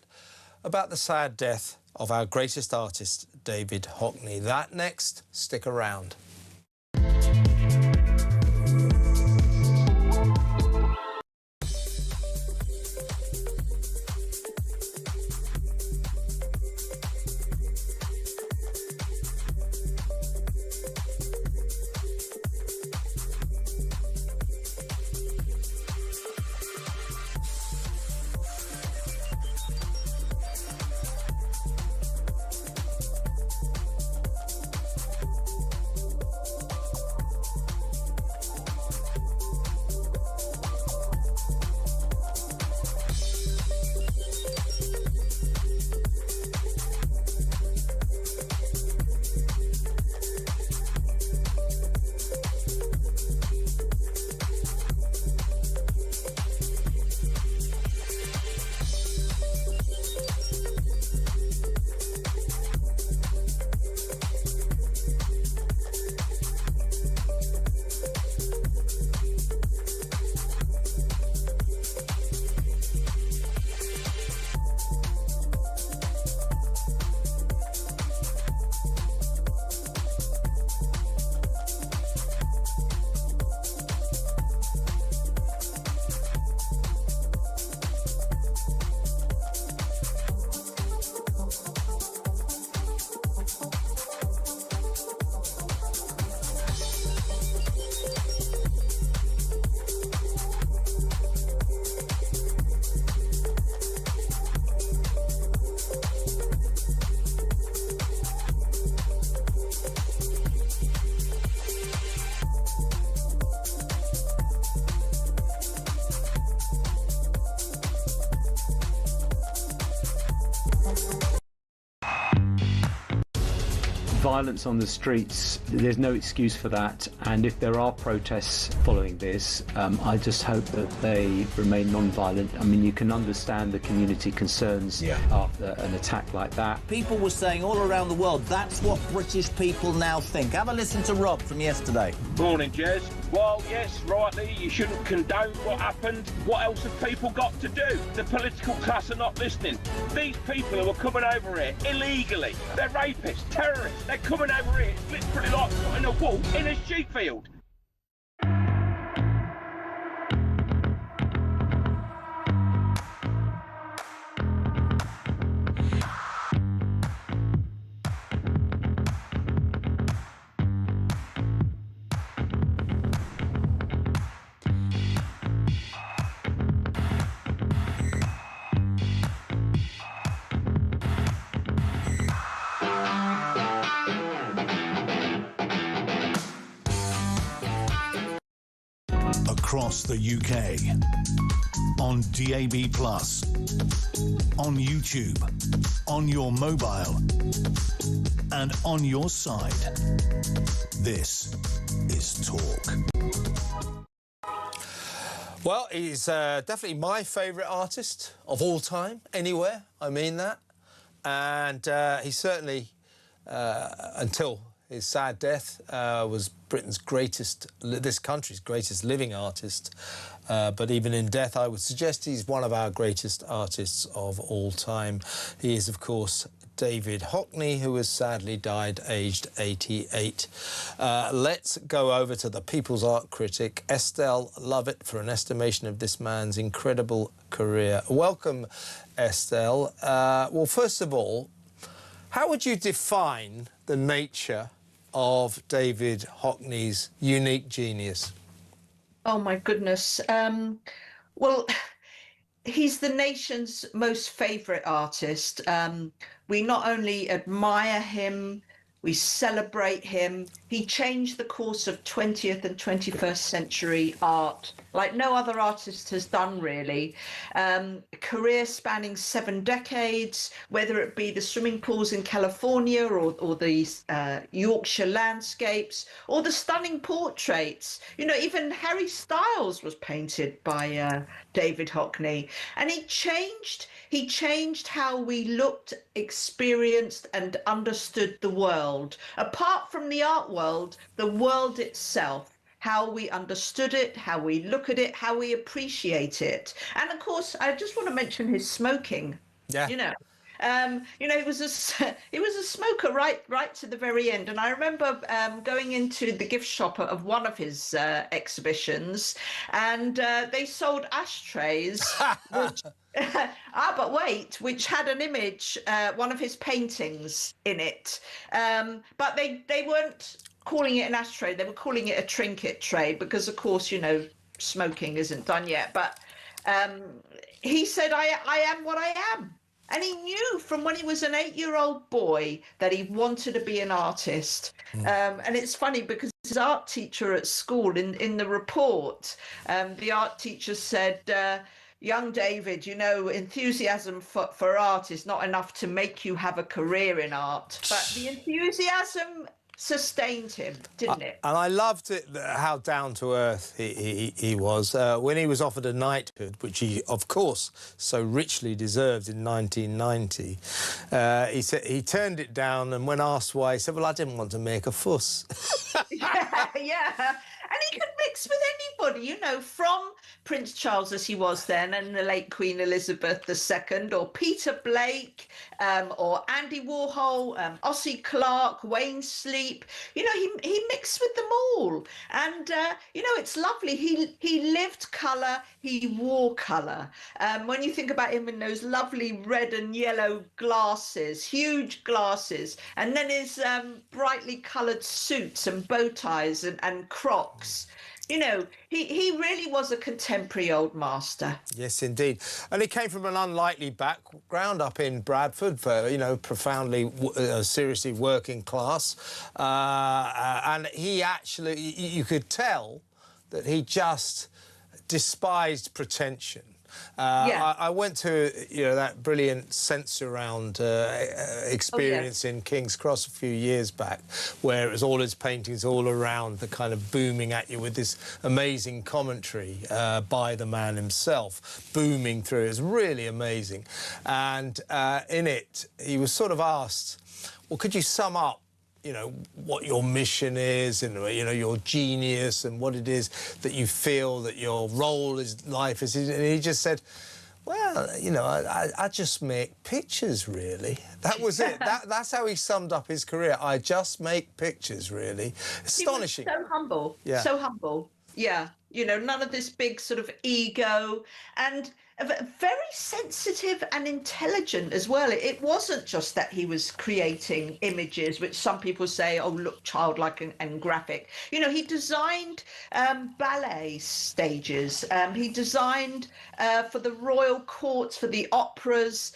S2: about the sad death of our greatest artist, David Hockney. That next. Stick around.
S14: violence on the streets, there's no excuse for that. And if there are protests following this, I just hope that they remain non-violent. I mean, you can understand the community concerns after an attack like that.
S15: People were saying all around the world, that's what British people now think. Have a listen to Rob from yesterday.
S16: Morning, Jez. Well, yes, rightly, you shouldn't condone what happened. What else have people got to do? The political class are not listening. These people who are coming over here illegally, they're rapists, terrorists. They're coming over here. It's literally like putting a wolf in a sheep field.
S1: Across the UK, on DAB+, on YouTube, on your mobile, and on your side. This is Talk.
S2: Well, he's definitely my favourite artist of all time, anywhere, I mean that. And he certainly, until his sad death, was Britain's greatest, this country's greatest living artist. But even in death, I would suggest he's one of our greatest artists of all time. He is, of course, David Hockney, who has sadly died aged 88. Let's go over to the People's Art critic, Estelle Lovett, for an estimation of this man's incredible career. Welcome, Estelle. Well, first of all, how would you define the nature of David Hockney's unique genius?
S21: Oh, my goodness. Well, he's the nation's most favourite artist. We not only admire him, we celebrate him. He changed the course of 20th and 21st century art like no other artist has done, really. Career spanning 7 decades, whether it be the swimming pools in California or the Yorkshire landscapes or the stunning portraits. You know, even Harry Styles was painted by David Hockney. And he changed how we looked, experienced and understood the world. Apart from the art world, the world itself, how we understood it, how we look at it, how we appreciate it. And of course, I just want to mention his smoking. Yeah. You know, he was a smoker right to the very end. And I remember going into the gift shop of one of his exhibitions, and they sold ashtrays, which, but wait, which had an image, one of his paintings in it. But they weren't calling it an ashtray, they were calling it a trinket tray because, of course, you know, smoking isn't done yet. But he said, I am what I am. And he knew from when he was an 8-year-old boy that he wanted to be an artist. And it's funny because his art teacher at school, in the report, the art teacher said, young David, you know, enthusiasm for art is not enough to make you have a career in art. But the enthusiasm sustained him, didn't it?
S2: And I loved it, how down-to-earth he was. When he was offered a knighthood, which he, of course, so richly deserved in 1990, he said he turned it down, and when asked why, he said, well, I didn't want to make a fuss.
S21: Yeah. And he could mix with anybody, you know, from Prince Charles as he was then and the late Queen Elizabeth II, or Peter Blake, or Andy Warhol, Ossie Clarke, Wayne Sleep. You know, he mixed with them all. And, you know, it's lovely. He lived colour, he wore colour. When you think about him in those lovely red and yellow glasses, huge glasses, and then his brightly coloured suits and bow ties and Crocs. You know, he really was a contemporary old master.
S2: Yes, indeed. And he came from an unlikely background up in Bradford, for, you know, profoundly, seriously working class. And he actually, you could tell that he just despised pretension. I went to that brilliant Sensurround experience in King's Cross a few years back, where it was all his paintings all around, the kind of booming at you with this amazing commentary by the man himself, booming through. It was really amazing. And in it, he was sort of asked, well, could you sum up what your mission is and, your genius and what it is that you feel that your role is, life is. And he just said, well, I just make pictures, really. That was it. That's how he summed up his career. I just make pictures, really. Astonishing.
S21: He was so humble.
S2: Yeah.
S21: So humble. Yeah. None of this big sort of ego, and very sensitive and intelligent as well. It wasn't just that he was creating images, which some people say, oh, look childlike and graphic. He designed ballet stages. He designed for the royal courts, for the operas.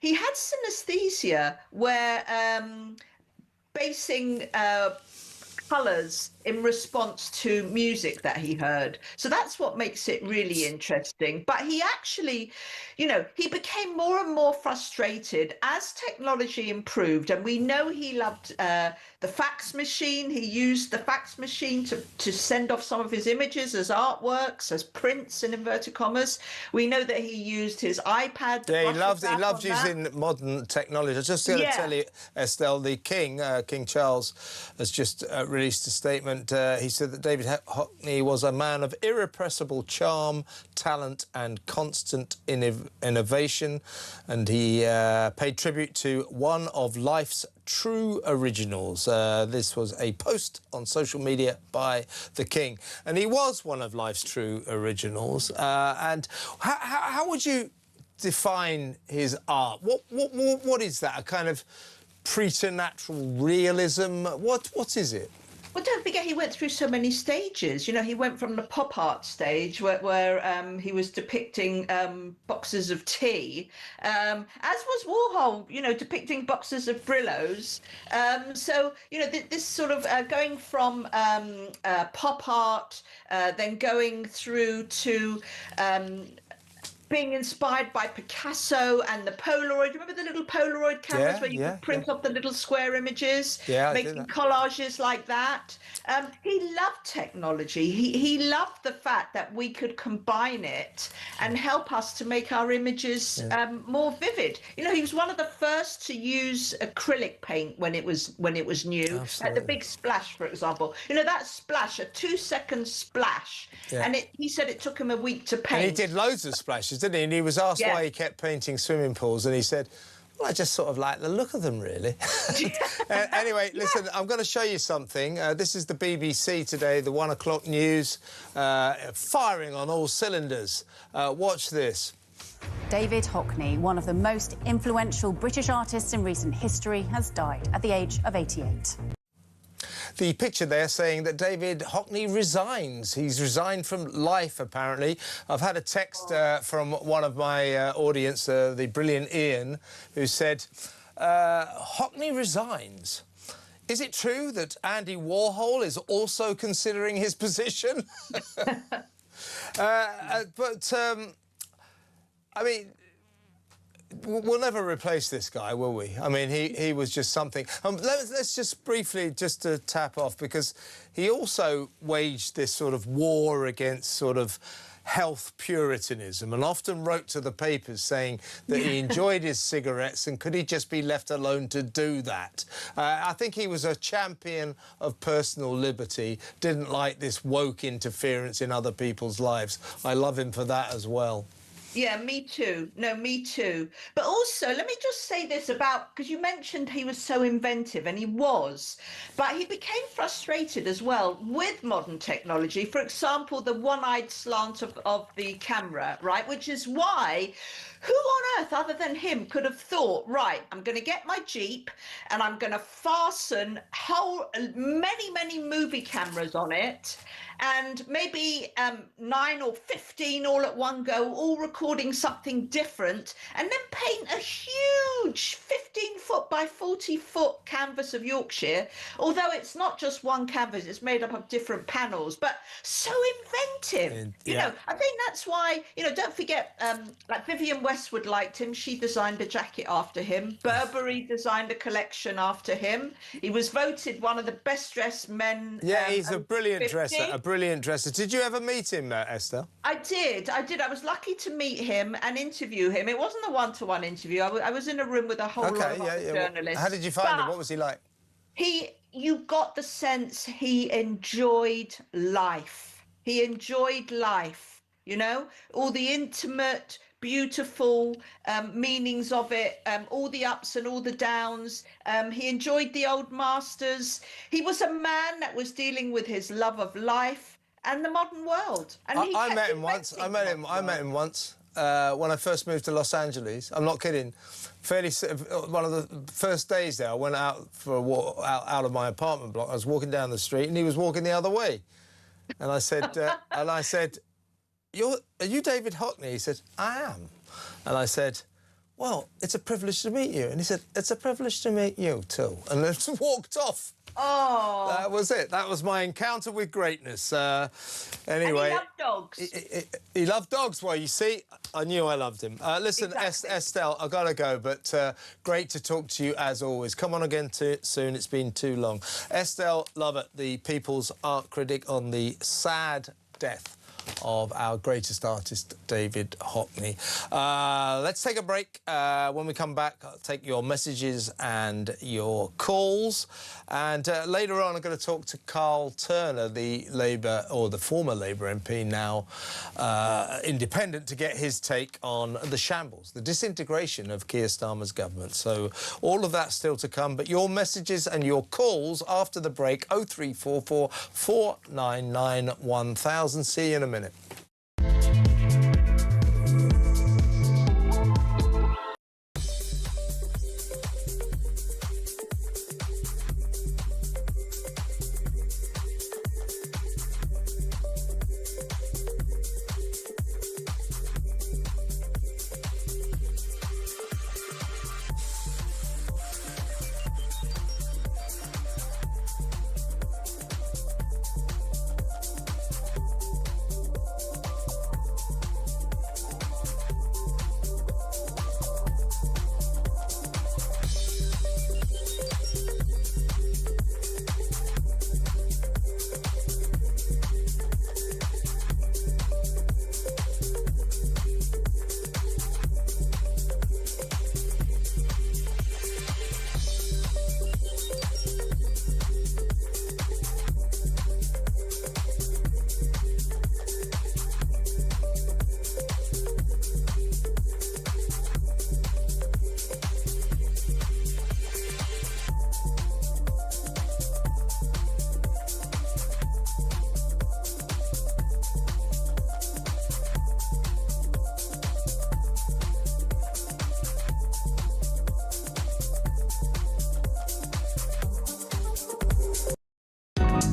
S21: He had synesthesia, where basing colours in response to music that he heard. So that's what makes it really interesting. But he actually, he became more and more frustrated as technology improved. And we know he loved the fax machine. He used the fax machine to send off some of his images as artworks, as prints in inverted commas. We know that he used his iPad.
S2: Yeah, he loved using modern technology. I was just going to tell you, Estelle, the King, King Charles, has just released a statement. He said that David Hockney was a man of irrepressible charm, talent and constant innovation, and he paid tribute to one of life's true originals. This was a post on social media by the King, and he was one of life's true originals. And how would you define his art? What is that? A kind of preternatural realism? What is it?
S21: Well, don't forget he went through so many stages. He went from the pop art stage where he was depicting boxes of tea, as was Warhol, depicting boxes of Brillos. So, this sort of going from pop art, then going through to being inspired by Picasso and the Polaroid. Remember the little Polaroid cameras where you could print off the little square images, making collages like that? He loved technology. He loved the fact that we could combine it and help us to make our images more vivid. He was one of the first to use acrylic paint when it was new. Like the big splash, for example. That splash, a 2-second splash, and he said it took him a week to paint.
S2: And he did loads of splashes, didn't he? And he was asked why he kept painting swimming pools, and he said, well, I just sort of like the look of them, really. Anyway, listen, I'm going to show you something. This is the BBC today, the 1 o'clock news, firing on all cylinders. Watch this.
S3: David Hockney, one of the most influential British artists in recent history, has died at the age of 88.
S2: The picture there saying that David Hockney resigns. He's resigned from life, apparently. I've had a text from one of my audience, the brilliant Ian, who said, Hockney resigns. Is it true that Andy Warhol is also considering his position? I mean, we'll never replace this guy, will we? I mean, he was just something. Let's just briefly, just to tap off, because he also waged this sort of war against sort of health puritanism, and often wrote to the papers saying that he enjoyed his cigarettes and could he just be left alone to do that. I think he was a champion of personal liberty, didn't like this woke interference in other people's lives. I love him for that as well.
S21: Yeah, me too. No, me too. But also, let me just say this about, because you mentioned he was so inventive, and he was, but he became frustrated as well with modern technology. For example, the one-eyed slant of the camera, right? Which is why, who on earth other than him could have thought, right, I'm going to get my Jeep and I'm going to fasten many movie cameras on it, and maybe 9 or 15 all at one go, all recording something different, and then paint a huge 15-foot by 40-foot canvas of Yorkshire, although it's not just one canvas, it's made up of different panels, but so inventive. You know, I think that's why, you know, don't forget, like Vivienne Westwood liked him. She designed a jacket after him. Burberry designed a collection after him. He was voted one of the best dressed men.
S2: Yeah, he's a brilliant
S21: 50.
S2: dresser, a brilliant dresser. Did you ever meet him, Esther?
S21: I did. I was lucky to meet him and interview him. It wasn't a one-to-one interview. I was in a room with a whole lot of other journalists.
S2: How did you find him? What was he like?
S21: You got the sense he enjoyed life. He enjoyed life, you know, all the intimate, beautiful meanings of it, all the ups and all the downs. He enjoyed the old masters. He was a man that was dealing with his love of life and the modern world. And
S2: I met him once. I met him once when I first moved to Los Angeles. I'm not kidding. One of the first days there, I went out for a walk out of my apartment block. I was walking down the street, and he was walking the other way. And I said, are you David Hockney? He said, I am. And I said, well, it's a privilege to meet you. And he said, it's a privilege to meet you too. And then just walked off.
S21: Oh.
S2: That was it. That was my encounter with greatness. Anyway.
S21: And he loved dogs.
S2: He loved dogs. Well, you see, I knew I loved him. Listen, exactly. Estelle, I've got to go, but great to talk to you as always. Come on again soon. It's been too long. Estelle Lovett, the People's Art Critic, on the sad death of our greatest artist, David Hockney. Let's take a break. When we come back, I'll take your messages and your calls. And later on, I'm going to talk to Carl Turner, the Labour, or the former Labour MP, now independent, to get his take on the shambles, the disintegration of Keir Starmer's government. So all of that still to come. But your messages and your calls after the break, 0344 499 1000. See you in a minute.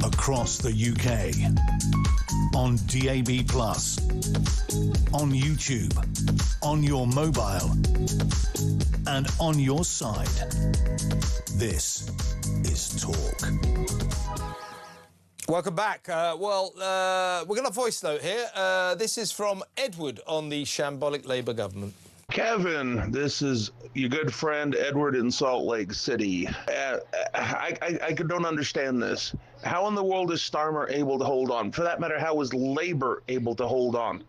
S1: Across the UK, on DAB+, on YouTube, on your mobile, and on your side. This is Talk.
S2: Welcome back. We're going to voice note here. This is from Edward on the shambolic Labour government.
S7: Kevin, this is your good friend Edward in Salt Lake City. I don't understand this. How in the world is Starmer able to hold on? For that matter, how is Labour able to hold on?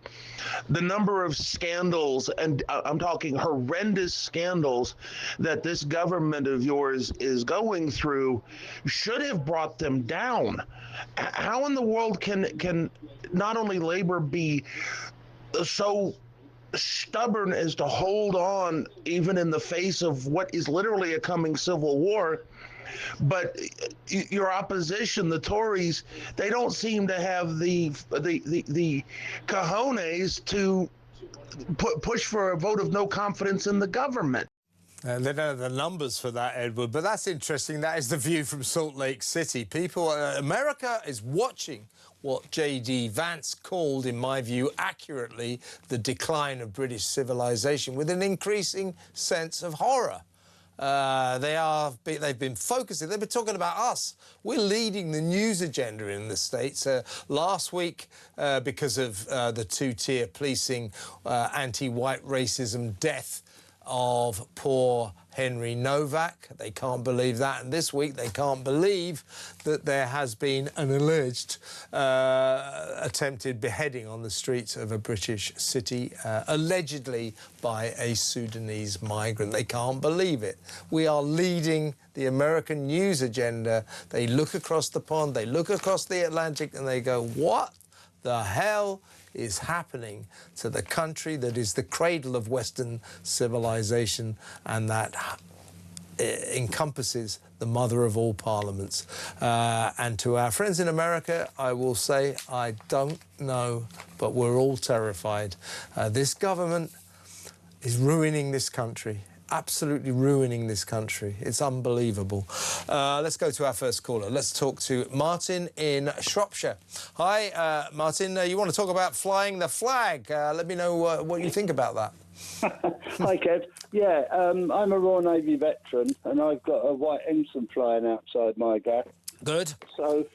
S7: The number of scandals, and I'm talking horrendous scandals, that this government of yours is going through should have brought them down. How in the world can not only Labour be so stubborn as to hold on even in the face of what is literally a coming civil war, but your opposition, the Tories, they don't seem to have the cojones to push for a vote of no confidence in the government.
S2: They don't have the numbers for that, Edward, but that's interesting. That is the view from Salt Lake City. People, America is watching what J.D. Vance called, in my view, accurately, the decline of British civilization with an increasing sense of horror. They've been focusing, they've been talking about us. We're leading the news agenda in the States. Last week, because of the two-tier policing, anti-white racism death of poor Henry Novak. They can't believe that. And this week, they can't believe that there has been an alleged attempted beheading on the streets of a British city, allegedly by a Sudanese migrant. They can't believe it. We are leading the American news agenda. They look across the pond, they look across the Atlantic, and they go, what the hell is happening to the country that is the cradle of Western civilization and that encompasses the mother of all parliaments? And to our friends in America, I will say, I don't know, but we're all terrified. This government is ruining this country. Absolutely ruining this country. It's unbelievable. Let's go to our first caller. Let's talk to Martin in Shropshire. Hi, Martin. You want to talk about flying the flag? Let me know what you think about that.
S9: Hi, Kev. Yeah, I'm a Royal Navy veteran, and I've got a white ensign flying outside my gap.
S2: Good.
S9: So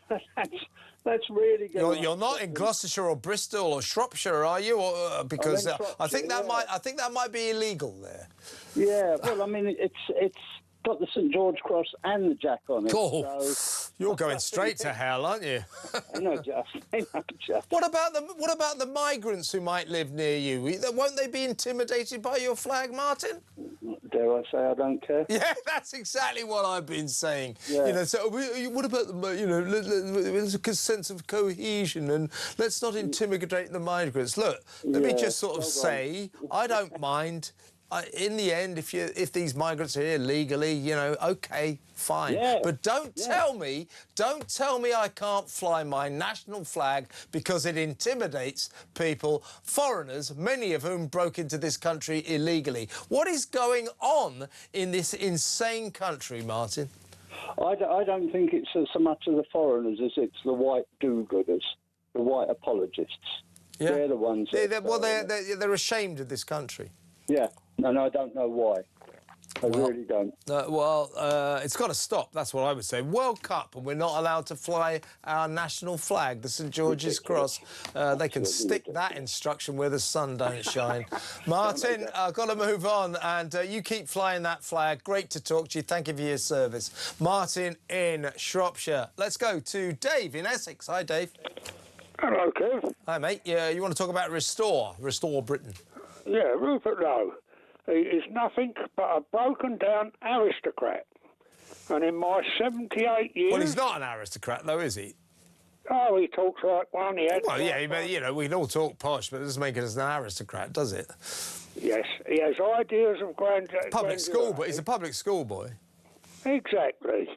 S9: that's really good.
S2: You're not in Gloucestershire or Bristol or Shropshire, are you? Or, because I think that might be illegal there.
S9: Yeah. Well, I mean, it's got the St George Cross and the Jack on it.
S2: Cool.
S9: So
S2: you're going straight to hell, aren't you?
S9: I know, just.
S2: What about the migrants who might live near you? Won't they be intimidated by your flag, Martin?
S9: Dare I say I don't care?
S2: Yeah, that's exactly what I've been saying.
S9: Yeah.
S2: You know, so what about there's a sense of cohesion and let's not intimidate the migrants. Look, let me just sort of say, I don't mind. In the end, if these migrants are here legally, you know, OK, fine.
S9: Yeah.
S2: But don't tell me I can't fly my national flag because it intimidates people, foreigners, many of whom broke into this country illegally. What is going on in this insane country, Martin?
S9: I don't think it's so much of the foreigners as it's the white do-gooders, the white apologists. Yeah. They're the ones.
S2: They're ashamed of this country.
S9: Yeah. And I don't know why. I really don't.
S2: It's got to stop. That's what I would say. World Cup, and we're not allowed to fly our national flag, the St George's Cross. They can stick that instruction where the sun don't shine. Martin, I've got to move on, and you keep flying that flag. Great to talk to you. Thank you for your service. Martin in Shropshire. Let's go to Dave in Essex. Hi, Dave.
S22: Hello, Kev.
S2: Hi, mate. Yeah, you want to talk about Restore Britain?
S22: Yeah, Rupert Lowe. He is nothing but a broken-down aristocrat. And in my 78 years...
S2: Well, he's not an aristocrat, though, is he?
S22: Oh, he talks like one.
S2: Well, yeah, but, you know, we can all talk posh, but it doesn't make us an aristocrat, does it?
S22: Yes, he has ideas of grandeur.
S2: Public school, but he's a public school boy.
S22: Exactly.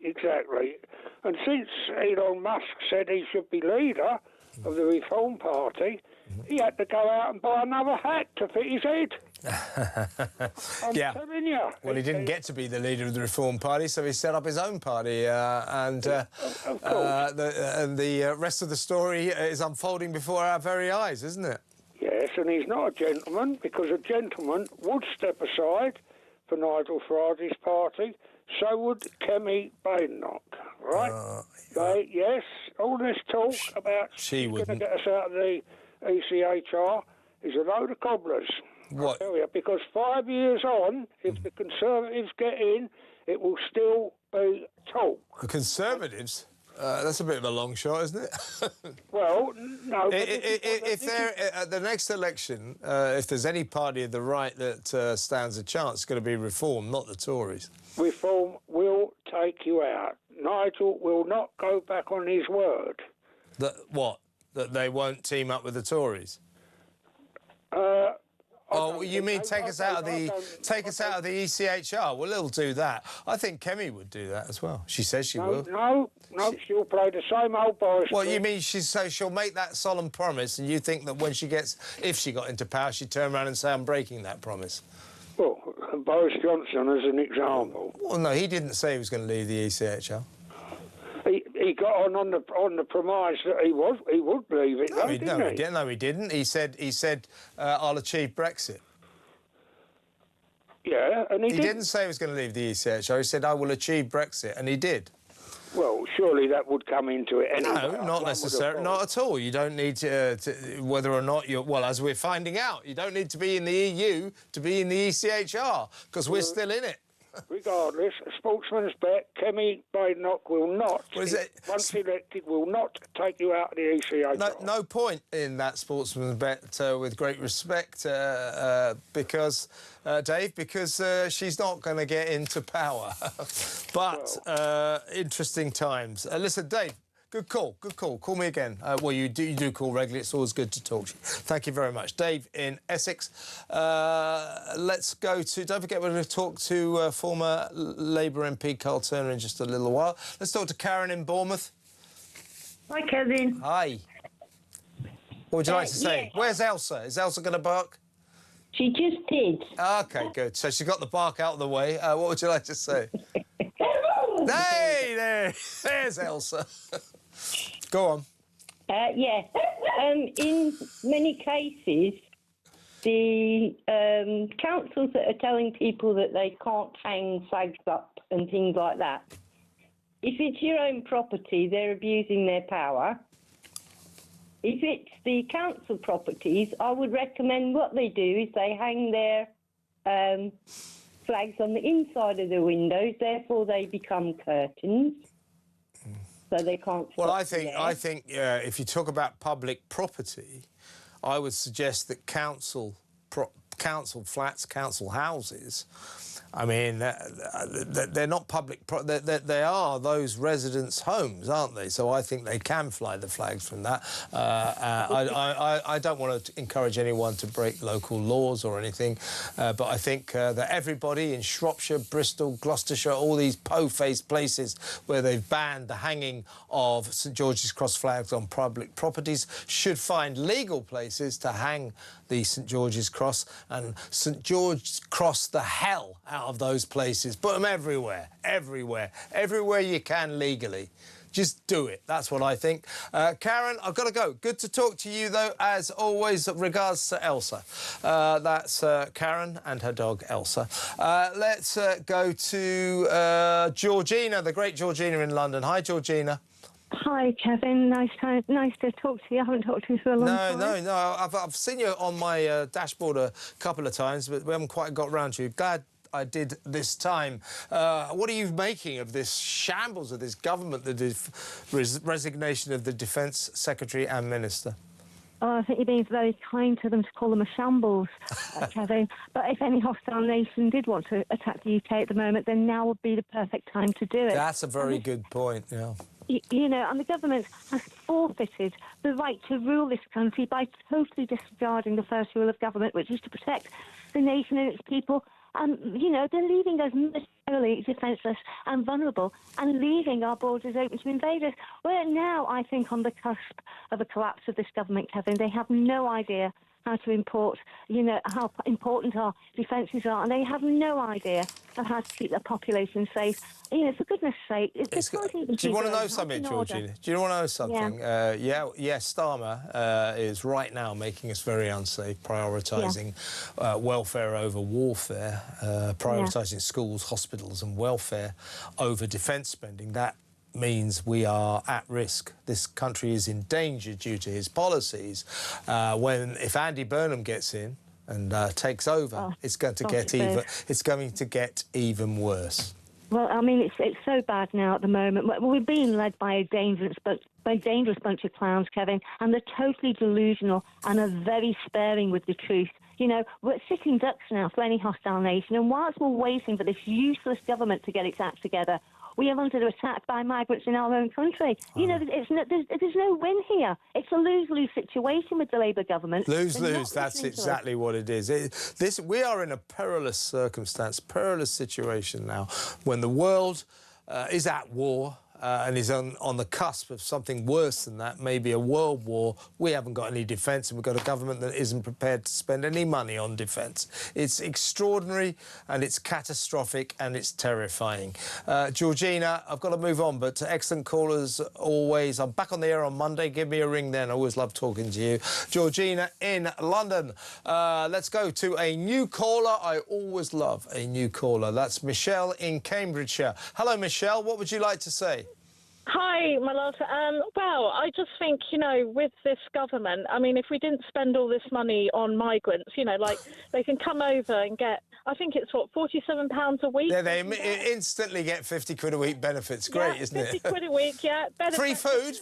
S22: And since Elon Musk said he should be leader of the Reform Party, he had to go out and buy another hat to fit his head. I'm telling you.
S2: Well, he didn't get to be the leader of the Reform Party, so he set up his own party, and the rest of the story is unfolding before our very eyes, isn't it?
S22: Yes, and he's not a gentleman, because a gentleman would step aside for Nigel Farage's party, so would Kemi Badenoch, right? Yes, all this talk about
S2: she
S22: going to get us out of the ECHR is a load of cobblers.
S2: What?
S22: I tell you, because 5 years on, if the Conservatives get in, it will still be talk.
S2: The Conservatives? That's a bit of a long shot, isn't it?
S22: Well, no.
S2: If they're at the next election, if there's any party of the right that stands a chance, it's going to be Reform, not the Tories.
S22: Reform will take you out. Nigel will not go back on his word.
S2: That they won't team up with the Tories? You mean take us out of the ECHR? Well, he'll do that. I think Kemi would do that as well. She says she will.
S22: No, she'll play the same old Boris.
S2: Well, you mean she'll make that solemn promise, and you think that when if she got into power, she'd turn around and say, "I'm breaking that promise."
S22: Well, Boris Johnson as an example.
S2: Well, no, he didn't say he was going to leave the ECHR.
S22: He got on the premise that he would leave it, didn't he?
S2: No, he didn't. He said, I'll achieve Brexit.
S22: Yeah, and he
S2: didn't say he was going to leave the ECHR. He said, I will achieve Brexit, and he did.
S22: Well, surely that would come into it anyway.
S2: No, not necessarily. Not at all. You don't need to whether or not you're... Well, as we're finding out, you don't need to be in the EU to be in the ECHR, because we're still in it.
S22: Regardless, a sportsman's bet, Kemi Badenoch will not, once elected, will not take you out of the ECHR.
S2: No point in that sportsman's bet, with great respect, because, Dave, because she's not going to get into power. But interesting times. Listen, Dave, good call. Call me again. Well, you do call regularly. It's always good to talk to you. Thank you very much. Dave in Essex. Let's go to... Don't forget, we're going to talk to former Labour MP Carl Turner in just a little while. Let's talk to Karen in Bournemouth.
S8: Hi, Kevin.
S2: Hi. What would you like to say?
S8: Yeah.
S2: Where's Elsa? Is Elsa going to bark?
S8: She just did.
S2: OK, good. So she got the bark out of the way. What would you like to say? Hey, there's Elsa. Go on.
S8: Yeah. In many cases, the councils that are telling people that they can't hang flags up and things like that, if it's your own property, they're abusing their power. If it's the council properties, I would recommend what they do is they hang their flags on the inside of the windows, therefore they become curtains. So they can't.
S2: Well, I think if you talk about public property, I would suggest that council flats, council houses, I mean, they're not public. They are those residents' homes, aren't they? So I think they can fly the flags from that. I don't want to encourage anyone to break local laws or anything, but I think that everybody in Shropshire, Bristol, Gloucestershire, all these po-faced places where they've banned the hanging of St George's Cross flags on public properties should find legal places to hang the St George's Cross, and St George's Cross the hell out of those places. Put them everywhere you can legally. Just do it. That's what I think. Karen, I've got to go. Good to talk to you, though, as always. Regards to Elsa. That's Karen and her dog, Elsa. Let's go to Georgina, the great Georgina in London. Hi, Georgina.
S10: Hi, Kevin. Nice to talk to you. I haven't talked to you for a long time.
S2: No. I've seen you on my dashboard a couple of times, but we haven't quite got round to you. Glad I did this time. What are you making of this shambles of this government, the resignation of the Defence Secretary and Minister?
S10: Oh, I think you're being very kind to them to call them a shambles, Kevin. But if any hostile nation did want to attack the UK at the moment, then now would be the perfect time to do it.
S2: That's a very good point, yeah.
S10: You know, and the government has forfeited the right to rule this country by totally disregarding the first rule of government, which is to protect the nation and its people. You know, they're leaving us militarily defenceless and vulnerable and leaving our borders open to invaders. We're now, I think, on the cusp of a collapse of this government, Kevin. They have no idea how to import, you know, how important our defences are, and they have no idea of how to keep their population safe. You know, for goodness sake... Do
S2: you want to know something, Georgina? Do you want to know something? Yeah. Yes, Starmer is right now making us very unsafe, prioritising welfare over warfare, prioritising schools, hospitals and welfare over defence spending. That means we are at risk. This country is in danger due to his policies. If Andy Burnham gets in and takes over, it's going to get even worse.
S10: Well, I mean, it's so bad now at the moment. We're being led by a dangerous bunch of clowns, Kevin, and they're totally delusional and are very sparing with the truth. You know, we're sitting ducks now for any hostile nation, and whilst we're waiting for this useless government to get its act together, we are under attack by migrants in our own country. You know, there's no win here. It's a lose-lose situation with the Labour government.
S2: Lose-lose, that's exactly what it is. We are in a perilous circumstance, perilous situation now, when the world is at war. and is on the cusp of something worse than that, maybe a world war. We haven't got any defence, and we've got a government that isn't prepared to spend any money on defence. It's extraordinary, and it's catastrophic, and it's terrifying. Georgina, I've got to move on, but excellent callers always. I'm back on the air on Monday. Give me a ring then. I always love talking to you. Georgina in London. Let's go to a new caller. I always love a new caller. That's Michelle in Cambridgeshire. Hello, Michelle. What would you like to say?
S5: Hi, my love. Well, I just think, you know, with this government, I mean, if we didn't spend all this money on migrants, you know, like they can come over and get, I think it's what, £47 a week?
S2: Yeah, they instantly get 50 quid a week benefits. Great, isn't it?
S5: 50 quid a week, yeah.
S2: Free food,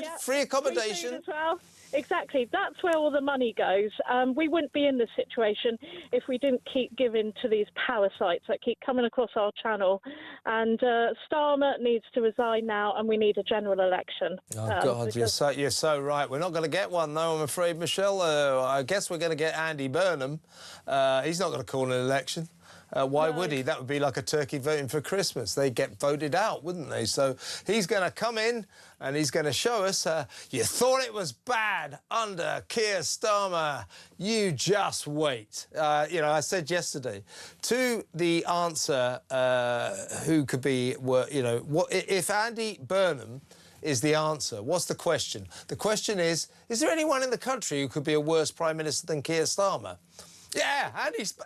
S2: yeah, free accommodation.
S5: Free food as well. Exactly. That's where all the money goes. We wouldn't be in this situation if we didn't keep giving to these parasites that keep coming across our channel. And Starmer needs to resign now, and we need a general election.
S2: Oh, God, you're so right. We're not going to get one, though, I'm afraid, Michelle. I guess we're going to get Andy Burnham. He's not going to call an election. Why would he? That would be like a turkey voting for Christmas. They'd get voted out, wouldn't they? So he's going to come in and he's going to show us, you thought it was bad under Keir Starmer. You just wait. You know, I said yesterday, to the answer, who could be, you know, what if Andy Burnham is the answer? What's the question? The question is there anyone in the country who could be a worse Prime Minister than Keir Starmer? Yeah,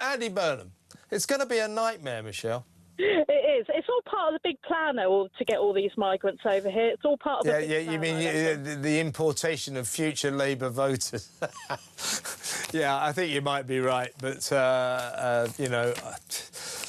S2: Andy Burnham. It's going to be a nightmare, Michelle.
S5: It is. It's all part of the big plan, though, to get all these migrants over here. It's all part of the big plan.
S2: You mean the importation of future Labour voters? Yeah, I think you might be right. But, you know,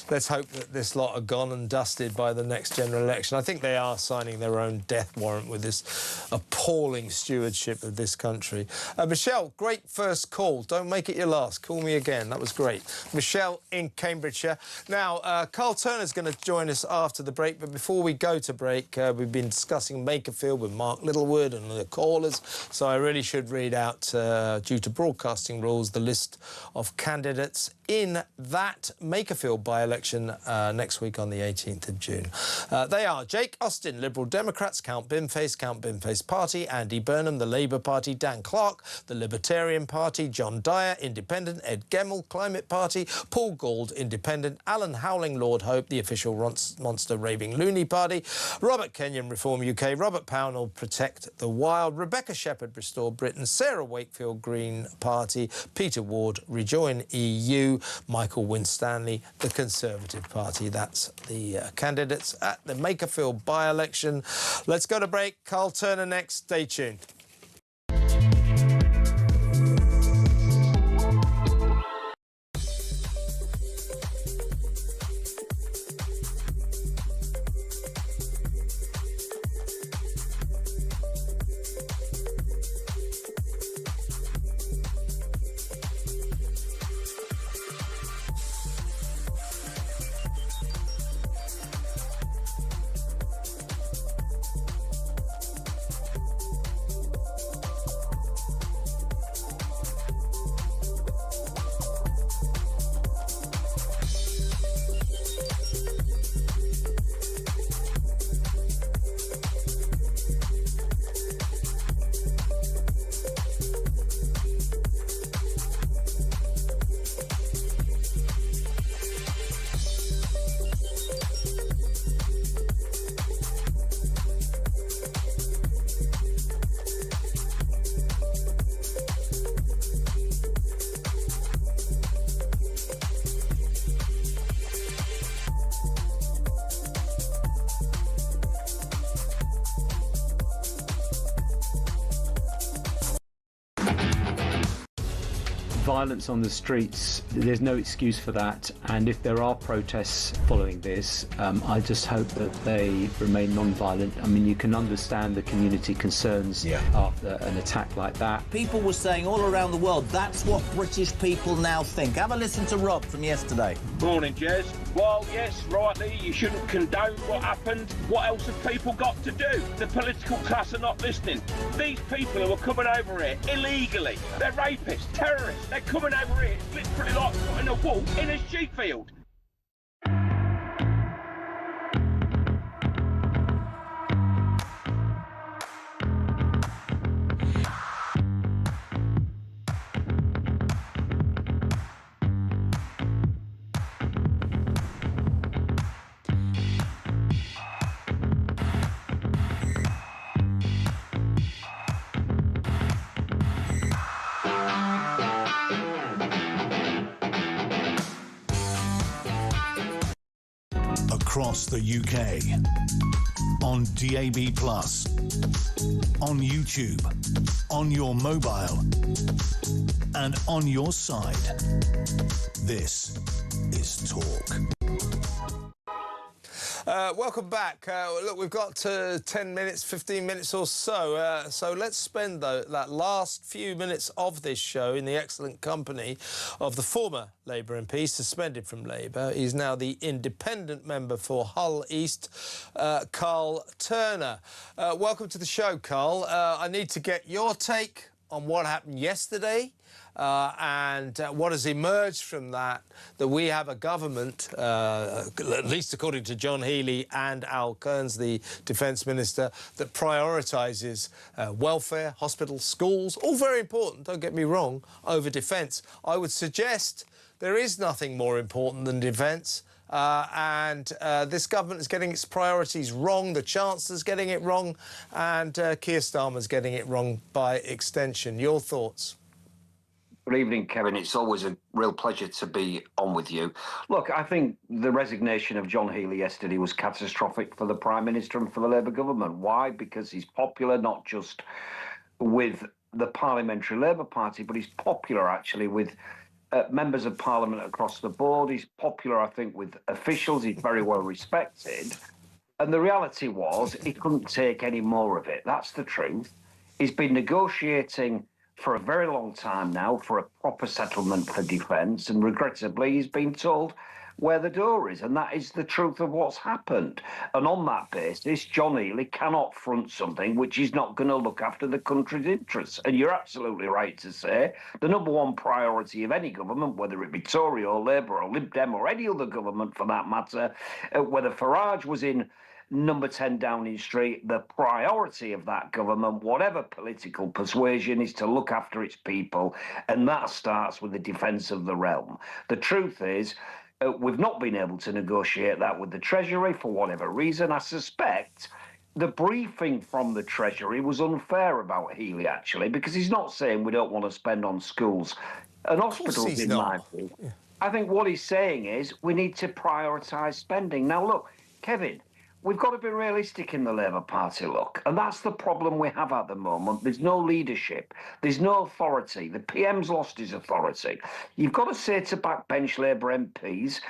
S2: let's hope that this lot are gone and dusted by the next general election. I think they are signing their own death warrant with this appalling stewardship of this country. Michelle, great first call. Don't make it your last. Call me again. That was great. Michelle in Cambridgeshire. Now, Carl Turner's going to join us after the break, but before we go to break, we've been discussing Makerfield with Mark Littlewood and the callers, so I really should read out, due to broadcasting rules, the list of candidates in that Makerfield by-election next week on the 18th of June. They are Jake Austin, Liberal Democrats, Count Binface Party, Andy Burnham, the Labour Party, Dan Clark, the Libertarian Party, John Dyer, Independent, Ed Gemmell, Climate Party, Paul Gould, Independent, Alan Howling, Lord Hope, the official monster raving loony party, Robert Kenyon, Reform UK, Robert Pownall, Protect the Wild, Rebecca Shepherd, Restore Britain, Sarah Wakefield, Green Party, Peter Ward, Rejoin EU, Michael Winstanley, the Conservative Party. That's the candidates at the Makerfield by-election. Let's go to break. Carl Turner next. Stay tuned.
S14: Violence on the streets, there's no excuse for that, and if there are protests following this, I just hope that they remain non-violent. I mean, you can understand the community concerns after an attack like that.
S15: People were saying all around the world, that's what British people now think. Have a listen to Rob from yesterday.
S16: Morning, Jez. Well, yes, rightly, you shouldn't condone what happened. What else have people got to do? The political class are not listening. These people who are coming over here illegally, they're rapists, terrorists. They're coming over here. It's literally like putting a wolf in a sheep field.
S1: across the UK. On DAB+, on YouTube, on your mobile, and on your side. This is Talk.
S2: Welcome back. Look, we've got 10 minutes, 15 minutes or so. So let's spend that last few minutes of this show in the excellent company of the former Labour MP, suspended from Labour. He's now the independent member for Hull East, Carl Turner. Welcome to the show, Carl. I need to get your take on what happened yesterday. And what has emerged from that we have a government, at least according to John Healey and Al Kearns, the Defence Minister, that prioritises welfare, hospitals, schools, all very important, don't get me wrong, over defence. I would suggest there is nothing more important than defence. And this government is getting its priorities wrong, the Chancellor's getting it wrong, and Keir Starmer's getting it wrong by extension. Your thoughts?
S4: Good evening, Kevin. It's always a real pleasure to be on with you. Look, I think the resignation of John Healey yesterday was catastrophic for the Prime Minister and for the Labour government. Why? Because he's popular not just with the Parliamentary Labour Party, but he's popular actually with members of Parliament across the board. He's popular, I think, with officials. He's very well respected. And the reality was he couldn't take any more of it. That's the truth. He's been negotiating for a very long time now for a proper settlement for defence, and regrettably he's been told where the door is, and that is the truth of what's happened. And on that basis, John Healey cannot front something which is not going to look after the country's interests. And you're absolutely right to say the number one priority of any government, whether it be Tory or Labour or Lib Dem or any other government for that matter, whether Farage was in number 10 Downing Street, the priority of that government, whatever political persuasion, is to look after its people, and that starts with the defence of the realm. The truth is, we've not been able to negotiate that with the Treasury for whatever reason. I suspect the briefing from the Treasury was unfair about Healey, actually, because he's not saying we don't want to spend on schools and hospitals, in my view. Yeah. I think what he's saying is we need to prioritise spending. Now, look, Kevin, we've got to be realistic in the Labour Party, look, and that's the problem we have at the moment. There's no leadership. There's no authority. The PM's lost his authority. You've got to say to backbench Labour MPs,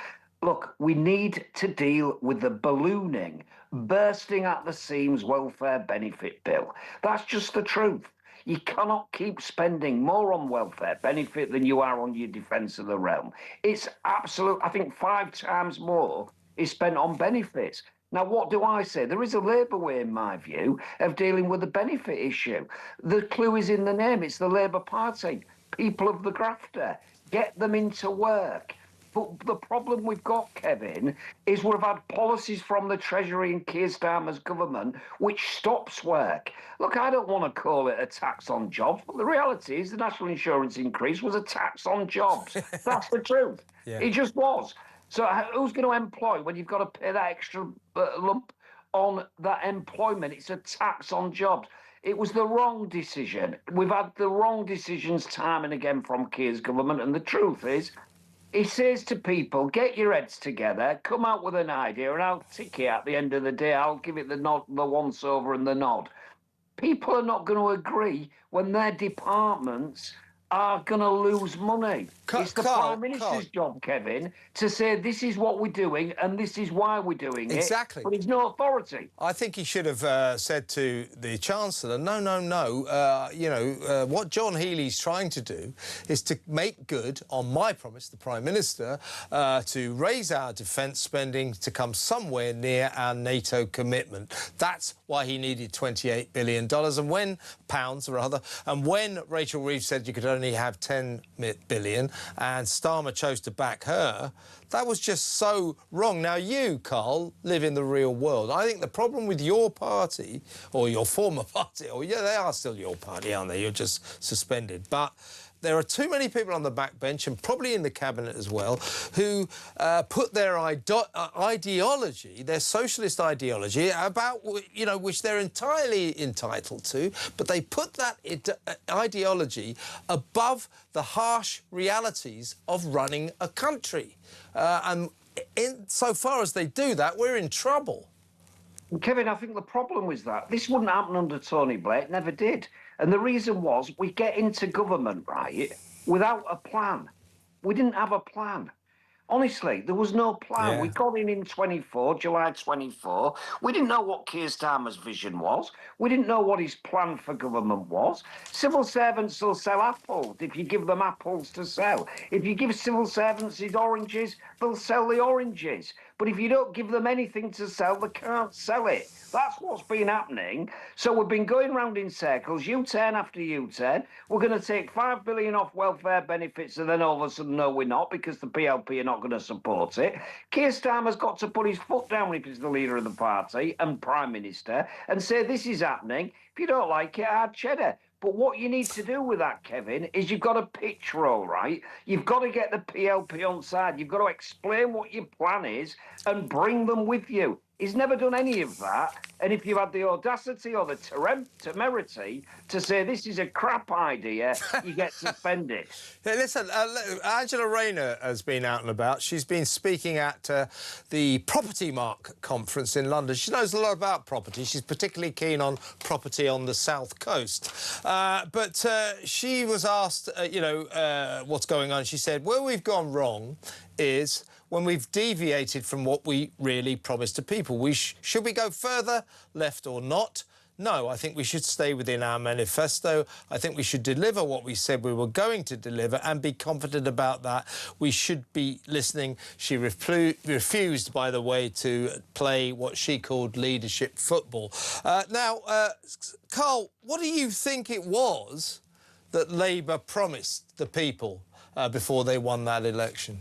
S4: look, we need to deal with the ballooning, bursting at the seams welfare benefit bill. That's just the truth. You cannot keep spending more on welfare benefit than you are on your defence of the realm. It's absolute, I think 5 times more is spent on benefits. Now, what do I say? There is a Labour way, in my view, of dealing with the benefit issue. The clue is in the name. It's the Labour Party. People of the grafter. Get them into work. But the problem we've got, Kevin, is we've had policies from the Treasury and Keir Starmer's government which stops work. Look, I don't want to call it a tax on jobs, but the reality is the national insurance increase was a tax on jobs. That's the truth. Yeah. It just was. So who's going to employ when you've got to pay that extra lump on that employment? It's a tax on jobs. It was the wrong decision. We've had the wrong decisions time and again from Keir's government. And the truth is, he says to people, get your heads together, come out with an idea, and I'll tick it at the end of the day. I'll give it the nod, the once over and the nod. People are not going to agree when their departments are going to lose money. It's the Prime Minister's job, Kevin, to say this is what we're doing and this is why we're doing it.
S2: Exactly.
S4: But he's no authority.
S2: I think he should have said to the Chancellor, no. What John Healey's trying to do is to make good on my promise, the Prime Minister, to raise our defence spending to come somewhere near our NATO commitment. That's why he needed $28 billion. And when when Rachel Reeves said you could only have 10 billion and Starmer chose to back her, that was just so wrong. Now, you, Carl, live in the real world. I think the problem with your party, or your former party, or yeah, they are still your party, aren't they? You're just suspended. But there are too many people on the backbench, and probably in the cabinet as well, who put their ideology, their socialist ideology, about which they're entirely entitled to, but they put that ideology above the harsh realities of running a country. And so far as they do that, we're in trouble.
S4: Kevin, I think the problem was that this wouldn't happen under Tony Blair. It never did. And the reason was we get into government, right, without a plan. We didn't have a plan. Honestly, there was no plan.
S2: Yeah.
S4: We got in 24, July 24. We didn't know what Keir Starmer's vision was. We didn't know what his plan for government was. Civil servants will sell apples if you give them apples to sell. If you give civil servants these oranges, they'll sell the oranges. But if you don't give them anything to sell, they can't sell it. That's what's been happening. So we've been going round in circles, U-turn after U-turn. We're going to take $5 billion off welfare benefits, and then all of a sudden, no, we're not, because the PLP are not going to support it. Keir Starmer's got to put his foot down if he's the leader of the party and Prime Minister and say this is happening. If you don't like it, hard cheddar. But what you need to do with that, Kevin, is you've got to pitch roll, right? You've got to get the PLP on side. You've got to explain what your plan is and bring them with you. He's never done any of that. And if you've had the audacity or the temerity to say this is a crap idea, you get suspended.
S2: Yeah, listen, Angela Rayner has been out and about. She's been speaking at the Property Mark conference in London. She knows a lot about property. She's particularly keen on property on the south coast. But she was asked, what's going on. She said, where we've gone wrong is when we've deviated from what we really promised to people. Should we go further left or not? No, I think we should stay within our manifesto. I think we should deliver what we said we were going to deliver and be confident about that. We should be listening. She refused, by the way, to play what she called leadership football. Now, Carl, what do you think it was that Labour promised the people before they won that election?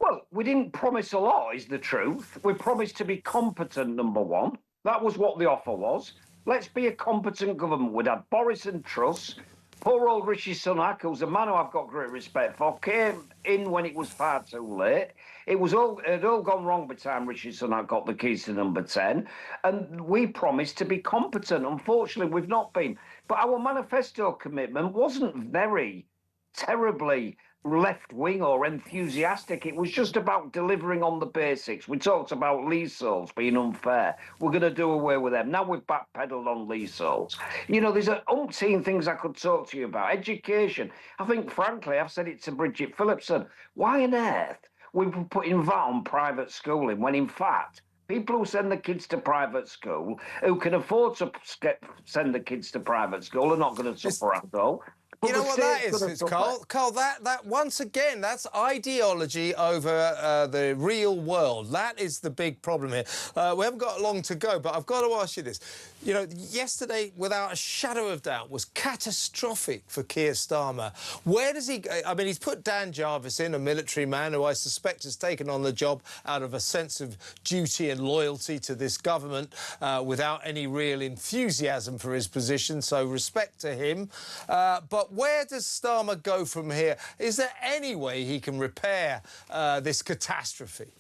S4: Well, we didn't promise a lot, is the truth. We promised to be competent, number one. That was what the offer was. Let's be a competent government. We'd had Boris and Truss. Poor old Rishi Sunak, who's a man who I've got great respect for, came in when it was far too late. It had all gone wrong by the time Rishi Sunak got the keys to number 10. And we promised to be competent. Unfortunately, we've not been. But our manifesto commitment wasn't very terribly left-wing or enthusiastic. It was just about delivering on the basics. We talked about leaseholds being unfair. We're going to do away with them. Now we've backpedaled on leaseholds. You know, there's an umpteen things I could talk to you about. Education. I think, frankly, I've said it to Bridget Phillipson. Why on earth we're putting VAT on private schooling when, in fact, people who send the kids to private school, who can afford to send the kids to private school, are not going to suffer at all.
S2: You know what that is, Carl? Carl, that once again, that's ideology over the real world. That is the big problem here. We haven't got long to go, but I've got to ask you this. You know, yesterday, without a shadow of doubt, was catastrophic for Keir Starmer. Where does he go? I mean, he's put Dan Jarvis in, a military man who I suspect has taken on the job out of a sense of duty and loyalty to this government without any real enthusiasm for his position, so respect to him. But where does Starmer go from here? Is there any way he can repair this catastrophe?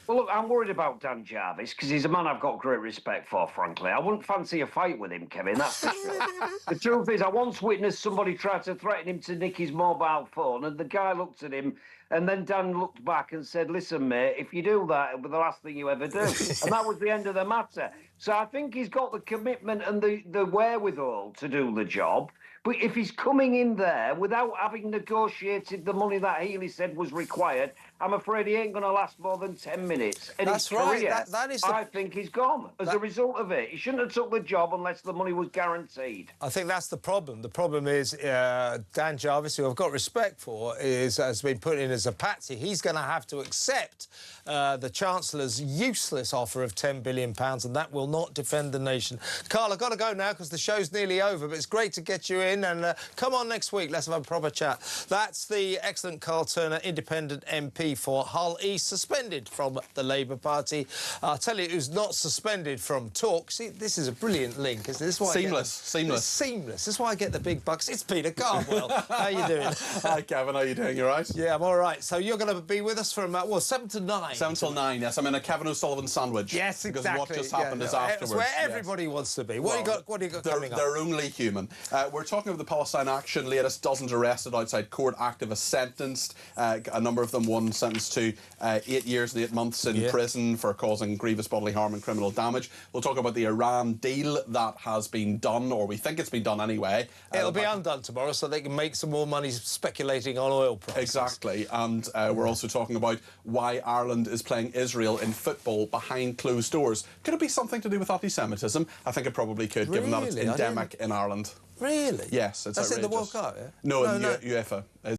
S4: Well, look, I'm worried about Dan Jarvis because he's a man I've got great respect for, frankly. I wouldn't fancy a fight with him, Kevin, that's for sure. The truth is, I once witnessed somebody try to threaten him to nick his mobile phone, and the guy looked at him, and then Dan looked back and said, listen, mate, if you do that, it'll be the last thing you ever do. And that was the end of the matter. So I think he's got the commitment and the wherewithal to do the job. But if he's coming in there without having negotiated the money that Healy said was required, I'm afraid he ain't going to last more than 10 minutes. And
S2: that's
S4: his
S2: right.
S4: Career,
S2: that is
S4: I think he's gone as a result of it. He shouldn't have took the job unless the money was guaranteed.
S2: I think that's the problem. The problem is Dan Jarvis, who I've got respect for, has been put in as a patsy. He's going to have to accept the Chancellor's useless offer of £10 billion, and that will not defend the nation. Carl, I've got to go now because the show's nearly over, but it's great to get you in, and come on next week. Let's have a proper chat. That's the excellent Carl Turner, independent MP for Hull East, suspended from the Labour Party. I'll tell you who's not suspended from Talk. See, this is a brilliant link, isn't it? This is why seamless. It's seamless. This is why I get the big bucks. It's Peter Cardwell. How you doing?
S11: Hi, Gavin. How you doing? You all right?
S2: Yeah, I'm all right. Right, so you're going to be with us from, 7 to 9.
S11: 7 till 9, yes. I'm in a Kevin O'Sullivan sandwich.
S2: Yes, exactly.
S11: Because what just happened is afterwards.
S2: It's where everybody wants to be. What do you got coming up?
S11: They're only human. We're talking about the Palestine Action. Latest dozens arrested outside court, activists sentenced. A number of them, one sentenced to 8 years and 8 months in prison for causing grievous bodily harm and criminal damage. We'll talk about the Iran deal that has been done, or we think it's been done anyway.
S2: It'll be undone tomorrow so they can make some more money speculating on oil prices.
S11: Exactly. And we're also talking about why Ireland is playing Israel in football behind closed doors. Could it be something to do with anti-Semitism? I think it probably could, given that it's endemic in Ireland.
S2: Really?
S11: Yes, it's
S2: That's
S11: outrageous.
S2: in the World Cup, yeah?
S11: No, in UEFA.